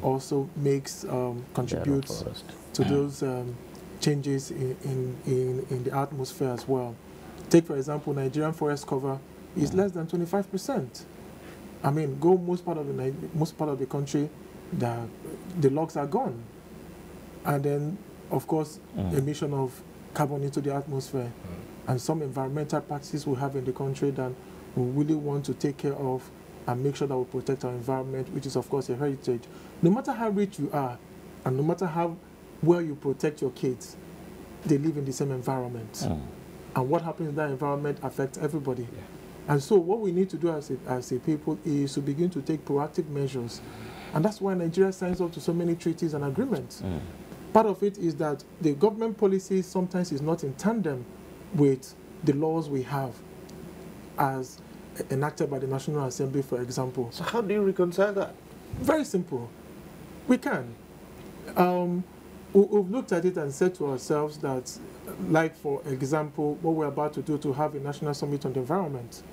also contributes to those changes in the atmosphere as well. Take, for example, Nigerian forest cover is less than 25%. I mean, go most part of the country, the logs are gone. And then, of course, emission of carbon into the atmosphere, and some environmental practices we have in the country that we really want to take care of and make sure that we protect our environment, which is, of course, a heritage. No matter how rich you are, and no matter how well you protect your kids, they live in the same environment. And what happens in that environment affects everybody. Yeah. And so what we need to do as a people is to begin to take proactive measures. And that's why Nigeria signs up to so many treaties and agreements. Part of it is that the government policy sometimes is not in tandem with the laws we have as enacted by the National Assembly, for example. So how do you reconcile that? Very simple. We can. We've looked at it and said to ourselves that, like, for example, what we're about to do to have a national summit on the environment,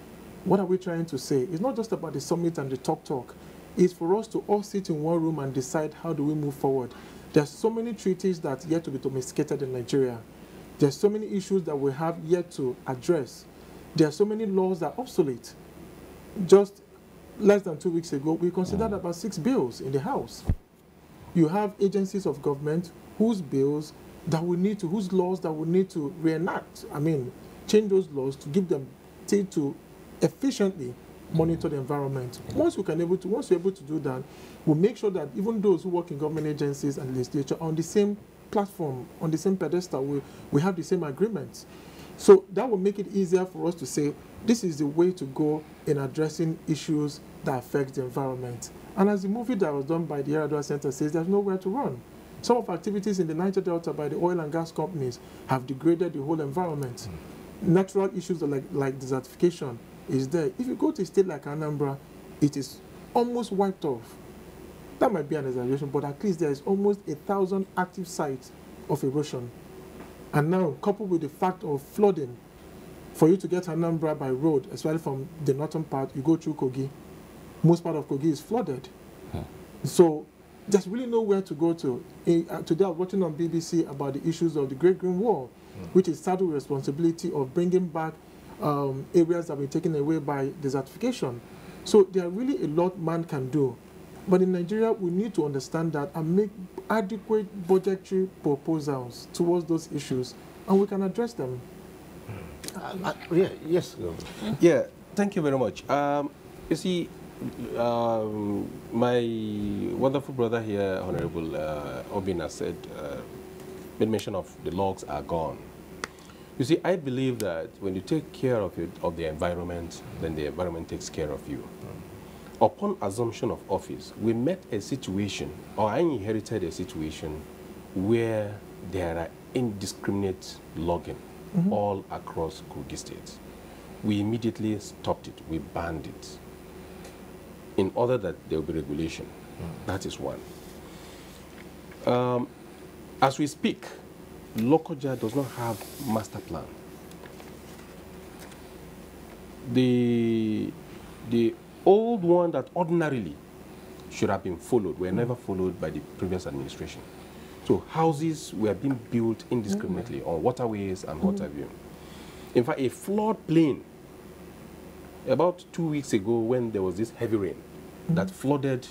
what are we trying to say? It's not just about the summit and the talk. It's for us to all sit in one room and decide how do we move forward. There's so many treaties that are yet to be domesticated in Nigeria. There's so many issues that we have yet to address. There are so many laws that are obsolete. Just less than 2 weeks ago, we considered about 6 bills in the House. You have agencies of government whose laws that we need to reenact. I mean, change those laws to give them to efficiently monitor the environment. Once we're able to do that, we'll make sure that even those who work in government agencies and legislature are on the same platform, on the same pedestal, we have the same agreements. So that will make it easier for us to say, this is the way to go in addressing issues that affect the environment. And as the movie that was done by the Yaradua Center says, there's nowhere to run. Some of activities in the Niger Delta by the oil and gas companies have degraded the whole environment. Natural issues like desertification is there. If you go to a state like Anambra, it is almost wiped off. That might be an exaggeration, but at least there is almost 1,000 active sites of erosion. And now, coupled with the fact of flooding, for you to get Anambra by road, especially from the northern part, you go through Kogi. Most part of Kogi is flooded. So there's really nowhere to go to. Today I was watching on BBC about the issues of the Great Green Wall, which is saddled with responsibility of bringing back areas that were taken away by desertification. So there are really a lot man can do. But in Nigeria, we need to understand that and make adequate budgetary proposals towards those issues, and we can address them. Yeah, thank you very much. You see, my wonderful brother here, Honorable Obina, said, made mention of the logs are gone. You see, I believe that when you take care of the environment, then the environment takes care of you. Upon assumption of office, we met a situation, or I inherited a situation, where there are indiscriminate logging all across Kogi State. We immediately stopped it. We banned it in order that there will be regulation. That is one. As we speak, Lokoja does not have master plan. The old one that ordinarily should have been followed were never followed by the previous administration. So houses were being built indiscriminately on waterways and what have you. In fact, a flood plain, about 2 weeks ago when there was this heavy rain that flooded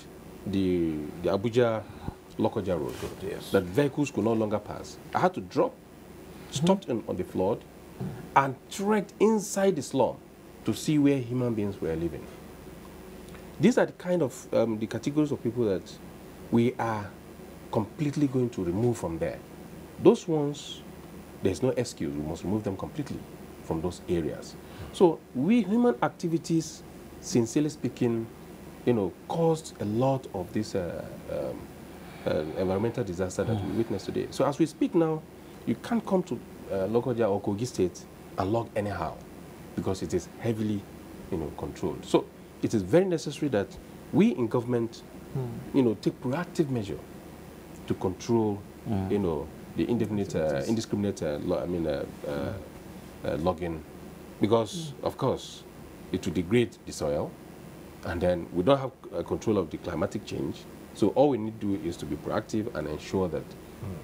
the Abuja Lokoja Road, that vehicles could no longer pass. I had to drop, stopped on the flood, and trekked inside the slum to see where human beings were living. These are the kind of the categories of people that we are completely going to remove from there. Those ones, there's no excuse. We must remove them completely from those areas. So we human activities, sincerely speaking, caused a lot of this environmental disaster that we witness today. So as we speak now, you can't come to Lokoja or Kogi State and log anyhow because it is heavily, controlled. So it is very necessary that we in government, take proactive measure to control, the indiscriminate logging, because of course it will degrade the soil, and then we don't have control of the climatic change. So all we need to do is to be proactive and ensure that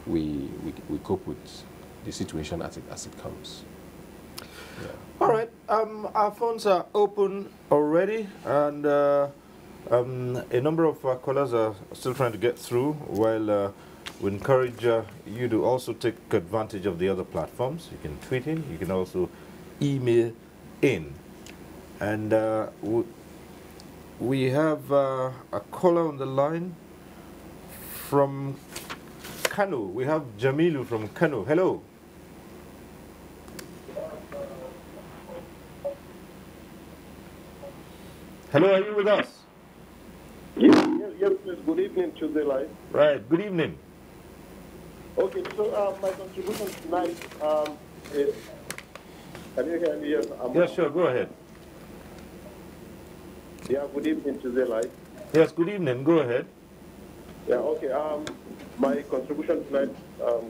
we cope with the situation as it comes. Yeah. All right, our phones are open already, and a number of callers are still trying to get through, while we encourage you to also take advantage of the other platforms. You can tweet in, you can also email in. And we have a caller on the line from Kano. We have Jamilu from Kano. Hello. Hello, are you with us? Yes, please. Good evening, Tuesday Live. Right, good evening. Okay, so my contribution tonight is, can you hear me? Yes, Yes, sure, go ahead. Yeah, good evening, Tuesday Live. Yes, good evening, go ahead. Yeah, okay, my contribution tonight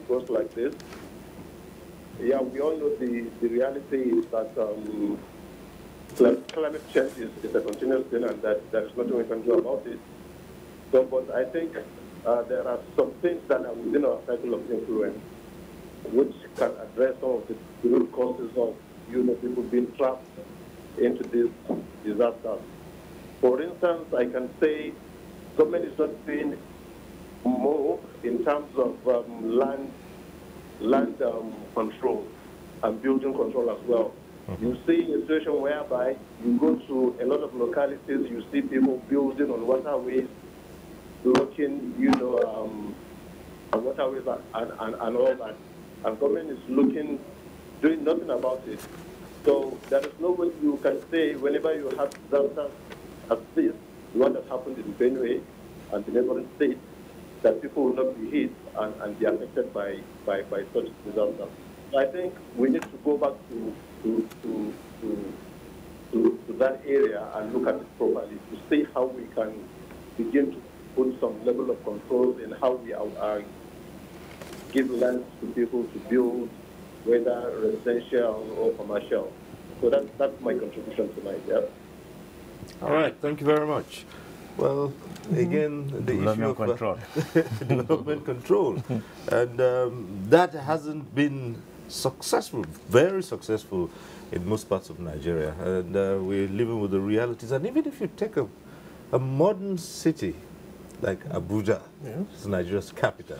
goes like this. Yeah, we all know the reality is that climate change is a continuous thing, and that there is nothing we can do about it. So, but I think there are some things that are within our cycle of influence which can address some of the root causes of, people being trapped into this disaster. For instance, I can say government is not doing more in terms of land control and building control as well. You see a situation whereby you go to a lot of localities, you see people building on waterways, blocking, on waterways and all that. And government is doing nothing about it. So there is no way you can say whenever you have disasters as this, the one that happened in Benue and the neighboring states, that people will not be hit and be affected by such disasters. So I think we need to go back to that area and look at it properly to see how we can begin to put some level of control in how we give land to people to build, whether residential or commercial. So that's my contribution tonight. Yeah. All right, thank you very much. Well, again, the issue of control. Development control, and that hasn't been successful, very successful in most parts of Nigeria, and we're living with the realities. And even if you take a modern city like Abuja, it's Nigeria's capital,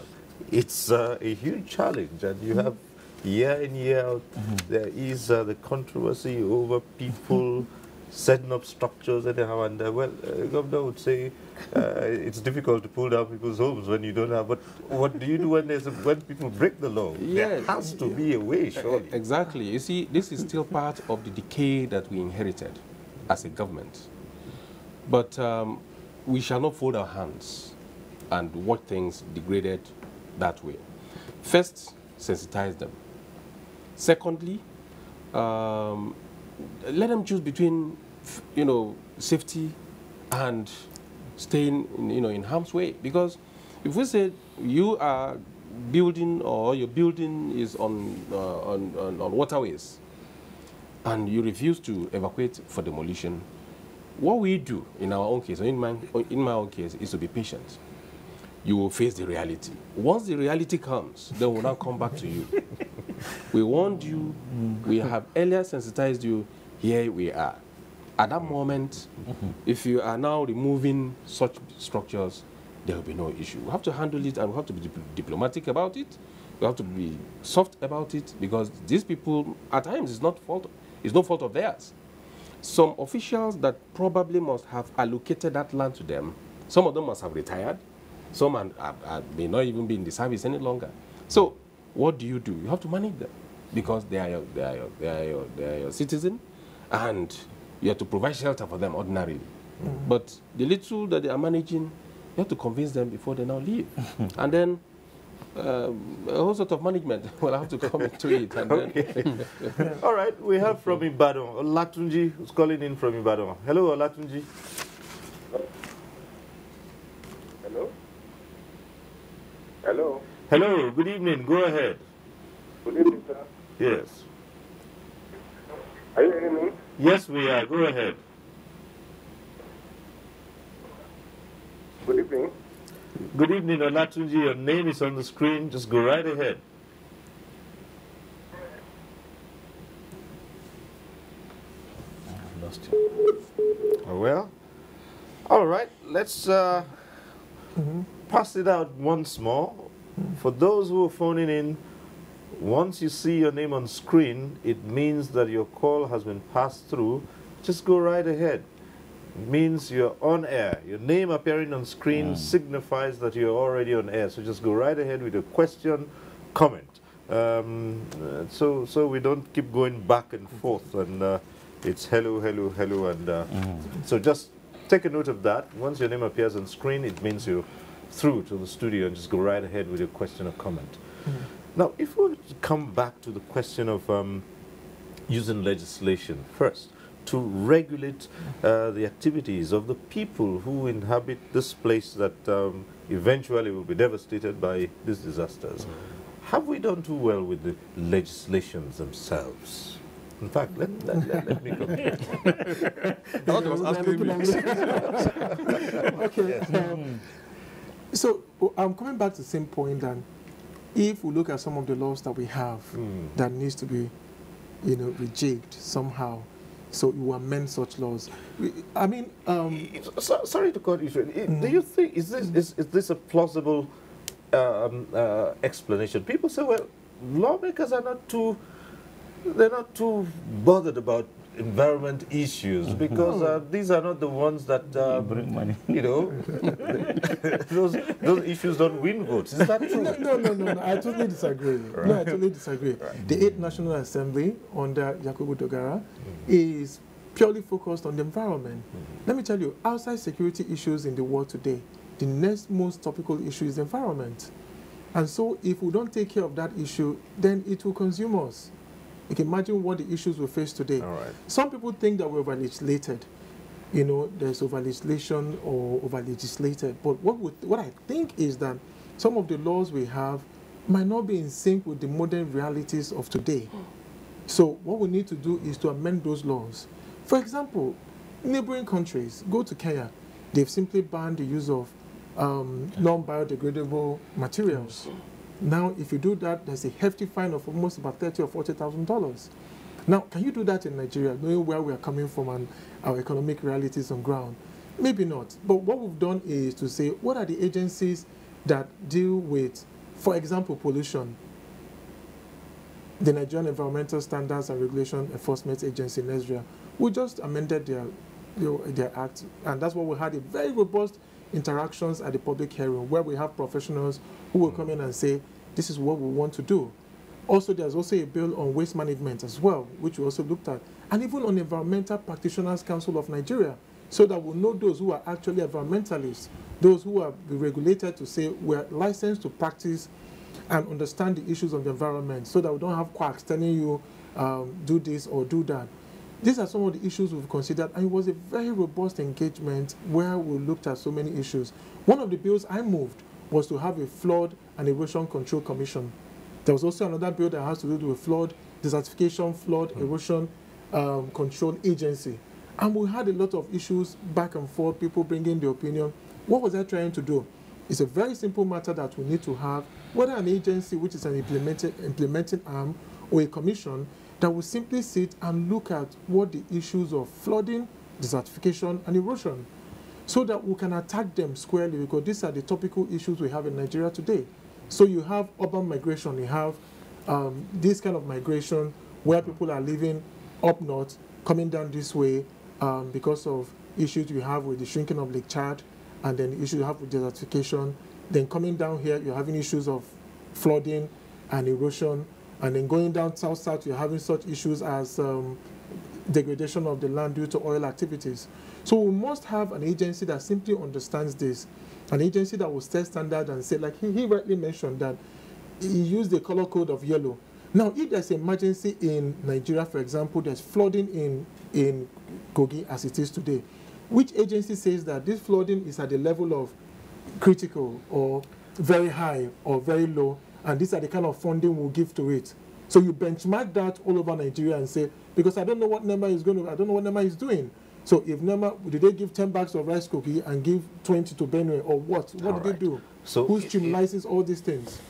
it's a huge challenge, and you have year in, year out, there is the controversy over people setting up structures anyhow, and governor would say it's difficult to pull down people's homes when you don't have. But what do you do when people break the law? Yeah, there has to be a way, surely. Exactly. You see, this is still part of the decay that we inherited as a government. But we shall not fold our hands and watch things degraded that way. First, sensitize them. Secondly, let them choose between, safety and staying, in harm's way. Because if we say you are building or your building is on waterways and you refuse to evacuate for demolition, what we do in our own case, or in my own case, is to be patient. You will face the reality. Once the reality comes, then we'll now come back to you. We warned you, we have earlier sensitized you, here we are. At that moment, if you are now removing such structures, there will be no issue. We have to handle it, and we have to be diplomatic about it. We have to be soft about it, because these people, at times, it's no fault of theirs. Some officials that probably must have allocated that land to them, some of them must have retired, some may not even be in the service any longer. So what do? You have to manage them. because they are your citizen, and you have to provide shelter for them ordinarily. But the little that they are managing, you have to convince them before they now leave. And then a whole sort of management will have to come into it. And then All right, we have from Ibadan, Olatunji, who's calling in from Ibadan. Hello, Olatunji. Hello? Hello? Hello, good evening, go ahead. Good evening, sir. Yes. Are you hearing me? Yes, we are, go ahead. Good evening. Good evening, Olatunji. Your name is on the screen. Just go right ahead. I lost you. Oh, well, all right. Let's pass it out once more. For those who are phoning in, once you see your name on screen, it means that your call has been passed through. Just go right ahead. It means you're on air. Your name appearing on screen signifies that you're already on air. So just go right ahead with a question, comment. So we don't keep going back and forth, and it's hello, hello, hello, and so just take a note of that. Once your name appears on screen, it means you're through to the studio, and just go right ahead with your question or comment. Now, if we come back to the question of using legislation first to regulate the activities of the people who inhabit this place that eventually will be devastated by these disasters, have we done too well with the legislations themselves? In fact, let me come. Okay. So I'm coming back to the same point that if we look at some of the laws that we have that needs to be, rejigged somehow, so you amend such laws. I mean, sorry to cut you short. Do you think is this a plausible explanation? People say, well, lawmakers are not too bothered about environment issues because these are not the ones that bring money. Those issues don't win votes. Is that true? No. I totally disagree. Right. No, I totally disagree. Right. The 8th National Assembly under Yakubu Dogara is purely focused on the environment. Let me tell you, outside security issues in the world today, the next most topical issue is the environment. And so if we don't take care of that issue, then it will consume us. You can imagine what the issues we face today. All right. Some people think that we're over-legislated. There's over-legislation or over-legislated. But what I think is that some of the laws we have might not be in sync with the modern realities of today. So what we need to do is to amend those laws. For example, neighboring countries, go to Kenya, they've simply banned the use of non-biodegradable materials. Now, if you do that, there's a hefty fine of almost about $30,000 or $40,000. Now, can you do that in Nigeria, knowing where we are coming from and our economic realities on ground? Maybe not. But what we've done is to say, what are the agencies that deal with, for example, pollution? The Nigerian Environmental Standards and Regulation Enforcement Agency, NYSC, we just amended their act, and that's why we had a very robust interactions at the public hearing where we have professionals who will come in and say, this is what we want to do. Also, there's also a bill on waste management as well, which we also looked at, and even on Environmental Practitioners Council of Nigeria, so that we'll know those who are actually environmentalists, those who are regulated to say we're licensed to practice and understand the issues of the environment, so that we don't have quacks telling you do this or do that. These are some of the issues we've considered, and it was a very robust engagement where we looked at so many issues. One of the bills I moved was to have a flood and erosion control commission. There was also another bill that has to do with flood desertification, flood erosion control agency. And we had a lot of issues back and forth, people bringing their opinion. What was I trying to do? It's a very simple matter that we need to have, whether an agency which is an implementing arm or a commission, that will simply sit and look at what the issues of flooding, desertification, and erosion, so that we can attack them squarely, because these are the topical issues we have in Nigeria today. So you have urban migration, you have this kind of migration where people are living up north, coming down this way because of issues you have with the shrinking of Lake Chad, and then the issue you have with desertification. Then coming down here, you're having issues of flooding and erosion. And then going down south, you're having such issues as degradation of the land due to oil activities. So we must have an agency that simply understands this, an agency that will set standard and say, like he rightly mentioned, that he used the color code of yellow. Now, if there's an emergency in Nigeria, for example, there's flooding in Kogi as it is today, which agency says that this flooding is at the level of critical or very high or very low, and these are the kind of funding we'll give to it? So you benchmark that all over Nigeria and say, because I don't know what NEMA is going to, I don't know what NEMA is doing. So if NEMA, did they give 10 bags of rice cookie and give 20 to Benue, or what? What did they do? So who streamlines all these things?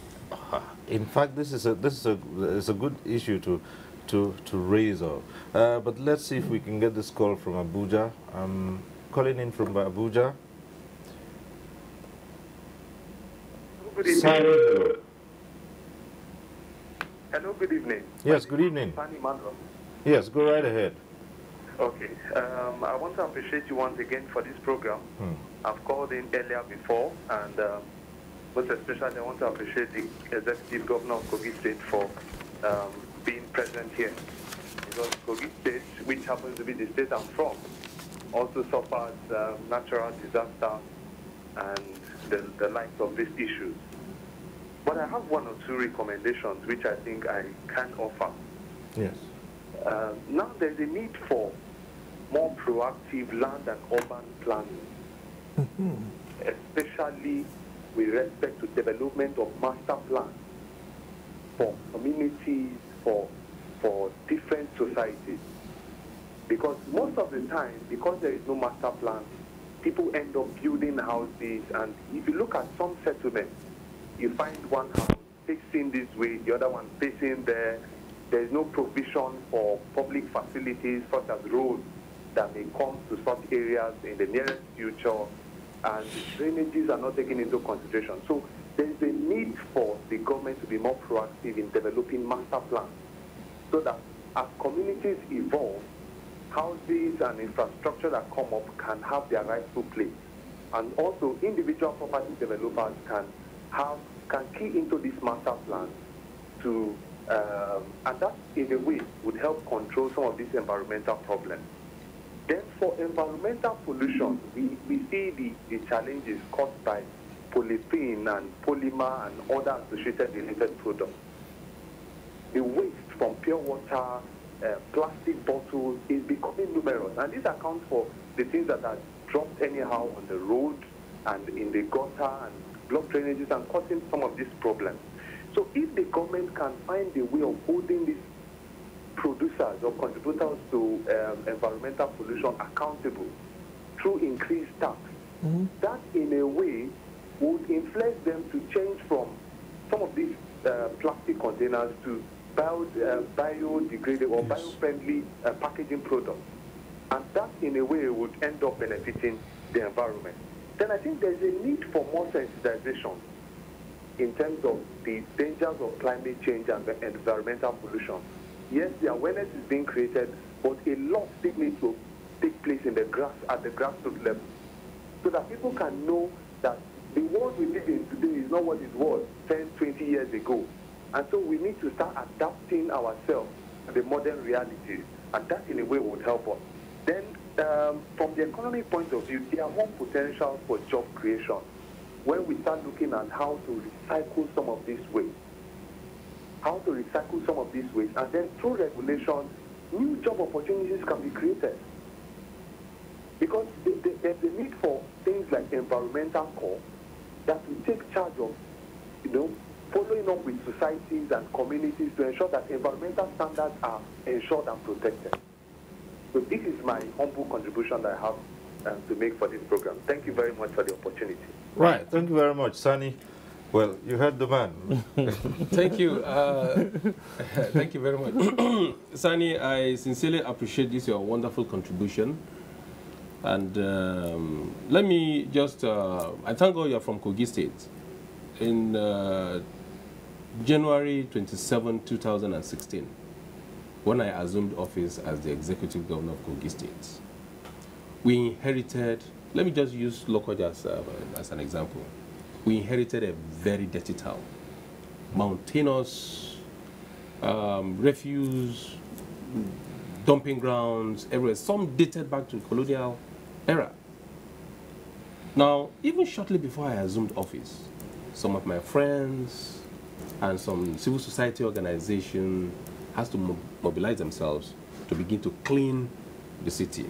In fact, this is a good issue to raise up. But let's see if we can get this call from Abuja. I'm calling in from Abuja. Good evening. Hello. Hello, good evening. Yes, good evening. Fanny Mandra. Yes, go right ahead. Okay. I want to appreciate you once again for this program. I've called in earlier before, and most especially I want to appreciate the Executive Governor of Kogi State for being present here. Because Kogi State, which happens to be the state I'm from, also suffers natural disaster and the likes of these issues. But I have one or two recommendations which I think I can offer. Yes. Now there's a need for more proactive land and urban planning, especially with respect to development of master plans for communities, for different societies. Because most of the time, because there is no master plan, people end up building houses, and if you look at some settlements, you find one house facing this way, the other one facing there. There is no provision for public facilities such as roads that may come to such areas in the nearest future, and drainages are not taken into consideration. So there is a need for the government to be more proactive in developing master plans, so that as communities evolve, houses and infrastructure that come up can have their rightful place. And also individual property developers can key into this master plan to and that in a way would help control some of these environmental problems. Then for environmental pollution, we see the challenges caused by polythene and polymer and other associated related products. The waste from pure water, plastic bottles is becoming numerous, and this accounts for the things that are dropped anyhow on the road and in the gutter and block drainages and causing some of these problems. So if the government can find a way of holding these producers or contributors to environmental pollution accountable through increased tax, that in a way would influence them to change from some of these plastic containers to biodegradable or bio-friendly packaging products. And that in a way would end up benefiting the environment. Then I think there's a need for more sensitization in terms of the dangers of climate change and environmental pollution. Yes, the awareness is being created, but a lot still needs to take place in the at the grassroots level, so that people can know that the world we live in today is not what it was 10, 20 years ago. And so we need to start adapting ourselves to the modern realities, and that in a way would help us. Then from the economic point of view, there are more potential for job creation when we start looking at how to recycle some of these waste. And then through regulation, new job opportunities can be created. Because there's a need for things like environmental corps that will take charge of, following up with societies and communities to ensure that environmental standards are ensured and protected. So this is my humble contribution that I have to make for this program. Thank you very much for the opportunity. Right, thank you very much, Sani. Well, you heard the man. Thank you. Thank you very much. Sani, I sincerely appreciate this, your wonderful contribution. And let me just, I thank God you're from Kogi State. In January 27, 2016, when I assumed office as the Executive Governor of Kogi State, we inherited, let me just use Lokoja as an example. We inherited a very dirty town, mountainous refuse, dumping grounds, everywhere. Some dated back to the colonial era. Now, even shortly before I assumed office, some of my friends and some civil society organization has to mobilize themselves to begin to clean the city.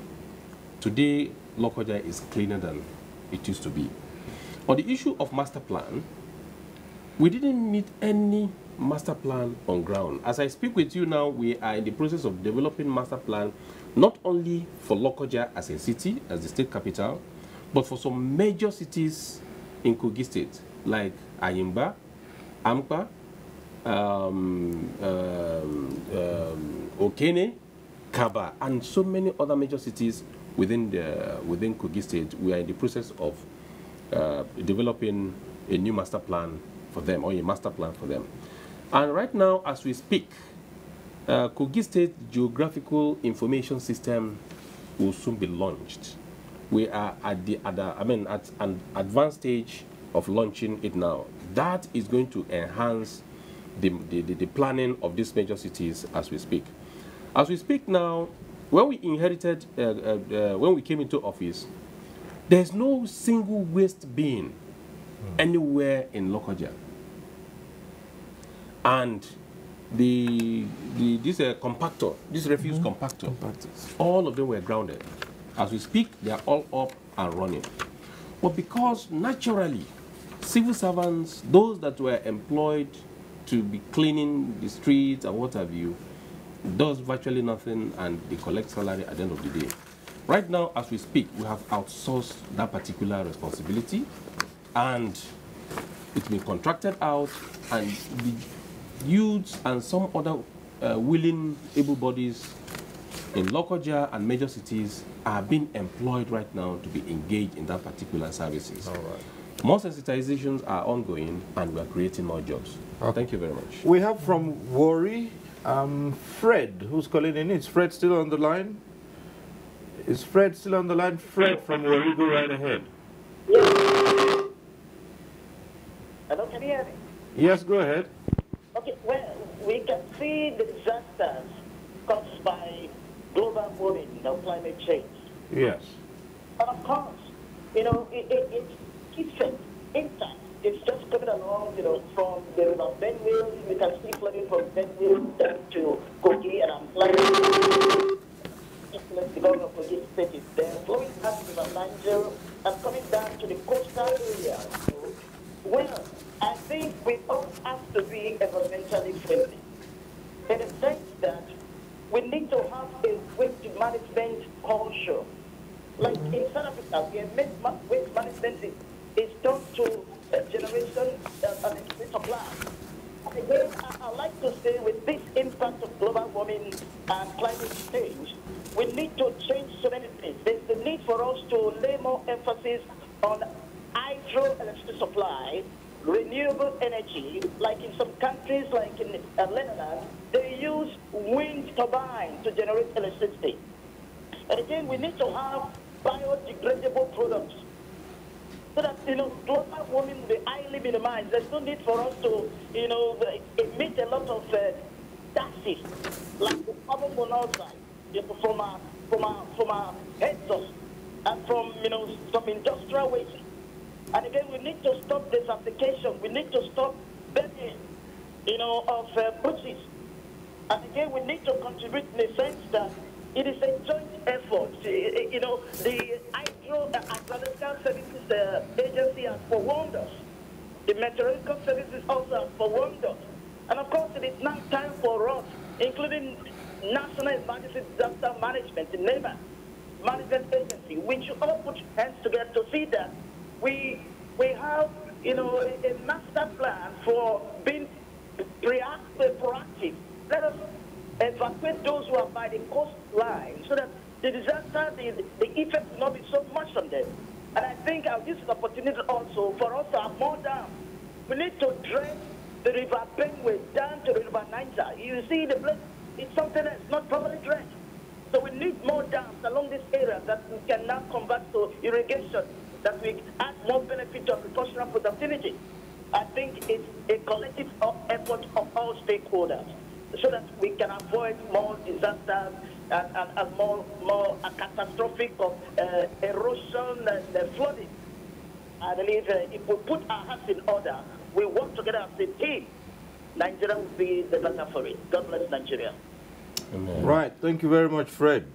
Today, Lokoja is cleaner than it used to be. On the issue of master plan, we didn't meet any master plan on ground. As I speak with you now, we are in the process of developing master plan, not only for Lokoja as a city, as the state capital, but for some major cities in Kogi State, like Ayimba, Ampa, Okene, Kaba, and so many other major cities within Kogi State. We are in the process of developing a new master plan for them, or a master plan for them. And right now, as we speak, Kogi State Geographical Information System will soon be launched. We are at an advanced stage of launching it now. That is going to enhance the planning of these major cities as we speak. As we speak now, when we inherited, when we came into office, there's no single waste bin anywhere in Lokoja. And this compactor, this refuse compactor, all of them were grounded. As we speak, they are all up and running. But because naturally, civil servants, those that were employed to be cleaning the streets and what have you, does virtually nothing and they collect salary at the end of the day. Right now, as we speak, we have outsourced that particular responsibility and it's been contracted out, and the youths and some other willing able bodies in Lokoja and major cities are being employed right now to be engaged in that particular services. All right. More sensitizations are ongoing and we are creating more jobs. Okay. Thank you very much. We have from Warri, Fred, who's calling in. Is Fred still on the line? Is Fred still on the line? Fred from Warri, go right ahead. Hello, can you hear me? Yes, go ahead. Okay, well, we can see the disasters caused by global warming, climate change. Yes. And of course, it keeps it intact. It's just coming along, from the river Benwell. We can see flooding from Benwell down to Kogi, and I'm glad the governor of Kogi State is there, flowing past the river Niger and coming down to the coastal area. Well, I think we all have to be environmentally friendly, in the sense that we need to have a waste management culture. Like in South Africa, where waste management is done to generation and supply. And again, I like to say, with this impact of global warming and climate change, we need to change so many things. There's the need for us to lay more emphasis on hydroelectricity supply, renewable energy. Like in some countries, like in Netherlands, they use wind turbines to generate electricity. And again, we need to have biodegradable products so that, global warming will be highly minimized. There's no need for us to, emit a lot of gases, like the carbon monoxide from our exhaust and from, some industrial waste. And again, we need to stop desertification. We need to stop burning, of bushes. And again, we need to contribute in the sense that it is a joint effort. The Hydrogeological Services Agency has forewarned us. The Meteorological Services also has forewarned us. And of course, it is now time for us, including National Emergency Disaster Management, the NEMA, Management Agency, we should all put hands together to see that we have, a master plan for being proactive. Let us evacuate those who are by the coastline so that the disaster, the effect will not be so much on them. And I think I'll use this opportunity also for us to have more dams. We need to drain the river Benwell down to the river Niger. You see the place, it's something that's not properly drained. So we need more dams along this area that we can now convert to irrigation, that we add more benefit to agricultural productivity. I think it's a collective effort of all stakeholders. so that we can avoid more disasters and more catastrophic of erosion and flooding. I believe if we put our hearts in order, we work together as a team, Nigeria will be the better for it. God bless Nigeria. Amen. Right. Thank you very much, Fred.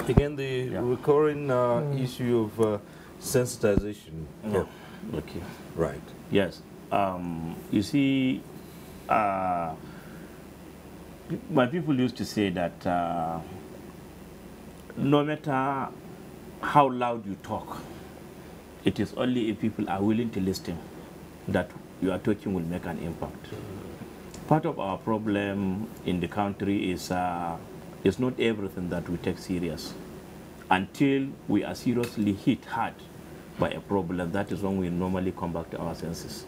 Again, the recurring issue of sensitization. Yeah. Okay. Right. Yes. You see, my people used to say that no matter how loud you talk, it is only if people are willing to listen that your talking will make an impact. Part of our problem in the country is not everything that we take serious. Until we are seriously hit hard by a problem, that is when we normally come back to our senses.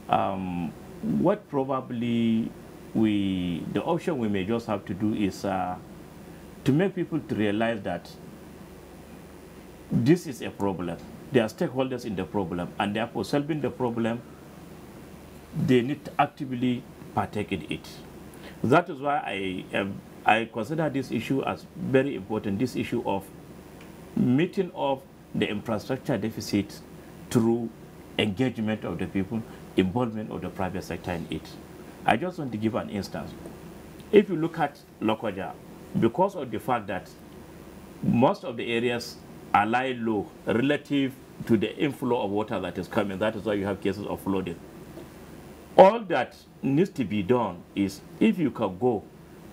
What probably the option we may just have to do is to make people to realize that this is a problem. There are stakeholders in the problem, and therefore solving the problem, they need to actively partake in it. That is why I consider this issue as very important, this issue of meeting of the infrastructure deficit through engagement of the people, involvement of the private sector in it. I just want to give an instance. If you look at Lokoja, because of the fact that most of the areas are lying low relative to the inflow of water that is coming, that is why you have cases of flooding. All that needs to be done is, if you can go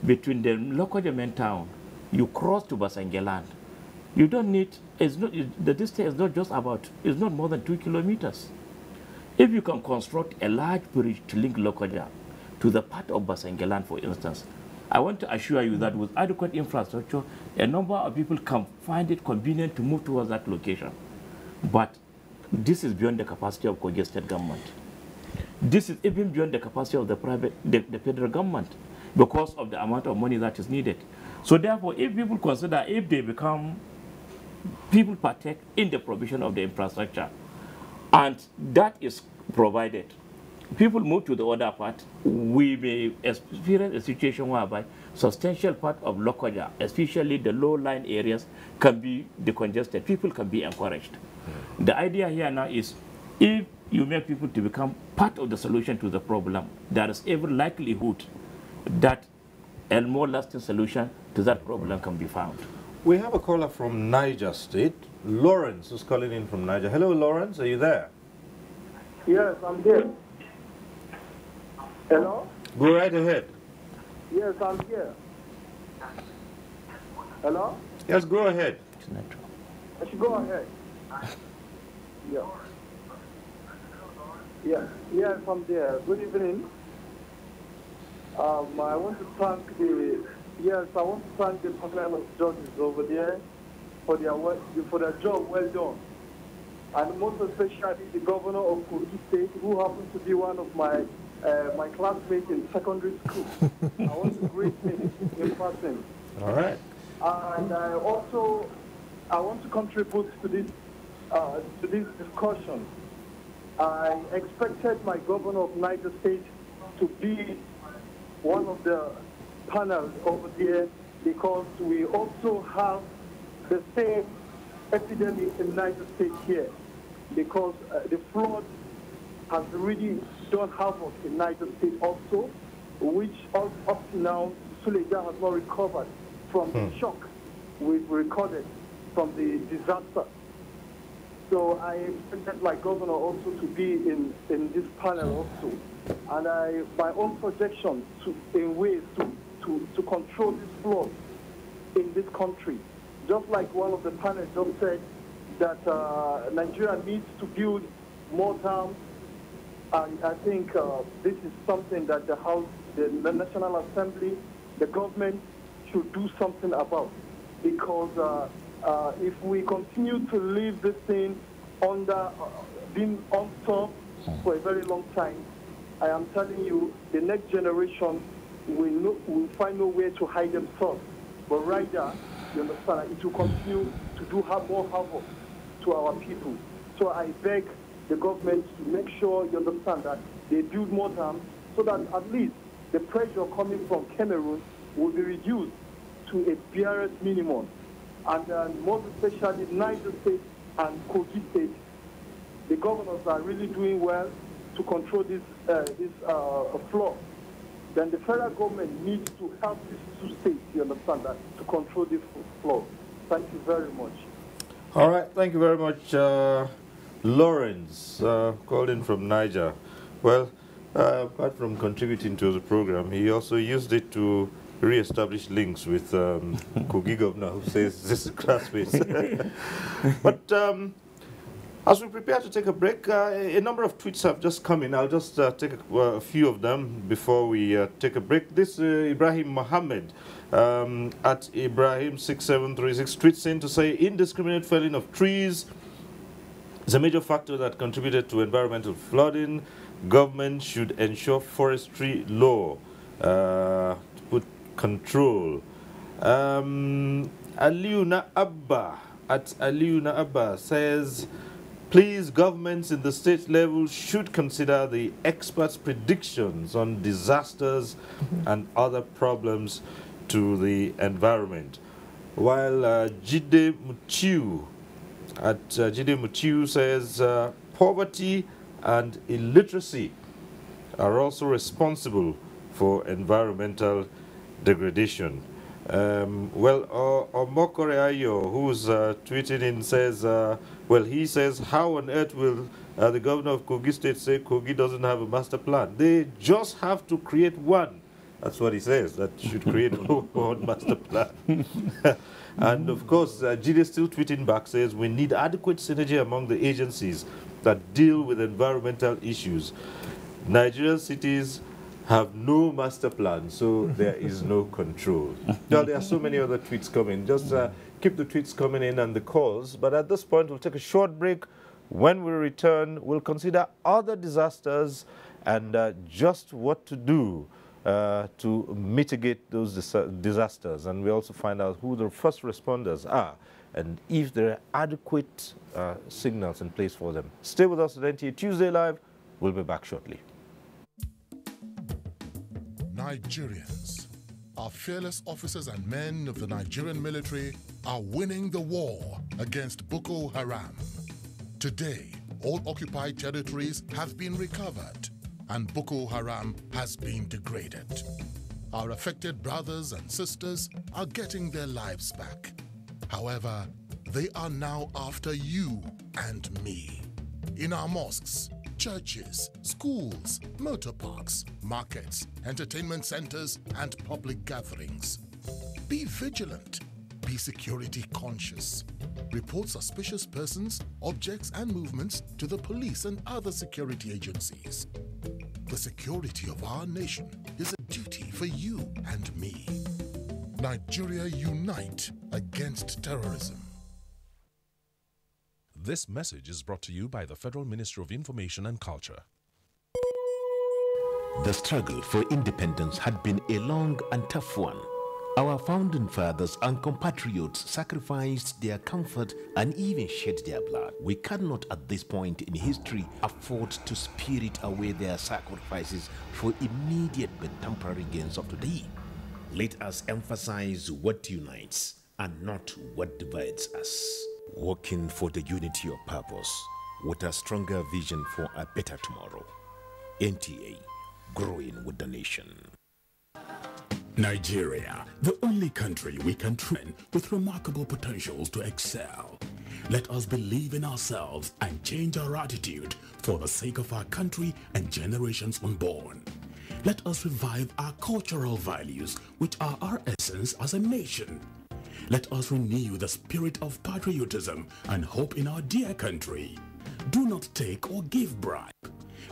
between the Lokoja main town, you cross to Basangeland. You don't need, the distance is not just about, it's not more than 2 kilometers. If you can construct a large bridge to link Lokoja to the part of Basangeland, for instance, I want to assure you that with adequate infrastructure, a number of people can find it convenient to move towards that location. But this is beyond the capacity of Kogi State government. This is even beyond the capacity of the federal government, because of the amount of money that is needed. So therefore, if people consider, if they people partake in the provision of the infrastructure, and that is provided, people move to the other part, we may experience a situation whereby substantial part of Lokoja, especially the low-lying areas, can be decongested. People can be encouraged. The idea here now is, if you make people to become part of the solution to the problem, there is every likelihood that a more lasting solution to that problem can be found. We have a caller from Niger State, Lawrence, who's calling in from Niger. Hello, Lawrence, are you there? Yes, I'm here. Hello? Go right ahead. Yes, I'm here. Hello? Yes, go ahead. I should go ahead. Yeah. Yeah. Yes, I'm there. Good evening. I want to thank the panel of judges over there for their job well done, and most especially the governor of Kogi State, who happens to be one of my classmates in secondary school. I want to greet him in person. All right. And I want to contribute to this discussion. I expected my governor of Niger State to be one of the panels over there, because we also have the same epidemic in Niger State here, because the flood has really done havoc in Niger State also, which up to now, Suleja has not recovered from the shock we've recorded from the disaster. So I expected my governor also to be in this panel also. And my own projection in ways to control this flood in this country. Just like one of the panelists just said, that Nigeria needs to build more dams. And I think this is something that the House, the National Assembly, the government should do something about. Because if we continue to leave this thing being unsolved for a very long time, I am telling you, the next generation will find no way to hide themselves. But rather, you understand, it will continue to do more havoc to our people. So I beg the government to make sure, you understand, that they build more dams, so that at least the pressure coming from Cameroon will be reduced to a barest minimum. And most especially Niger State and Kogi State, the governors are really doing well to control this flow. Then the federal government needs to help these two states, you understand that, to control this flow. Thank you very much. All right, thank you very much. Lawrence, called in from Niger. Well, apart from contributing to the program, he also used it to re-establish links with Kogi governor, who says this is classmates. But as we prepare to take a break, a number of tweets have just come in. I'll just take a few of them before we take a break. This Ibrahim Mohammed at Ibrahim6736 tweets in to say indiscriminate felling of trees is a major factor that contributed to environmental flooding. Government should ensure forestry law to put control. Aliuna Abba at Aliuna Abba says, please, governments in the state level should consider the experts' predictions on disasters and other problems to the environment. While Jide Mutiu at Jide Mutiu says, poverty and illiteracy are also responsible for environmental degradation. Omokore Ayo, who's tweeting in, says, well, he says, how on earth will the governor of Kogi State say Kogi doesn't have a master plan? They just have to create one. That's what he says, that should create one master plan. And of course, Jide still tweeting back says, we need adequate synergy among the agencies that deal with environmental issues. Nigerian cities have no master plan, so there is no control. Now, there are so many other tweets coming. Just keep the tweets coming in and the calls. But at this point, we'll take a short break. When we return, we'll consider other disasters and just what to do to mitigate those disasters. And we also find out who the first responders are and if there are adequate signals in place for them. Stay with us at NTA Tuesday Live. We'll be back shortly. Nigerians, our fearless officers and men of the Nigerian military are winning the war against Boko Haram. Today, all occupied territories have been recovered and Boko Haram has been degraded. Our affected brothers and sisters are getting their lives back. However, they are now after you and me. In our mosques, churches, schools, motor parks, markets, entertainment centers, and public gatherings. Be vigilant. Be security conscious. Report suspicious persons, objects, and movements to the police and other security agencies. The security of our nation is a duty for you and me. Nigeria, unite against terrorism. This message is brought to you by the Federal Ministry of Information and Culture. The struggle for independence had been a long and tough one. Our founding fathers and compatriots sacrificed their comfort and even shed their blood. We cannot at this point in history afford to spirit away their sacrifices for immediate but temporary gains of today. Let us emphasize what unites and not what divides us. Working for the unity of purpose with a stronger vision for a better tomorrow. NTA, growing with the nation. Nigeria, the only country we can train with remarkable potentials to excel. Let us believe in ourselves and change our attitude for the sake of our country and generations unborn. Let us revive our cultural values, which are our essence as a nation. Let us renew the spirit of patriotism and hope in our dear country. Do not take or give bribe.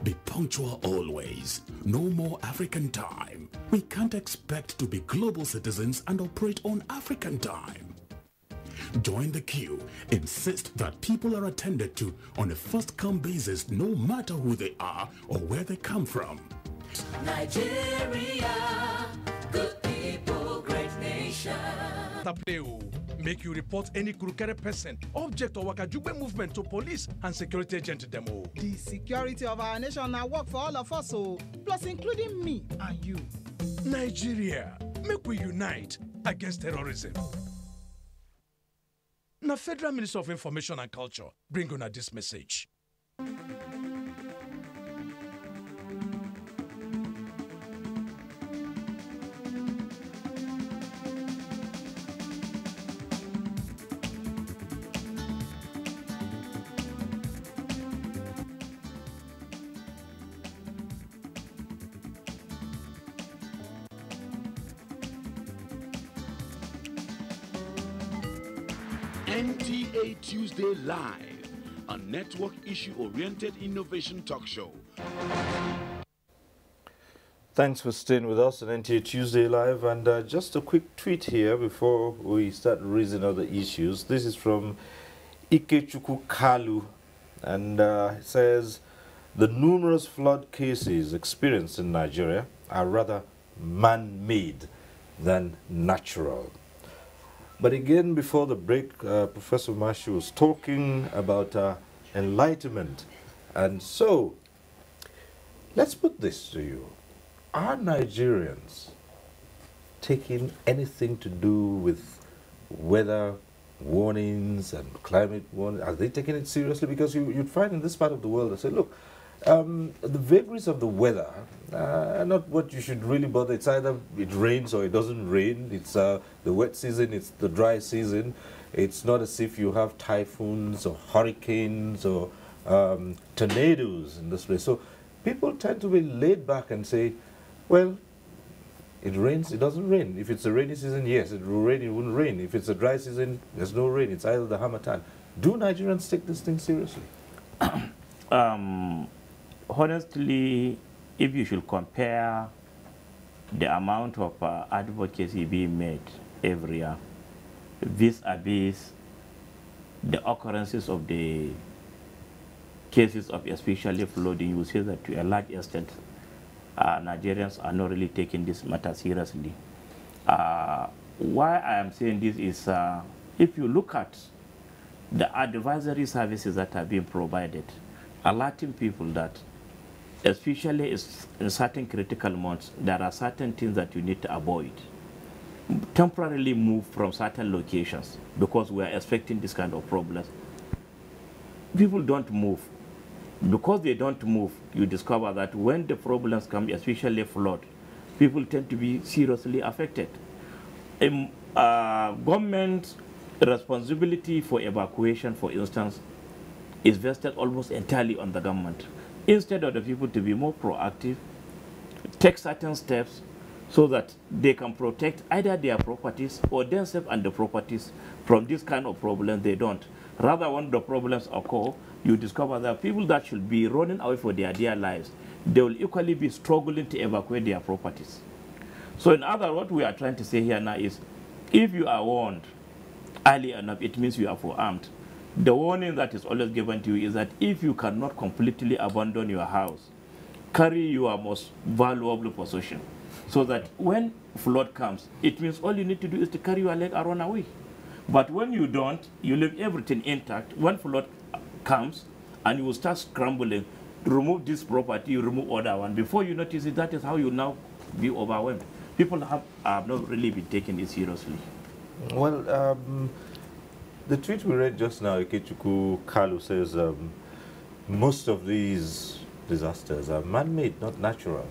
Be punctual always. No more African time. We can't expect to be global citizens and operate on African time. Join the queue. Insist that people are attended to on a first-come basis, no matter who they are or where they come from. Nigeria, good people, great nation. Make you report any crooked person, object or wakajube movement to police and security agent demo. The security of our nation now work for all of us, plus including me and you. Nigeria, make we unite against terrorism. Now, Federal Minister of Information and Culture bring on this message. NTA Tuesday Live, a network issue-oriented innovation talk show. Thanks for staying with us on NTA Tuesday Live. And just a quick tweet here before we start raising other issues. This is from Ikechukwu Kalu, and it says, the numerous flood cases experienced in Nigeria are rather man-made than natural. But again, before the break, Professor Mashi was talking about enlightenment. And so, let's put this to you. Are Nigerians taking anything to do with weather warnings and climate warnings? Are they taking it seriously? Because you'd find in this part of the world, they say, look, the vagaries of the weather are not what you should really bother. It's either it rains or it doesn't rain. It's the wet season, it's the dry season. It's not as if you have typhoons or hurricanes or tornadoes in this place. So people tend to be laid back and say, well, it rains, it doesn't rain. If it's a rainy season, yes, it will rain, it wouldn't rain. If it's a dry season, there's no rain. It's either the Hamatan. Do Nigerians take this thing seriously? Honestly, if you should compare the amount of advocacy being made every year vis-a-vis the occurrences of the cases of especially flooding, you see that to a large extent Nigerians are not really taking this matter seriously. Why I am saying this is if you look at the advisory services that are being provided, alerting people that especially in certain critical months, there are certain things that you need to avoid. Temporarily move from certain locations because we are expecting this kind of problems. People don't move. Because they don't move, you discover that when the problems come, especially flood, people tend to be seriously affected. Government responsibility for evacuation, for instance, is vested almost entirely on the government. Instead of the people to be more proactive, take certain steps so that they can protect either their properties or themselves and the properties from this kind of problem, they don't. Rather, when the problems occur, you discover that people that should be running away for their dear lives, they will equally be struggling to evacuate their properties. So in other words, what we are trying to say here now is, if you are warned early enough, it means you are forearmed. The warning that is always given to you is that if you cannot completely abandon your house, carry your most valuable possession, so that when flood comes, it means all you need to do is to carry your leg and run away. But when you don't, you leave everything intact. When flood comes, and you will start scrambling to remove this property, you remove other one. Before you notice it, that is how you now be overwhelmed. People have not really been taking it seriously. Well, the tweet we read just now, Ikechukwu Kalu says most of these disasters are man-made, not natural.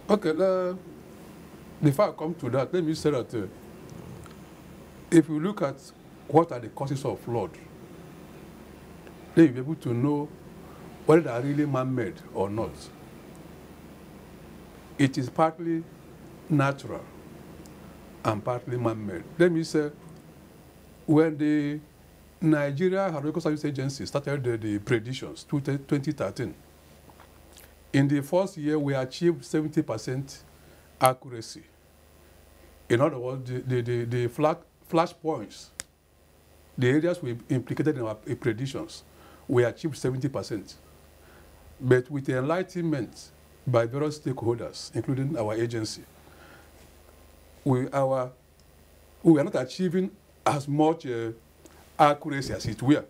Okay, before I come to that, let me say that if you look at what are the causes of flood, then you'll be able to know whether they are really man-made or not. It is partly natural and partly man-made. Let me say, when the Nigeria Hydrological Service Agency started the predictions, 2013, in the first year, we achieved 70% accuracy. In other words, the flash points, the areas we implicated in our predictions, we achieved 70%. But with the enlightenment by various stakeholders, including our agency, we are not achieving as much accuracy as it were,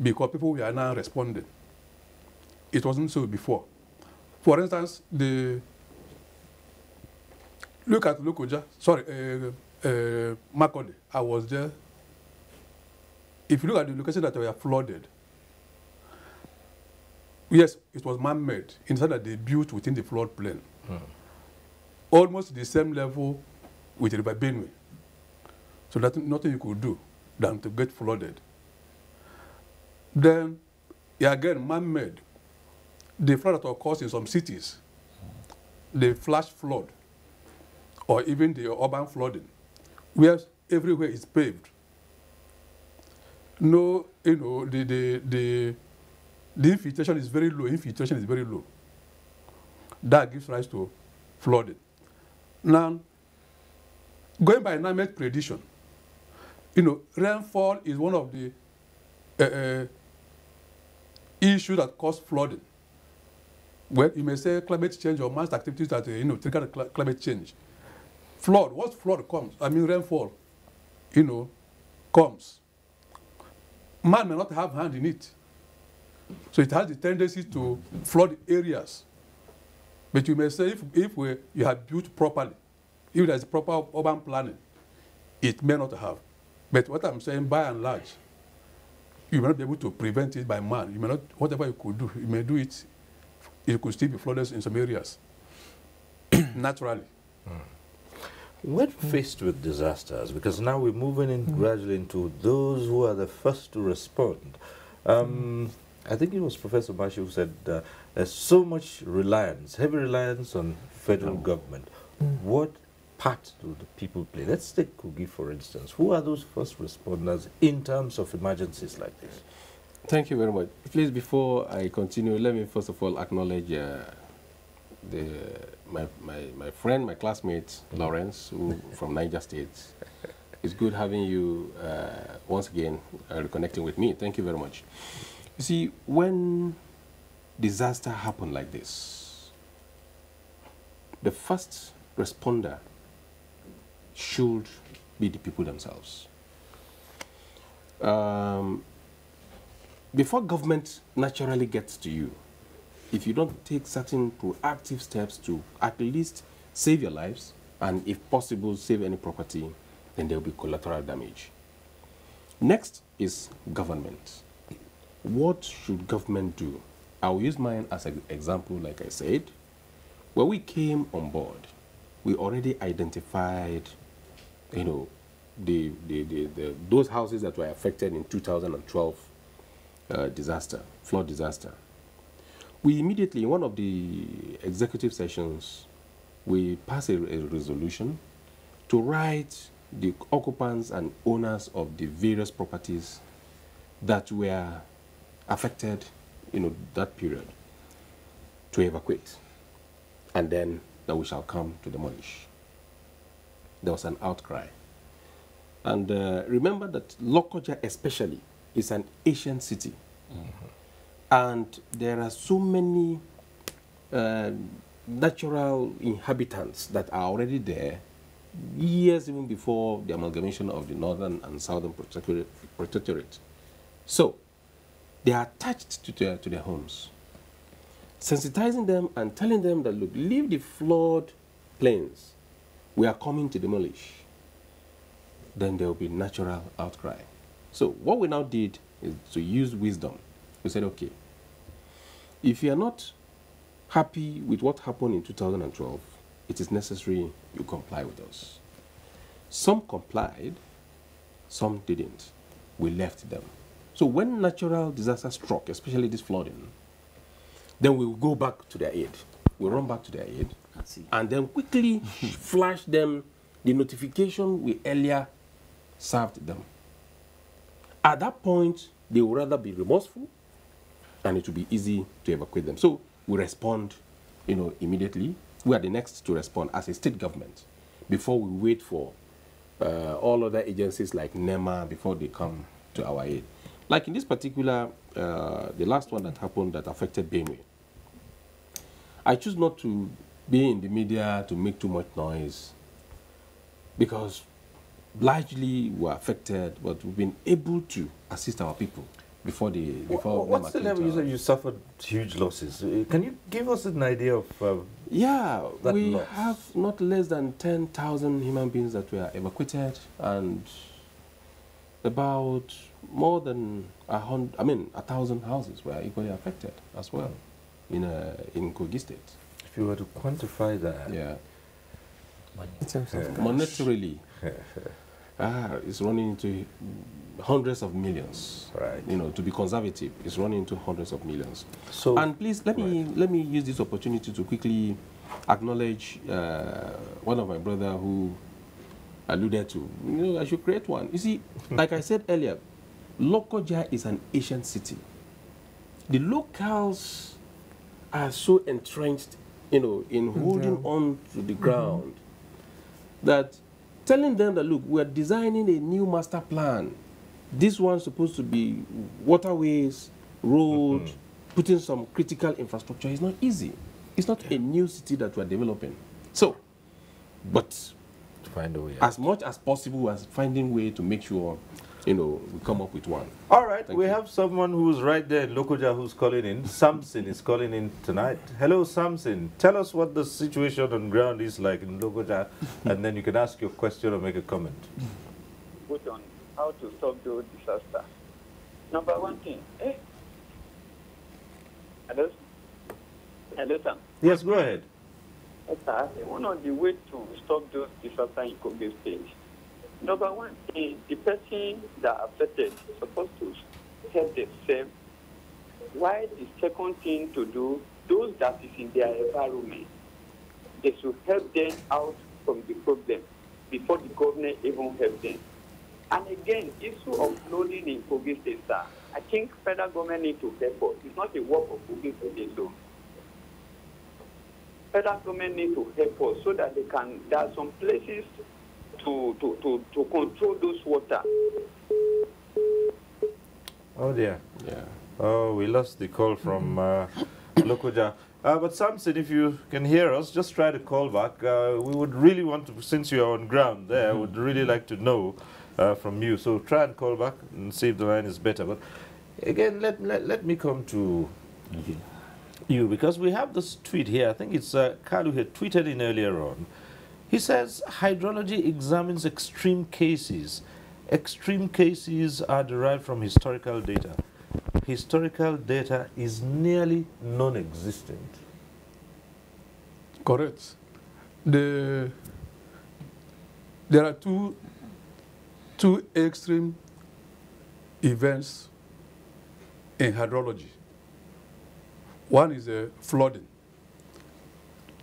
because people were now responding. It wasn't so before. For instance, the Look at Lokoja. Sorry, Makode. I was there. If you look at the location that were flooded, yes, it was man-made. Inside that they built within the floodplain. Almost the same level with River Benue. So that nothing you could do than to get flooded. Then, again, man-made. The flood that occurs in some cities, the flash flood, or even the urban flooding, where everywhere is paved. No, the infiltration is very low. Infiltration is very low. That gives rise to flooding. Now, going by NIMET prediction, rainfall is one of the issues that cause flooding. Well, you may say climate change or mass activities that trigger climate change. Flood, once flood comes, rainfall, comes. Man may not have hand in it. So it has the tendency to flood areas. But you may say if you have built properly, if there's proper urban planning, it may not have. But what I'm saying, by and large, you may not be able to prevent it by man. You may not, whatever you could do, you may do it. It could still be flooded in some areas, naturally. When faced with disasters, because now we're moving in gradually into those who are the first to respond. I think it was Professor Bashi who said there's so much reliance, heavy reliance on federal government. What part do the people play? Let's take Kogi, for instance. Who are those first responders in terms of emergencies like this? Thank you very much. Please, before I continue, let me first of all acknowledge my friend, my classmate, Lawrence, who from Niger State. It's good having you once again reconnecting with me. Thank you very much. You see, when disaster happen like this, the first responder should be the people themselves. Before government naturally gets to you, if you don't take certain proactive steps to at least save your lives, and if possible, save any property, then there will be collateral damage. Next is government. What should government do? I will use mine as an example, like I said. When we came on board, we already identified, those houses that were affected in 2012 flood disaster. We immediately, in one of the executive sessions, we passed a resolution to write the occupants and owners of the various properties that were affected, that period, to evacuate. And then that we shall come to demolish. There was an outcry. And remember that Lokoja especially is an ancient city. And there are so many natural inhabitants that are already there years even before the amalgamation of the northern and southern protectorate. So they are attached to their homes, sensitizing them and telling them that, look, leave the flood plains. We are coming to demolish. Then there will be natural outcry. So what we now did is to use wisdom. We said, okay, if you are not happy with what happened in 2012, it is necessary you comply with us. Some complied, some didn't. We left them. So when natural disaster struck, especially this flooding, then we will go back to their aid. We run back to their aid and then quickly flash them the notification we earlier served them. At that point, they would rather be remorseful and it will be easy to evacuate them. So we respond, immediately. We are the next to respond as a state government before we wait for all other agencies like NEMA before they come to our aid. Like in this particular, the last one that happened that affected Benue. I choose not to be in the media to make too much noise because largely we're affected, but we've been able to assist our people before What's the level? You said you suffered huge losses. Can you give us an idea of Yeah, we loss? have not less than 10,000 human beings that were evacuated, and about more than 1,000 houses were equally affected as well in Kogi State. If you were to quantify that, yeah, in terms of monetarily, it's running into hundreds of millions. Right. You know, to be conservative, it's running into hundreds of millions. So, and please let me use this opportunity to quickly acknowledge one of my brother who alluded to, I should create one. You see, like I said earlier, Lokoja is an ancient city. The locals are so entrenched, in holding on to the ground that telling them that, look, we're designing a new master plan. This one's supposed to be waterways, road, putting some critical infrastructure is not easy. It's not a new city that we're developing. So, but to find a way as much as possible as finding a way to make sure, we come up with one. All right, we have someone who's right there in Lokoja who's calling in. Samson is calling in tonight. Hello, Samson. Tell us what the situation on ground is like in Lokoja, and then you can ask your question or make a comment. Put on how to stop those disasters. Number one thing. Hello, sir. Yes, go ahead. Sir, one of the ways to stop those disasters in Kogi State. Number one is the person that affected is supposed to help themselves. Why the second thing to do, those that is in their environment, they should help them out from the problem before the government even help them. And again, issue of flooding in Kogi State, sir, I think federal government need to help us. It's not a work of Kogi State alone. Federal government need to help us so that there are some places to control those water. Oh dear. Yeah. Oh, we lost the call from Lokoja. But Samson, if you can hear us, just try to call back. We would really want to, since you are on ground there, would really like to know from you. So try and call back and see if the line is better. But again, let me come to you, because we have this tweet here. I think it's Kalu had tweeted in earlier on. He says, hydrology examines extreme cases. Extreme cases are derived from historical data. Historical data is nearly non-existent. Correct. There are two extreme events in hydrology. One is flooding.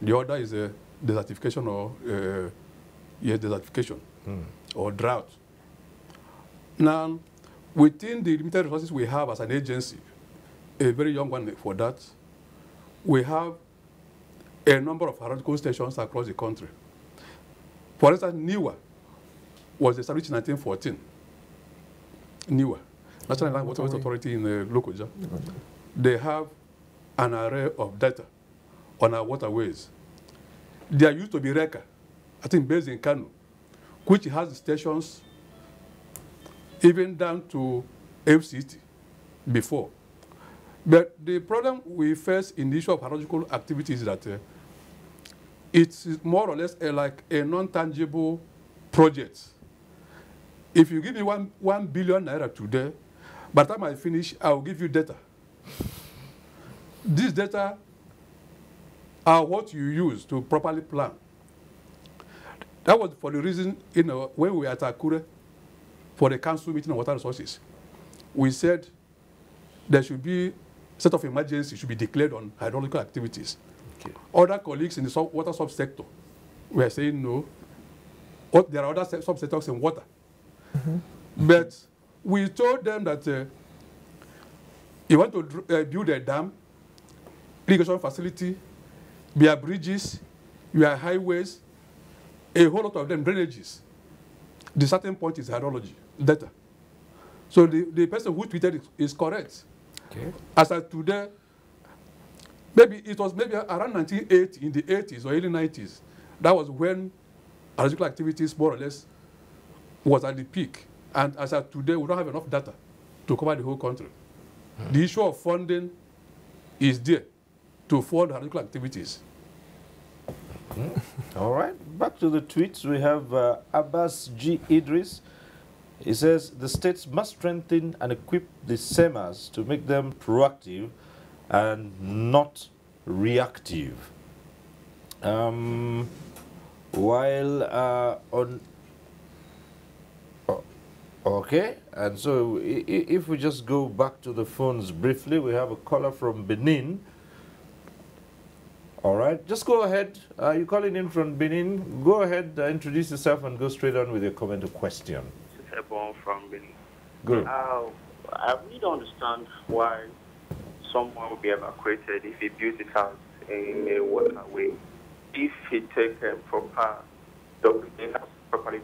The other is desertification or drought. Now, within the limited resources we have as an agency, a very young one for that, we have a number of hydrological stations across the country. For instance, NIWA was established in 1914. NIWA, National Land Waterways Authority in Lokoja. They have an array of data on our waterways. There used to be RECA, I think based in Kano, which has stations even down to FCT before. But the problem we face in the issue of hydrological activity is that it's more or less like a non-tangible project. If you give me 1 billion naira today, by the time I finish, I'll give you data. These data are what you use to properly plan. That was for the reason, when we were at Akure for the council meeting on water resources, we said there should be a state of emergency should be declared on hydrological activities. Okay. Other colleagues in the water subsector were saying no. There are other subsectors in water. But we told them that you want to build a dam, irrigation facility, we have bridges, we have highways, a whole lot of them drainages. The starting point is hydrology, data. So the person who tweeted is correct. Okay. As of today, it was around 1980, in the 80s or early 90s, that was when hydrological activities more or less was at the peak. And as of today, we don't have enough data to cover the whole country. The issue of funding is there to fund hydrological activities. All right, back to the tweets. We have Abbas G. Idris. He says the states must strengthen and equip the SEMAs to make them proactive and not reactive. While on... Okay, and so if we just go back to the phones briefly, we have a caller from Benin. All right, just go ahead. You're calling in from Benin. Go ahead, introduce yourself and go straight on with your comment or question. Born from Benin. Good. I really don't understand why someone would be evacuated if he built his house in a waterway. If he takes a properly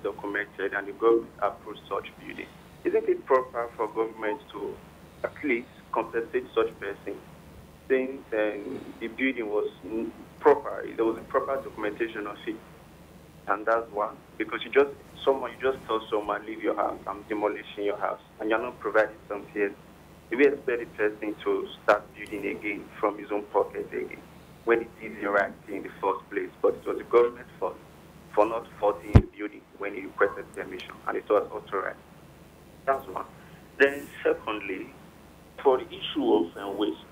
documented and the government approves such building, isn't it proper for government to at least compensate such person since the building was proper, there was a proper documentation of it? And that's one, because you just tell someone, leave your house, I'm demolishing your house, and you're not providing something. You will expect the person to start building again from his own pocket again, when it is the right thing in the first place. But it was the government's fault for not forcing him building when he requested permission, and it was authorized. That's one. Then secondly, for the issue of waste,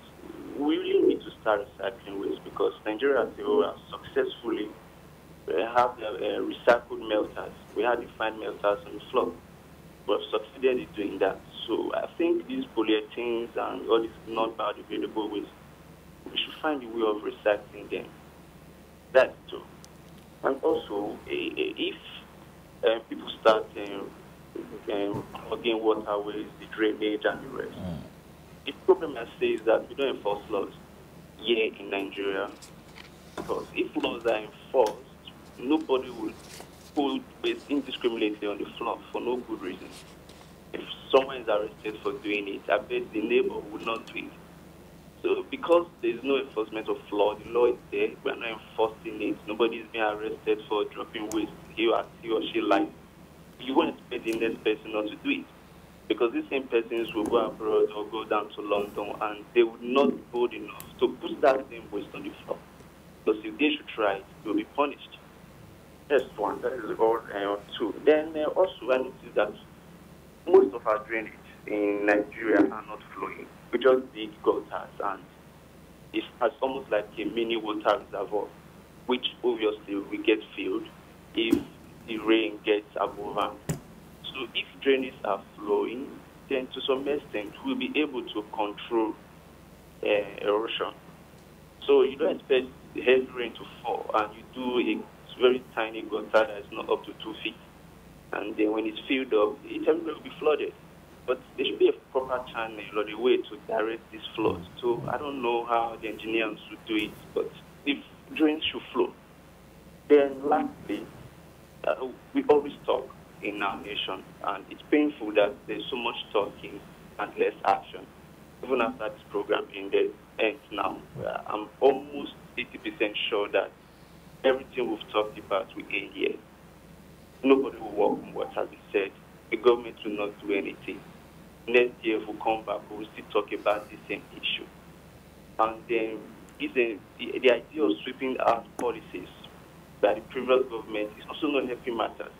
we really need to start recycling waste, because Nigeria as a whole has successfully have recycled melters. We had defined melters on the floor. We have succeeded in doing that. So I think these polyethylenes and all these non-biodegradable waste, we should find a way of recycling them. That's true. And also, if people start clogging waterways, the drainage and the rest, the problem I say is that we don't enforce laws here in Nigeria. Because if laws are enforced, nobody will put waste indiscriminately on the floor for no good reason. If someone is arrested for doing it, I bet the neighbor will not do it. So because there is no enforcement of law, the law is there, we are not enforcing it, nobody is being arrested for dropping waste, he or she lies. You won't expect the next person not to do it. Because these same persons will go abroad or go down to London and they would not be bold enough to put that same waste on the floor. Because if they should try it, they will be punished. That's one. That is all two. Then also I noticed that most of our drainage in Nigeria are not flowing. We just dig gutters and it's almost like a mini water reservoir, which obviously will get filled if the rain gets above us. So if drainages are flowing, then to some extent we'll be able to control erosion. So you don't expect the heavy rain to fall and you do a very tiny gutter that is not up to 2 feet. And then when it's filled up, it will be flooded. But there should be a proper channel or a way to direct this flood. So I don't know how the engineers should do it, but if drains should flow. Then lastly, we always talk in our nation, and it's painful that there's so much talking and less action. Even after this program ends now, I'm almost 80% sure that everything we've talked about will end here. Nobody will work on what has been said. The government will not do anything. Next year, if we come back, we will still talk about the same issue. And then the idea of sweeping out policies by the previous government is also not helping matters.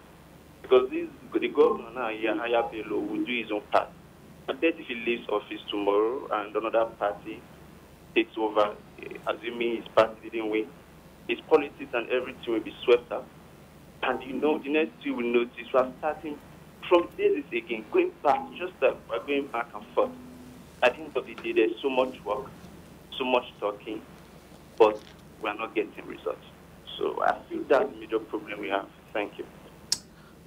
Because the governor now, Yahaya Bello, will do his own part. But then if he leaves office tomorrow and another party takes over, assuming his party didn't win, his politics and everything will be swept up. And the next thing we notice, we are starting from days again, going back, just that we're going back and forth. At the end of the day, there's so much work, so much talking, but we're not getting results. So I feel that's the major problem we have. Thank you.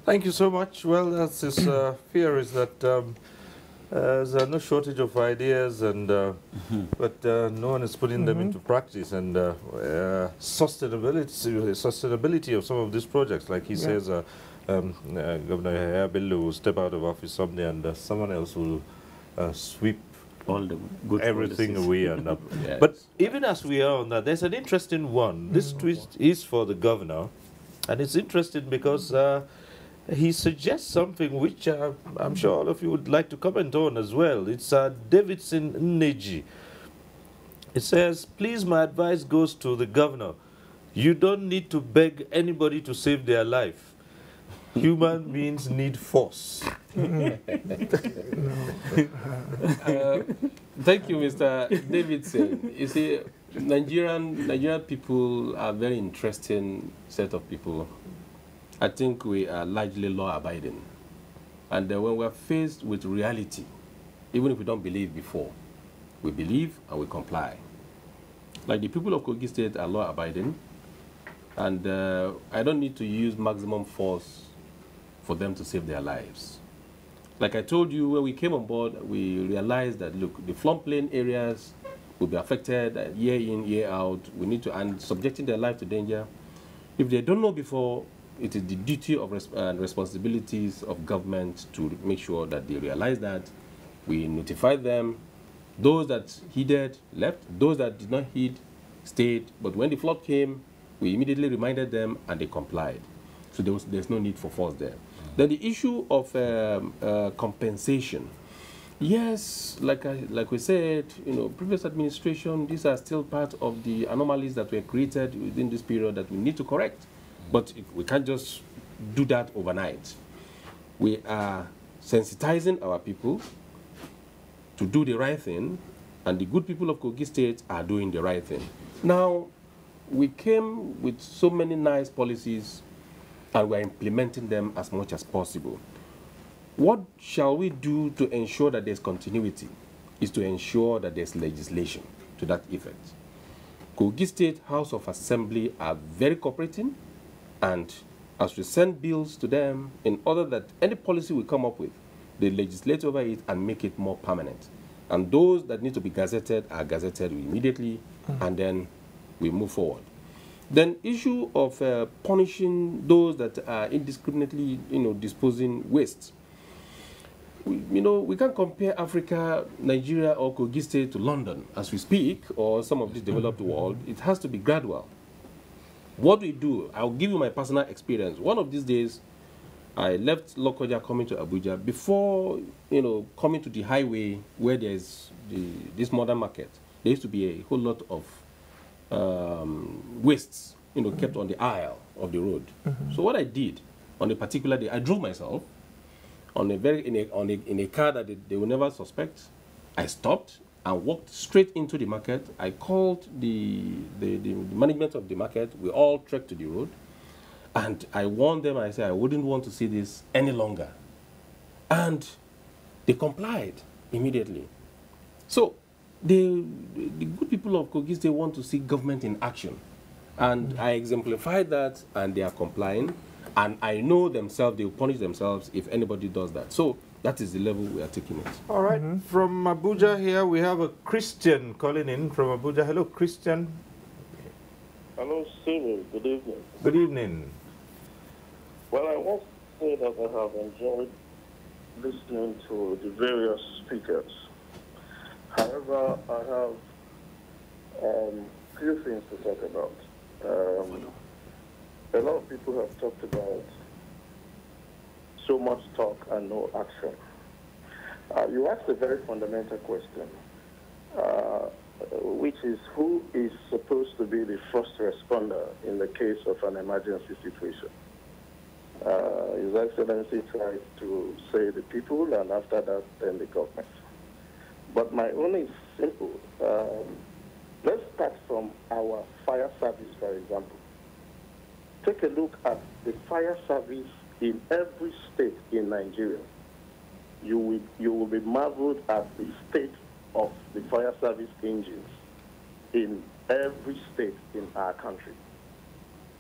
Thank you so much. Well, that's his fear is that there's no shortage of ideas, and but no one is putting them into practice. And sustainability of some of these projects, like he says, Governor Bello will step out of office someday, and someone else will sweep all the good everything policies away. And Yes. But even as we are on that, there's an interesting one. This twist is for the governor, and it's interesting because he suggests something which I'm sure all of you would like to comment on as well. It's Davidson Nneji. It says, please, my advice goes to the governor. You don't need to beg anybody to save their life. Human beings need force. Thank you, Mr. Davidson. You see, Nigerian people are a very interesting set of people. I think we are largely law-abiding. And when we're faced with reality, even if we don't believe before, we believe and we comply. Like the people of Kogi State are law-abiding, and I don't need to use maximum force for them to save their lives. Like I told you, when we came on board, we realized that, look, the floodplain areas will be affected year in, year out. We need to, and subjecting their life to danger. If they don't know before, it is the duty of and responsibilities of government to make sure that they realize that. We notify them. Those that heeded left. Those that did not heed stayed. But when the flood came, we immediately reminded them and they complied. So there's no need for force there. Then the issue of compensation. Yes, like we said, previous administration, these are still part of the anomalies that were created within this period that we need to correct. But we can't just do that overnight. We are sensitizing our people to do the right thing, and the good people of Kogi State are doing the right thing. Now, we came with so many nice policies, and we're implementing them as much as possible. What shall we do to ensure that there's continuity? Is to ensure that there's legislation to that effect. Kogi State House of Assembly are very cooperating, and as we send bills to them, in order that any policy we come up with, they legislate over it and make it more permanent. And those that need to be gazetted are gazetted immediately, and then we move forward. Then issue of punishing those that are indiscriminately, disposing waste. We can't compare Africa, Nigeria, or Kogi State to London as we speak, or some of the developed world. It has to be gradual. What we do, I'll give you my personal experience. One of these days, I left Lokoja coming to Abuja. Before, coming to the highway where there's this modern market, there used to be a whole lot of wastes, kept on the aisle of the road. So what I did on a particular day, I drove myself on in a car that they will never suspect. I stopped and walked straight into the market. I called the management of the market. We all trekked to the road. And I warned them, and I said, I wouldn't want to see this any longer. And they complied immediately. So the good people of Kogi State want to see government in action. And I exemplified that, and they are complying. And I know themselves, they will punish themselves if anybody does that. So that is the level we are taking it. All right. From Abuja here, we have a Christian calling in from Abuja. Hello, Christian. Hello, Cyril. Good evening. Good evening. Well, I want to say that I have enjoyed listening to the various speakers. However, I have few things to talk about. A lot of people have talked about so much talk and no action. You asked a very fundamental question, which is who is supposed to be the first responder in the case of an emergency situation. His Excellency tried to say the people, and after that, then the government. But my own is simple. Let's start from our fire service, for example. Take a look at the fire service in every state in Nigeria. You will be marveled at the state of the fire service engines in every state in our country.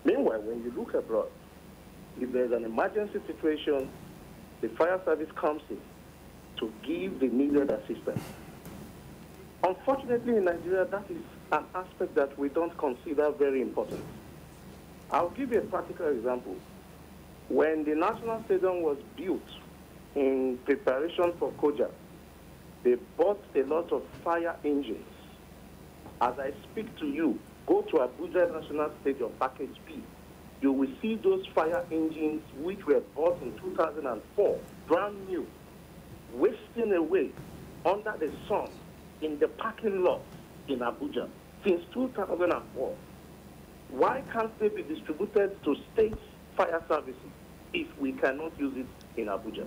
Meanwhile, when you look abroad, if there's an emergency situation, the fire service comes in to give the needed assistance. Unfortunately, in Nigeria, that is an aspect that we don't consider very important. I'll give you a practical example. When the National Stadium was built in preparation for Koja, they bought a lot of fire engines. As I speak to you, go to Abuja National Stadium, Package B. You will see those fire engines which were bought in 2004, brand new, wasting away under the sun in the parking lot in Abuja since 2004. Why can't they be distributed to state fire services if we cannot use it in Abuja?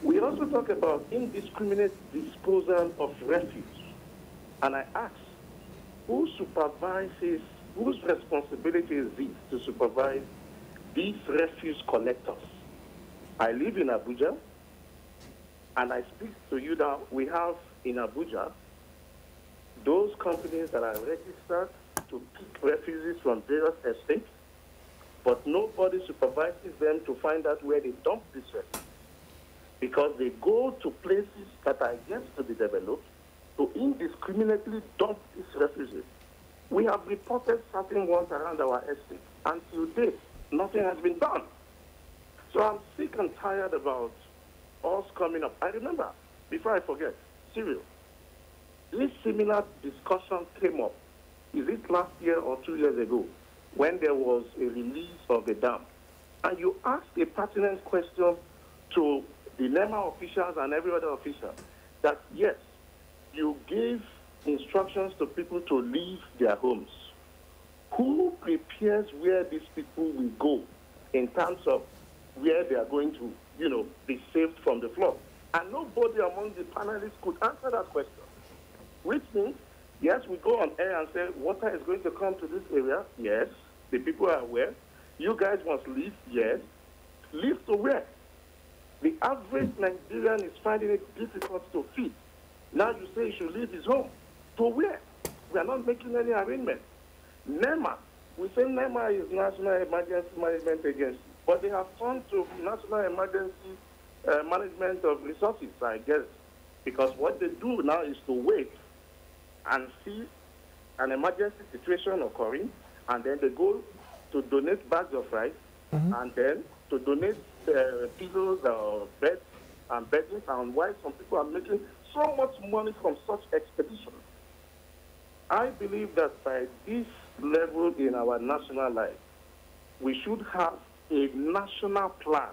We also talk about indiscriminate disposal of refuse. And I ask, who supervises, whose responsibility is it to supervise these refuse collectors? I live in Abuja, and I speak to you now. We have in Abuja those companies that are registered to pick refugees from various estates, but nobody supervises them to find out where they dump this refuse, because they go to places that are yet to be developed to indiscriminately dump these refugees. We have reported certain ones around our estate, and till date, nothing has been done. So I'm sick and tired about us coming up. I remember, before I forget, Cyril, this similar discussion came up, is it last year or 2 years ago, when there was a release of the dam. And you asked a pertinent question to the NEMA officials and every other official that, yes, you gave instructions to people to leave their homes. Who prepares where these people will go in terms of where they are going to, be saved from the flood? And nobody among the panelists could answer that question. Which means, yes, we go on air and say, water is going to come to this area. Yes, the people are aware. You guys must leave. Yes. Leave to where? The average Nigerian is finding it difficult to feed. Now you say he should leave his home. To where? We are not making any arrangement. NEMA, we say NEMA is National Emergency Management Agency, but they have gone to National Emergency Management of Resources, I guess, because what they do now is to wait and see an emergency situation occurring, and then they go to donate bags of rice, and then to donate pillows or beds and bedding, and why some people are making so much money from such expeditions. I believe that by this level in our national life, we should have a national plan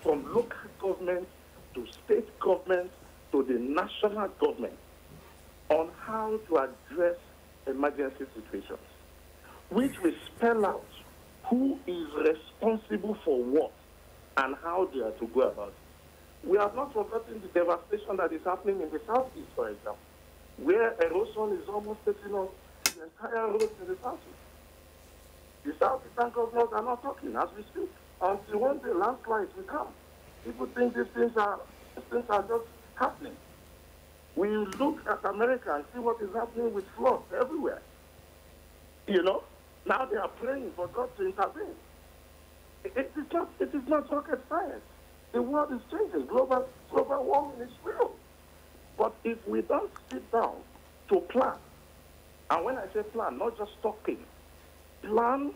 from local government to state government to the national government on how to address emergency situations, which will spell out who is responsible for what and how they are to go about it. We have not forgotten the devastation that is happening in the southeast, for example, where erosion is almost taking on the entire road in the southeast. The southeastern governors are not talking as we speak until one day landslides will come. People think these things are just happening. We look at America and see what is happening with floods everywhere. Now they are praying for God to intervene. It is not rocket science. The world is changing. Global warming is real. But if we don't sit down to plan, and when I say plan, not just talking, plan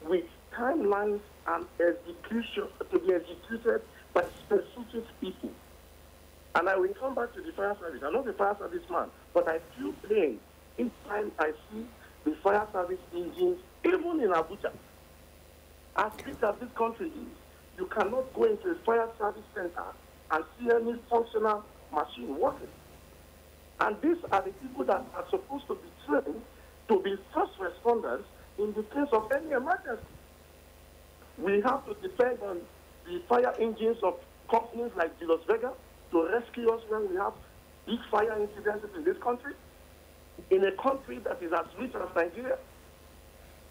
with timelines and execution to be executed by specific people. And I will come back to the fire service. I'm not a fire service man, but I feel pain each time I see the fire service engines, even in Abuja. As big as this country is, you cannot go into a fire service center and see any functional machine working. And these are the people that are supposed to be trained to be first responders in the case of any emergency. We have to depend on the fire engines of companies like Las Vegas to rescue us when we have big fire incidents in this country, in a country that is as rich as Nigeria.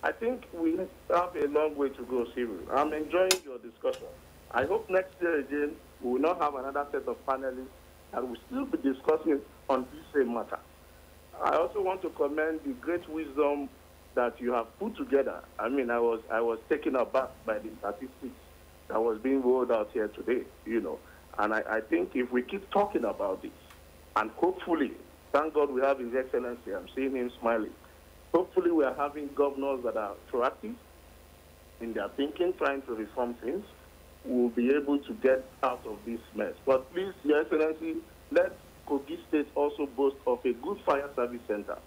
I think we have a long way to go, Cyril. I'm enjoying your discussion. I hope next year again we will not have another set of panelists and we'll still be discussing on this same matter. I also want to commend the great wisdom that you have put together. I mean, I was taken aback by the statistics that was being rolled out here today, And I think if we keep talking about this, and hopefully, thank God we have His Excellency, I'm seeing him smiling. Hopefully we are having governors that are proactive in their thinking, trying to reform things. We'll be able to get out of this mess. But please, Your Excellency, let Kogi State also boast of a good fire service center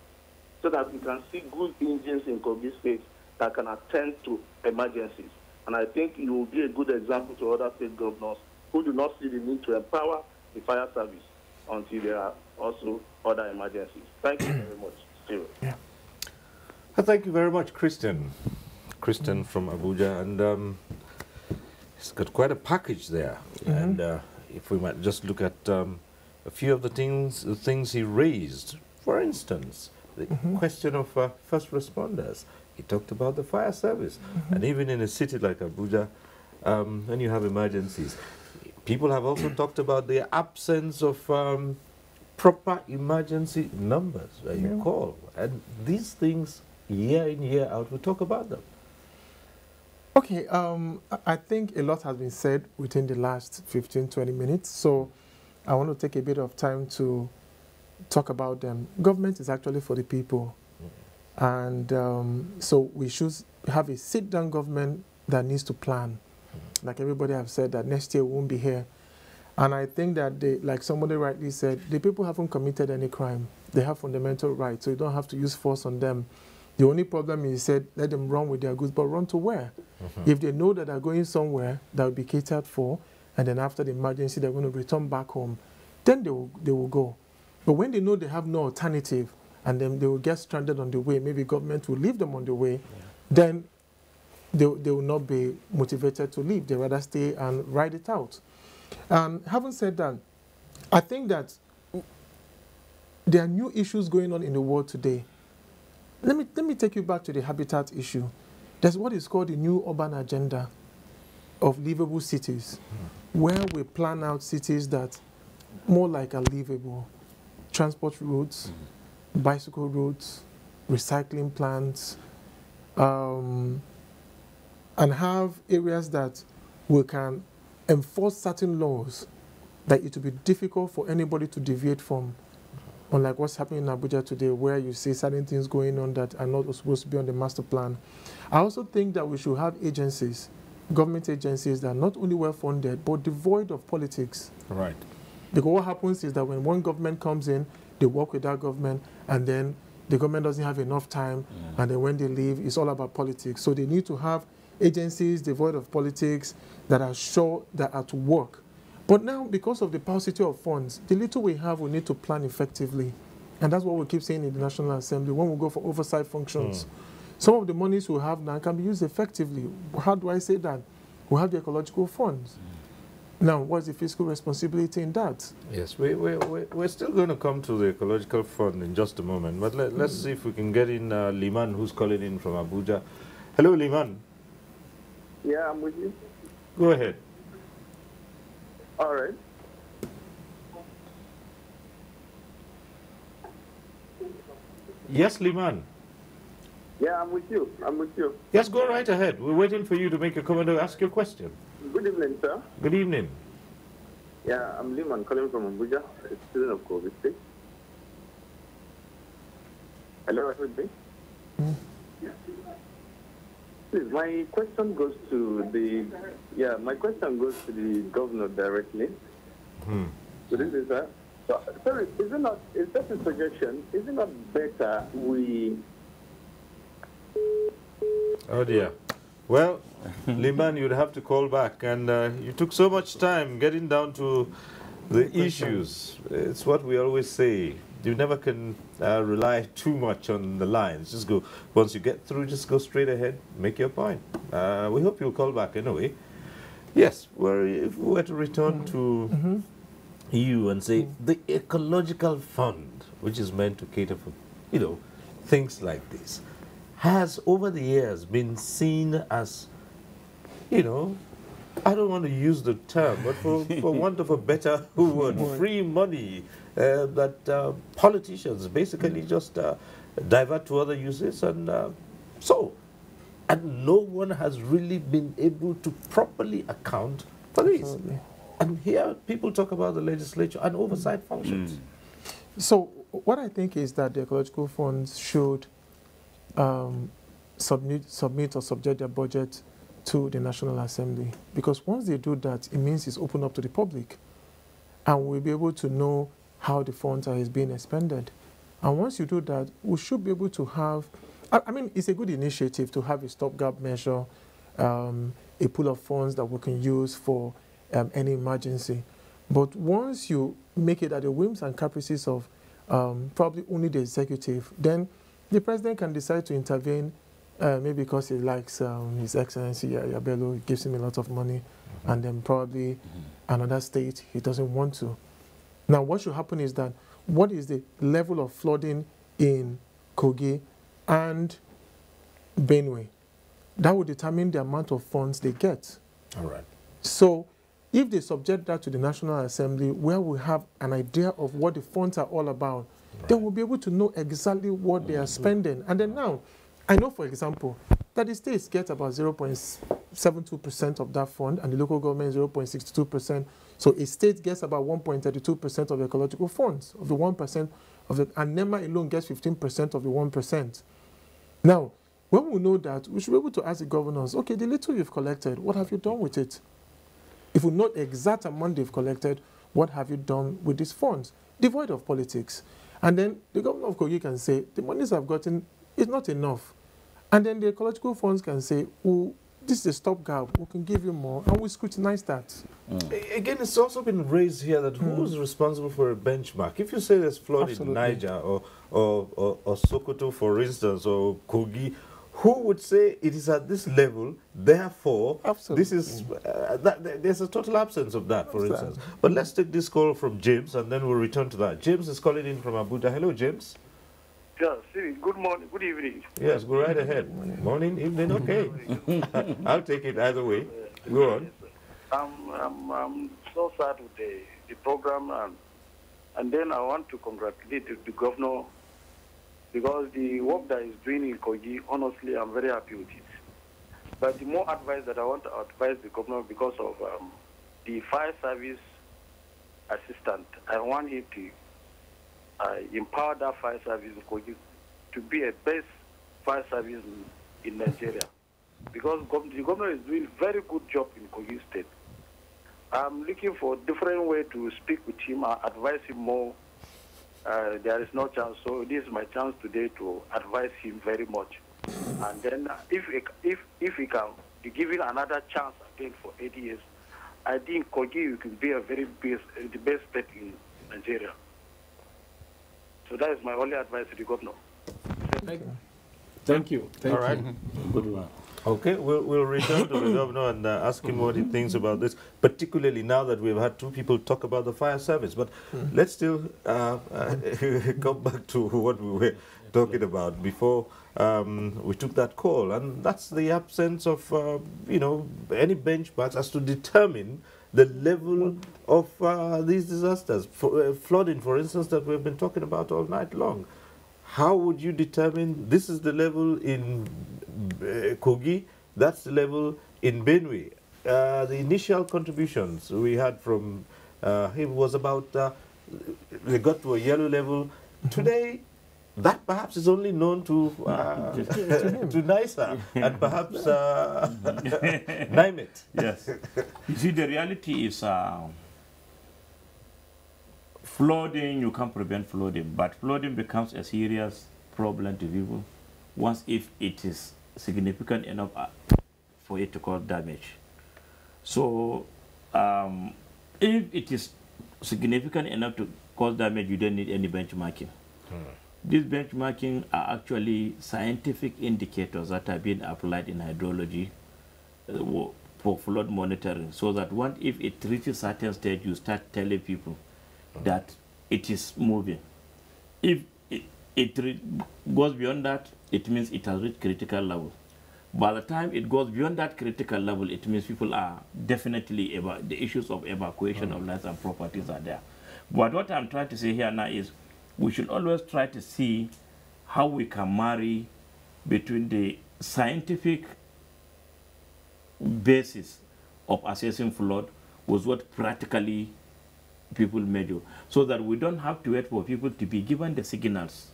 so that we can see good engines in Kogi State that can attend to emergencies. And I think it will be a good example to other state governors who do not see the need to empower the fire service until there are also other emergencies. Thank you very much, Steve. Yeah. Thank you very much, Christian. Christian from Abuja, and he's got quite a package there. And if we might just look at a few of the things he raised. For instance, the question of first responders. He talked about the fire service. And even in a city like Abuja, when you have emergencies, people have also talked about the absence of proper emergency numbers where you call. And these things, year in, year out, we talk about them. Okay, I think a lot has been said within the last 15, 20 minutes, so I want to take a bit of time to talk about them. Government is actually for the people, and so we should have a sit-down government that needs to plan. Like everybody have said, that next year we won't be here. And I think that, like somebody rightly said, the people haven't committed any crime. They have fundamental rights, so you don't have to use force on them. The only problem is, said, let them run with their goods, but run to where? If they know that they're going somewhere that will be catered for, and then after the emergency they're going to return back home, then they will go. But when they know they have no alternative, and then they will get stranded on the way, maybe government will leave them on the way, then they will not be motivated to leave. They rather stay and ride it out. Having said that, I think that there are new issues going on in the world today. Let me take you back to the habitat issue. There's what is called the new urban agenda of livable cities, where we plan out cities that more like are livable. Transport routes, bicycle routes, recycling plants, and have areas that we can enforce certain laws that it will be difficult for anybody to deviate from. Unlike what's happening in Abuja today, where you see certain things going on that are not supposed to be on the master plan. I also think that we should have agencies, government agencies that are not only well-funded, but devoid of politics. Right. Because what happens is that when one government comes in, they work with that government, and then the government doesn't have enough time, and then when they leave, it's all about politics. So they need to have agencies devoid of politics that are sure that are to work. But now, because of the paucity of funds, the little we have, we need to plan effectively. And that's what we keep saying in the National Assembly when we go for oversight functions. Some of the monies we have now can be used effectively. How do I say that? We have the ecological funds. Now, what's the fiscal responsibility in that? Yes, we're still going to come to the ecological fund in just a moment. But let's see if we can get in Liman, who's calling in from Abuja. Hello, Liman. Yeah, I'm with you. Go ahead. All right. Yes, Liman. Yeah, I'm with you. I'm with you. Yes, go right ahead. We're waiting for you to make a comment or ask your question. Good evening, sir. Good evening. Yeah, I'm Liman calling from Abuja, a student of Kobe State. Hello, everybody. Please, my question goes to the governor directly. Good evening, sir. So, sorry, is that a suggestion? Is it not better we... Oh dear. Well, Liman, you'd have to call back, and you took so much time getting down to the issues. It's what we always say. You never can rely too much on the lines. Just go, once you get through, just go straight ahead, make your point. We hope you'll call back anyway. Yes, if we were to return to you and say the ecological fund, which is meant to cater for, things like this, has over the years been seen as, I don't want to use the term, but for want of a better word, free money that politicians basically just divert to other uses, and no one has really been able to properly account for this. And here people talk about the legislature and oversight functions. So what I think is that the ecological funds should submit or subject their budget to the National Assembly, because once they do that, it means it's open up to the public, and we'll be able to know how the funds are being expended. And once you do that, we should be able to have, I mean, it's a good initiative to have a stopgap measure, a pool of funds that we can use for any emergency. But once you make it at the whims and caprices of probably only the executive, then The president can decide to intervene, maybe because he likes His Excellency Yabelo, gives him a lot of money, and then probably another state he doesn't want to. Now, what should happen is that, what is the level of flooding in Kogi and Benue? That will determine the amount of funds they get. All right. So, if they subject that to the National Assembly, where we have an idea of what the funds are all about, then we'll be able to know exactly what they are spending. And then now, I know, for example, that the states get about 0.72% of that fund, and the local government 0.62%. So a state gets about 1.32% of the ecological funds, of the 1% of the, and NEMA alone gets 15% of the 1%. Now, when we know that, we should be able to ask the governors, okay, the little you've collected, what have you done with it? If we know the exact amount they've collected, what have you done with these funds? Devoid of politics. And then the governor of Kogi can say, the monies I've gotten is not enough. And then the ecological funds can say, oh, this is a stopgap, we can give you more, and we scrutinize that. Again, it's also been raised here that who's responsible for a benchmark? If you say there's flood in Niger or Sokoto, for instance, or Kogi, who would say it is at this level, therefore, this is, there's a total absence of that, for instance. But let's take this call from James, and then we'll return to that. James is calling in from Abuja. Hello, James. Yeah, see, good morning, good evening. Yes, go right ahead. Morning, evening, okay. I'll take it either way. Go on. I'm so sad with the program, and then I want to congratulate the governor, because the work that he's doing in Kogi, honestly, I'm very happy with it. But the more advice that I want to advise the governor, because of the fire service assistant, I want him to empower that fire service in Kogi to be a best fire service in Nigeria. Because the governor is doing a very good job in Kogi State. I'm looking for a different way to speak with him, advise him more. There is no chance, so this is my chance today to advise him very much. And then if he can be given another chance again for 8 years, I think Kogi can be the best state in Nigeria. So that is my only advice to the governor. Thank you. All right. Good one. Okay, we'll return to the governor and ask him what he thinks about this, particularly now that we've had two people talk about the fire service. But let's still come back to what we were talking about before we took that call, and that's the absence of, any benchmarks as to determine the level of these disasters. Flooding, for instance, that we've been talking about all night long. How would you determine this is the level in Kogi, that's the level in Benue? The initial contributions we had from him was about, they got to a yellow level. Today, that perhaps is only known to to NISA and perhaps NIMET. Yes. You see, the reality is flooding, you can't prevent flooding, but flooding becomes a serious problem to people once if it is significant enough for it to cause damage. So if it is significant enough to cause damage, you don't need any benchmarking. These benchmarking are actually scientific indicators that are being applied in hydrology for flood monitoring, so that if it reaches a certain stage, you start telling people that it is moving. If it goes beyond that, it means it has reached critical level. By the time it goes beyond that critical level, it means people are definitely the issues of evacuation of lives and properties are there. But what I'm trying to say here now is we should always try to see how we can marry between the scientific basis of assessing flood with what practically people measure, so that we don't have to wait for people to be given the signals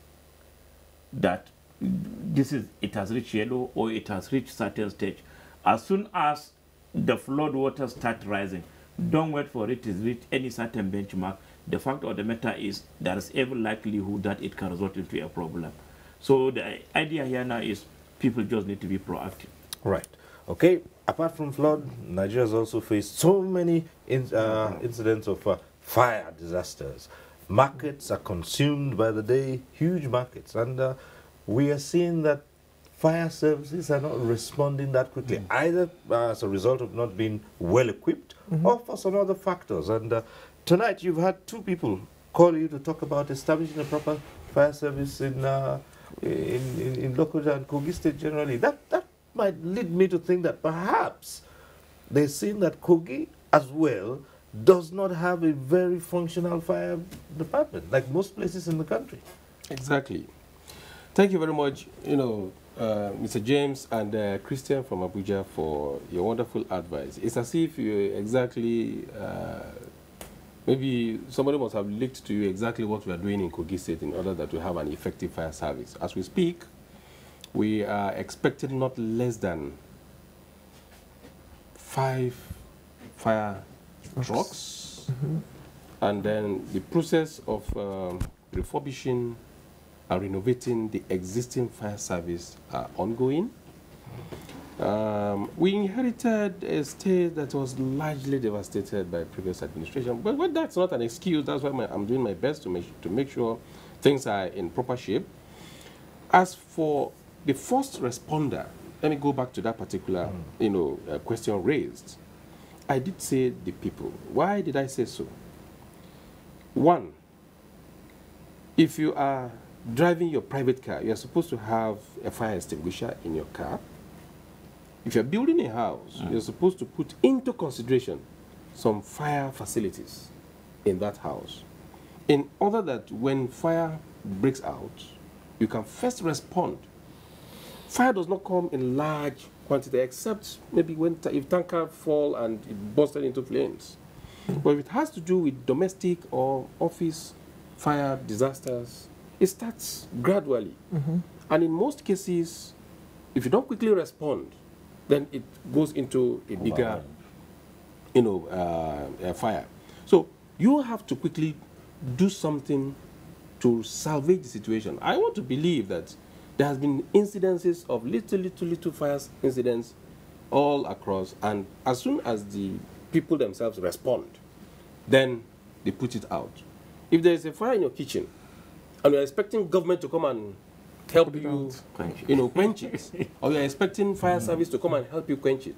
that it has reached yellow or it has reached certain stage. As soon as the flood waters start rising, don't wait for it to reach any certain benchmark. The fact of the matter is there is every likelihood that it can result into a problem. So the idea here now is people just need to be proactive. Right. Okay. Apart from flood, Nigeria has also faced so many incidents of fire disasters. Markets are consumed by the day, huge markets. And we are seeing that fire services are not responding that quickly, either as a result of not being well equipped or for some other factors. And tonight you've had two people call you to talk about establishing a proper fire service in Lokoja and Kogi State generally. That might lead me to think that perhaps they're seeing that Kogi as well does not have a very functional fire department like most places in the country. Exactly. Thank you very much, Mr. James and Christian from Abuja, for your wonderful advice. It's as if you exactly, maybe somebody must have leaked to you exactly what we are doing in Kogi State in order that we have an effective fire service. As we speak, we are expecting not less than 5 fire trucks, and then the process of refurbishing and renovating the existing fire service are ongoing. We inherited a state that was largely devastated by previous administration, but that's not an excuse. That's why I'm doing my best to make sure things are in proper shape. As for the first responder, let me go back to that particular question raised. I did say the people. Why did I say so? One, if you are driving your private car, you're supposed to have a fire extinguisher in your car. If you're building a house, you're supposed to put into consideration some fire facilities in that house, in order that when fire breaks out, you can first respond. Fire does not come in large quantity, except maybe if tanker fall and it busted into flames. But if it has to do with domestic or office fire disasters, it starts gradually. And in most cases, if you don't quickly respond, then it goes into a bigger, fire. So you have to quickly do something to salvage the situation. I want to believe that there has been incidences of little fire incidents all across, and as soon as the people themselves respond, then they put it out. If there is a fire in your kitchen, and you're expecting government to come and help you, quench it, or you're expecting fire service to come and help you quench it,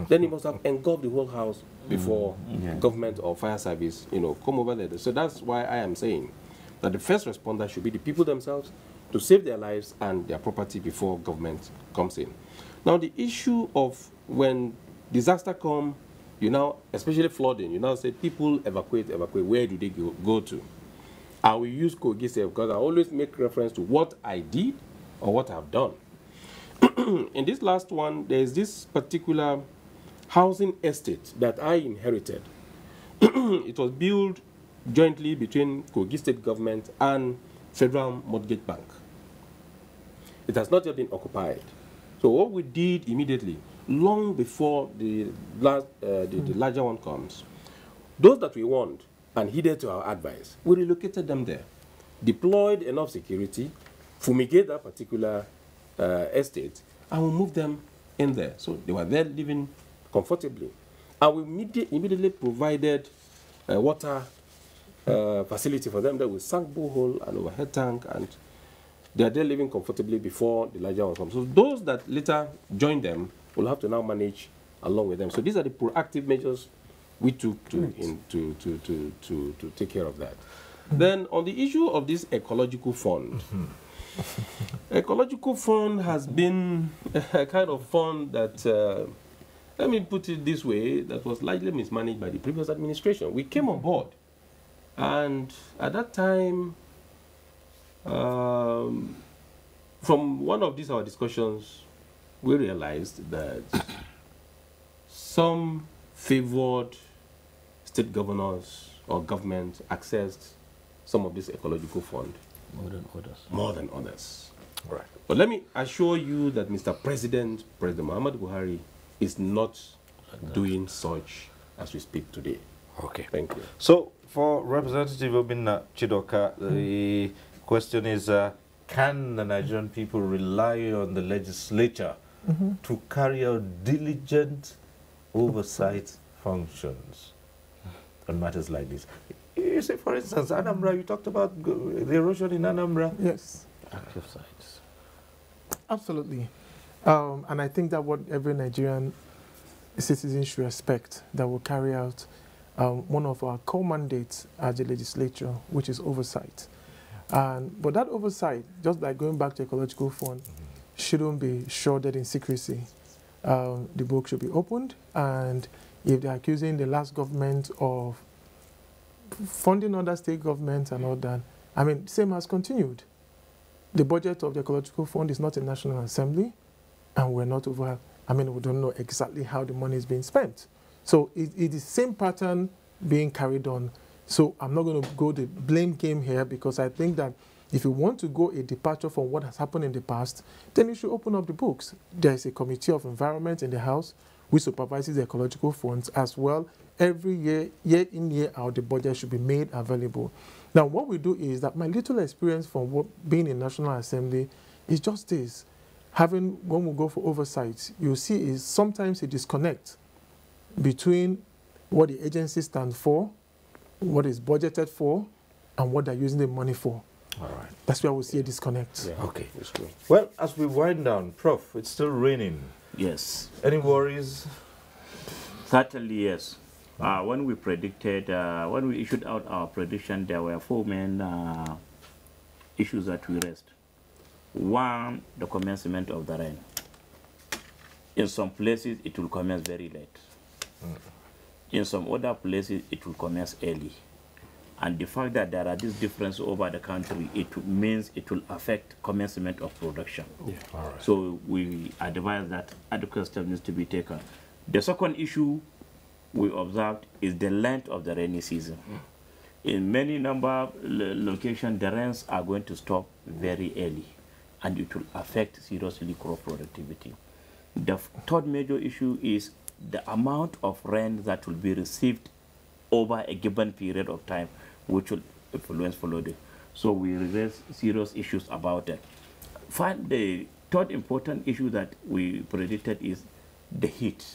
then you must have engulfed the whole house before government or fire service, come over there. So that's why I am saying that the first responder should be the people themselves, to save their lives and their property before government comes in. Now, the issue of when disaster come, especially flooding, you now say people evacuate, where do they go to? I will use Kogi State because I always make reference to what I did or what I've done. In this last one, there is this particular housing estate that I inherited. It was built jointly between Kogi State government and Federal Mortgage Bank. It has not yet been occupied. So what we did immediately, long before the larger one comes, those that we want and heeded to our advice, we relocated them there, deployed enough security, fumigate that particular estate, and we moved them in there. So they were there living comfortably. And we immediately provided a water facility for them that we sank borehole and overhead tank, and they are there living comfortably before the larger one comes. So those that later join them will have to now manage along with them. So these are the proactive measures we took to take care of that. Then on the issue of this ecological fund, ecological fund has been a kind of fund that, let me put it this way, that was largely mismanaged by the previous administration. We came on board, and at that time, from one of our discussions, we realized that some favored state governors or government accessed some of this ecological fund more than others. Right. But let me assure you that Mr. President Muhammad Buhari is not doing such as we speak today. Okay. Thank you. So for Representative Obinna Chidoka, the question is, can the Nigerian people rely on the legislature to carry out diligent oversight functions on matters like this? You say, for instance, Anambra, you talked about the erosion in Anambra. Yes. Active sites. Absolutely. And I think that what every Nigerian citizen should expect, that will carry out one of our core mandates as the legislature, which is oversight. But that oversight, just like going back to ecological fund, shouldn't be shrouded in secrecy. The book should be opened, and if they're accusing the last government of funding other state governments and all that, I mean, same has continued. The budget of the ecological fund is not a National Assembly, and we're not over, I mean, we don't know exactly how the money is being spent. So it is the same pattern being carried on. So I'm not going to go the blame game here, because I think that if you want to go a departure from what has happened in the past, then you should open up the books. There is a Committee of Environment in the House which supervises the ecological funds as well. Every year, year in, year out, the budget should be made available. Now, what we do is that my little experience from being in National Assembly is just this. When we go for oversight, you see is sometimes a disconnect between what the agency stands for, what is budgeted for, and what they're using the money for. All right. That's where we see a disconnect. Yeah. Okay. Well, as we wind down, Prof, it's still raining. Yes. Any worries? Certainly, yes. When we predicted, when we issued out our prediction, there were 4 main issues that we raised. One, the commencement of the rain. In some places, it will commence very late. In some other places, it will commence early. And the fact that there are these differences over the country, it means it will affect commencement of production. Yeah. All right. So we advise that adequate steps needs to be taken. The second issue we observed is the length of the rainy season. In many locations, the rains are going to stop very early, and it will affect seriously crop productivity. The third major issue is the amount of rain that will be received over a given period of time, which will influence flooding. So we raise serious issues about that. The third important issue that we predicted is the heat,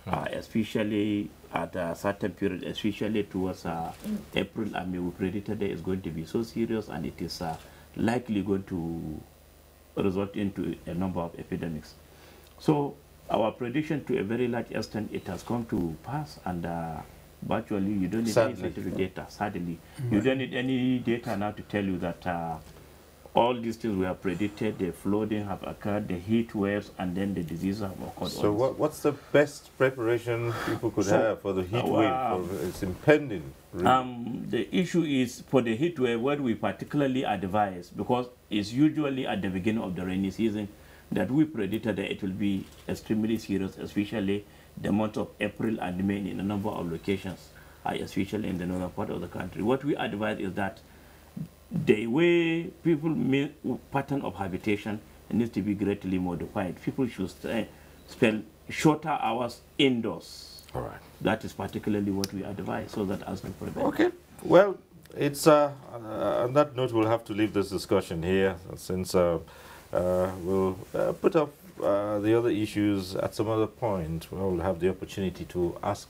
especially at a certain period, especially towards April and May. We predicted that it's going to be so serious, and it is likely going to result into a number of epidemics. So our prediction, to a very large extent, it has come to pass, and virtually you don't need any scientific data. Sadly, you don't need any data now to tell you that all these things we have predicted, the flooding have occurred, the heat waves, and then the diseases have occurred. So what's the best preparation people could have for the heat wave? It's impending. Really. The issue is for the heat wave, what we particularly advise, because it's usually at the beginning of the rainy season, that we predicted that it will be extremely serious, especially the month of April and May in a number of locations, especially in the northern part of the country. What we advise is that the way people make pattern of habitation needs to be greatly modified. People should spend shorter hours indoors. All right. That is particularly what we advise, so that as we prevent. Okay. Well, it's on that note, we'll have to leave this discussion here, since we'll put up the other issues at some other point. We'll have the opportunity to ask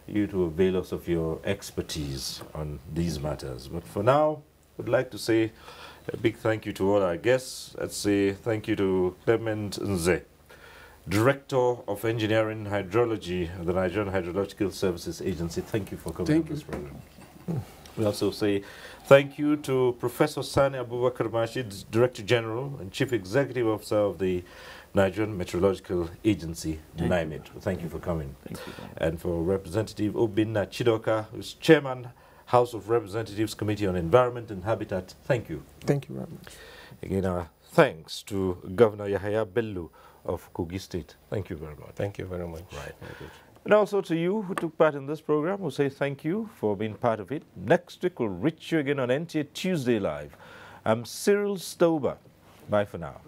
you to avail us of your expertise on these matters. But for now, I'd like to say a big thank you to all our guests. Let's say thank you to Clement Nze, Director of Engineering Hydrology at the Nigerian Hydrological Services Agency. Thank you for coming on this program. We also say thank you to Professor Sani Abubakar Mashid, Director General and Chief Executive Officer of the Nigerian Meteorological Agency, NIMET. Thank you for coming. Thank you. And for Representative Obinna Chidoka, who's Chairman, House of Representatives Committee on Environment and Habitat. Thank you. Thank you very much. Again, our thanks to Governor Yahaya Bello of Kogi State. Thank you very much. Thank you very much. Right. And also to you who took part in this program, we'll say thank you for being part of it. Next week, we'll reach you again on NTA Tuesday Live. I'm Cyril Stober. Bye for now.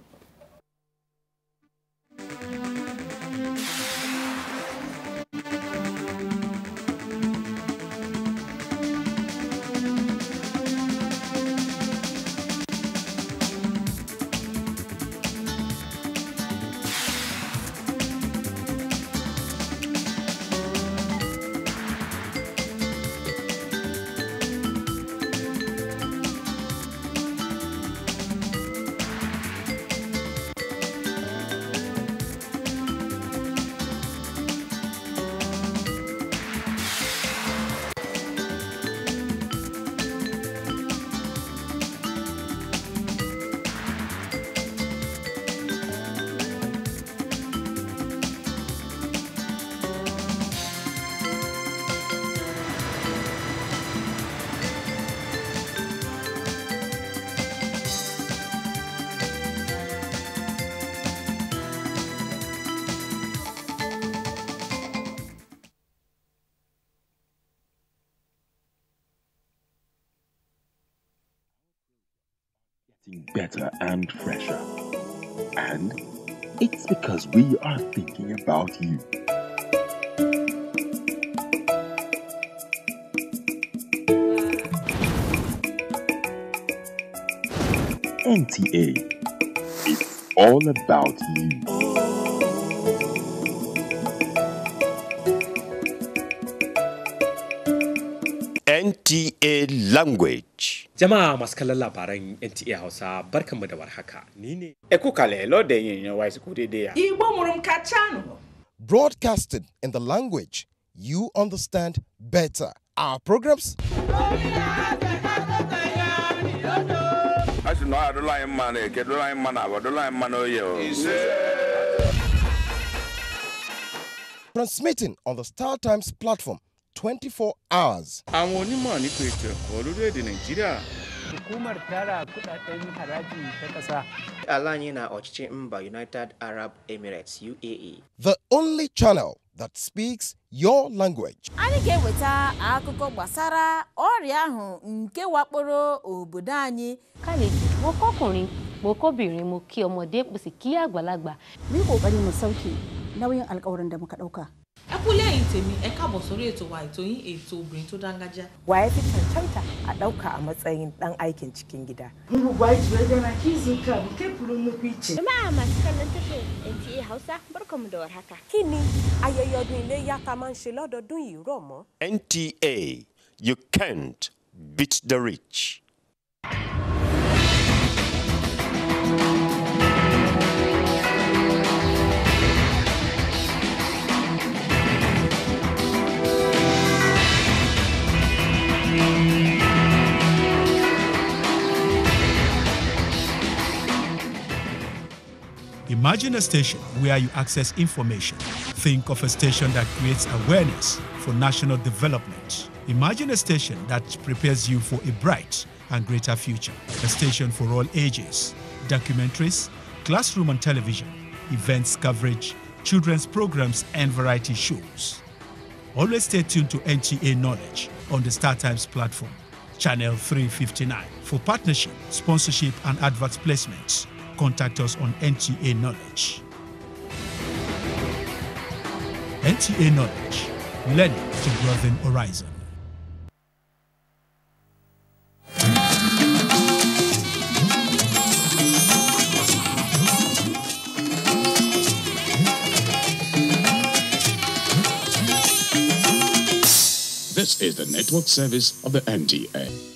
tasting better and fresher. And it's because we are thinking about you. NTA, it's all about you. NTA Language. Jama'a masu kallon labaran NTA Hausa barkanmu da warhaka. Ni ne. Ekukale lo de yin wa isukudi de ya. Igbo murum kachano. Broadcasting in the language you understand better. Our programs. Transmitting on the Star Times platform 24 hours. Àwọn onímọ̀ nípa ètò ẹ̀kọ́ lórílẹ̀‐èdè Nàìjíríà. Hukumar tara kudaden haraji ta ƙasa. Alanye na ọchịchị mba United Arab Emirates UAE. The only channel that speaks your language. Anyị ga-eweta akụkọ gbasara ọrịa ahụ nke wakporo obodo anyị. Kálejò, mo kọ́kùnrin, mo kóbìnrin, mo kí ọmọdé, mo sì kí àgbàlagbà. Mu yi kokari mu sauke nauyin alƙawarin da muka ɗauka. Ẹ kú lẹ́yìn tèmi, ẹ káàbọ̀ sórí ètò wa ètò yín ètò obìnrin tó dángájá. Wa ya fi cancanta a ɗauka a matsayin ɗan aikin cikin gida. Jama'a masu kallon tashar NTA Hausa barkamu da warhaka. Kí ni ayẹyẹ ọdún iléyá tá máa ń ṣe lọ́dọọdún yìí rọ̀ mọ́? NTA, you can't beat the rich. Imagine a station where you access information. Think of a station that creates awareness for national development. Imagine a station that prepares you for a bright and greater future. A station for all ages. Documentaries, classroom and television, events coverage, children's programs and variety shows. Always stay tuned to NTA Knowledge on the Star Times platform. Channel 359. For partnership, sponsorship and advert placements, contact us on NTA Knowledge. NTA Knowledge, learning to broaden horizon. This is the network service of the NTA.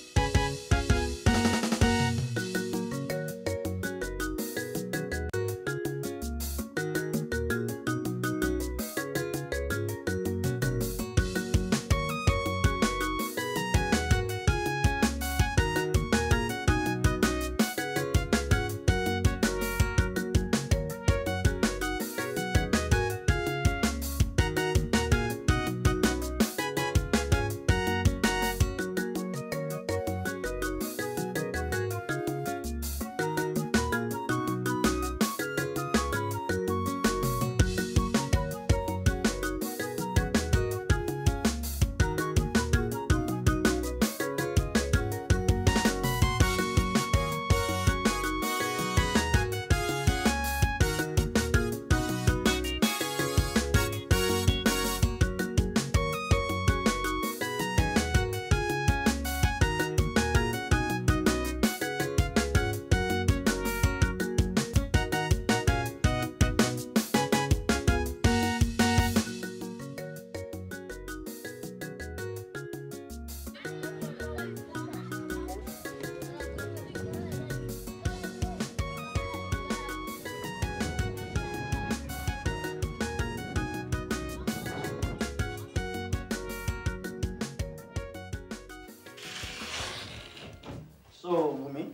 So, Wumi?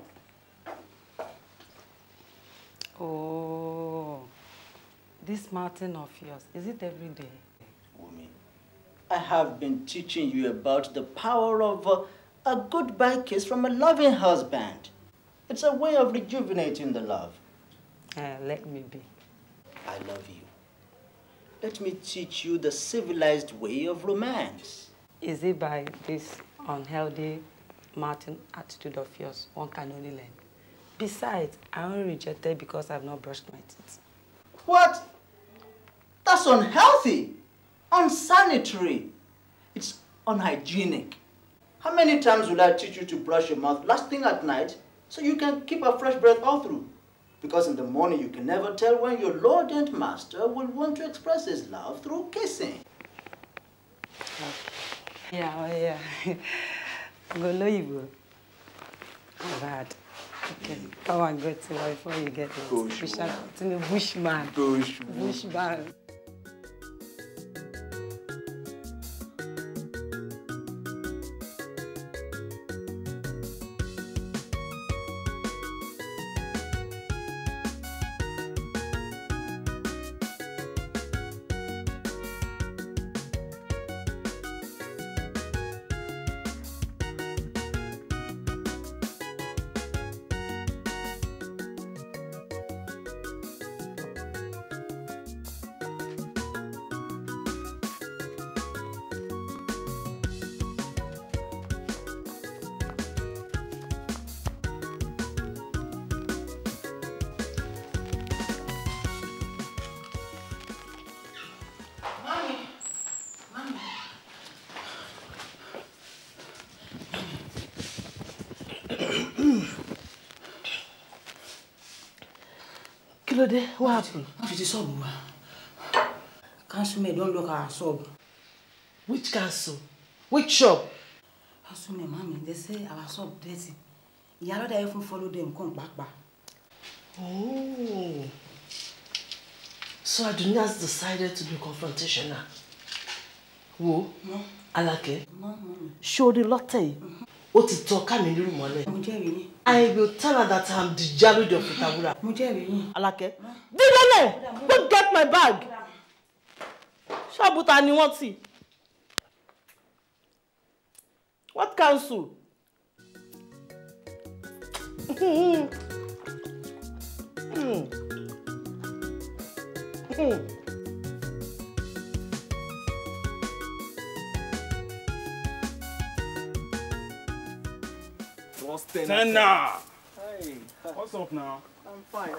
Oh, this mountain of yours, is it every day? Wumi, I have been teaching you about the power of a goodbye kiss from a loving husband. It's a way of rejuvenating the love. Let me be. I love you. Let me teach you the civilized way of romance. Is it by this unhealthy mountain attitude of yours one can only learn? Besides, I only rejected because I've not brushed my teeth. What? That's unhealthy, unsanitary. It's unhygienic. How many times will I teach you to brush your mouth last thing at night so you can keep a fresh breath all through? Because in the morning you can never tell when your Lord and Master will want to express his love through kissing. Yeah. Go you. Bad. Okay, come on, go to her before you get it. Bushman. Bushman. Kilode, what happened? What is the sub? Council don't look at our sub. Which council? Which shop? Council mommy, they say our sub dirty. Yellow they even follow them, come back. Oh. So Adunia has decided to be confrontational. Who? No. Alake? No. Show the latte. What is talking in the room? I will tell her that I'm the Jared of Itabura. Alake? Dilele! Don't get my bag! Shabuta ni want see. What council? Tenna! Hey. What's up now? I'm fine.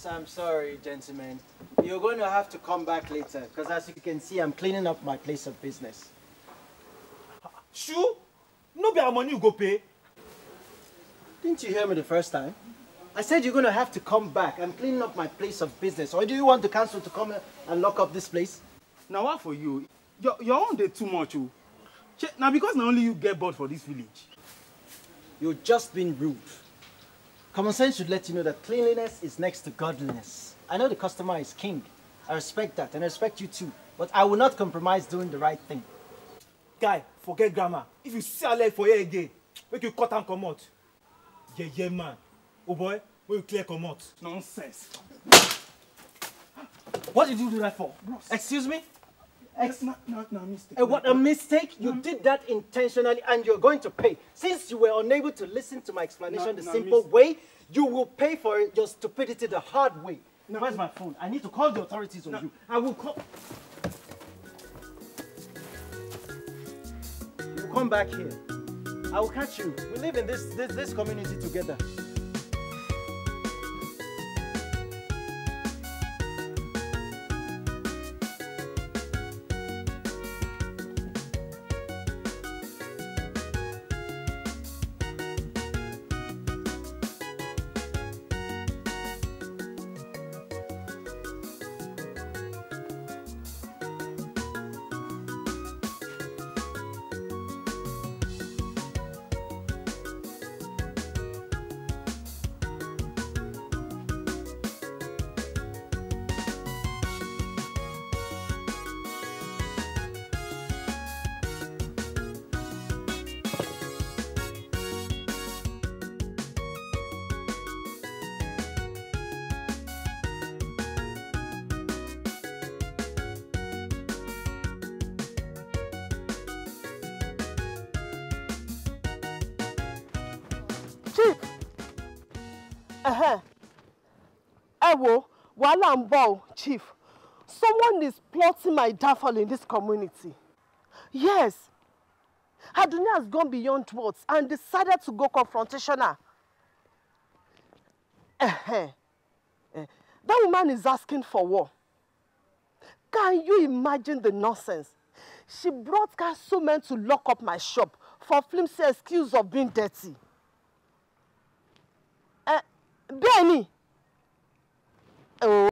I'm sorry, gentlemen. You're going to have to come back later, because as you can see, I'm cleaning up my place of business. Shoo? No be our money you go pay. Didn't you hear me the first time? I said you're going to have to come back. I'm cleaning up my place of business. Or do you want the council to come and lock up this place? Now what for you? Your own day too much. Now because not only you get bored for this village. You're just being rude. Common sense should let you know that cleanliness is next to godliness. I know the customer is king. I respect that, and I respect you too. But I will not compromise doing the right thing. Guy, forget grammar. If you see a leg for here again, make you cut and come out. Yeah, man. Oh boy, will you clear come out? Nonsense. What did you do that for? Bros. Excuse me? No, mistake. What a mistake? You did that intentionally and you're going to pay. Since you were unable to listen to my explanation the simple way, you will pay for it, your stupidity the hard way. Where's my phone? I need to call the authorities on you. I will call. You come back here. I will catch you. We live in this community together. Ewo, while I'm bow, Chief, someone is plotting my downfall in this community. Yes. Adunia has gone beyond words and decided to go confrontational. That woman is asking for war. Can you imagine the nonsense? She brought council men to lock up my shop for flimsy excuse of being dirty. Benny! Oh.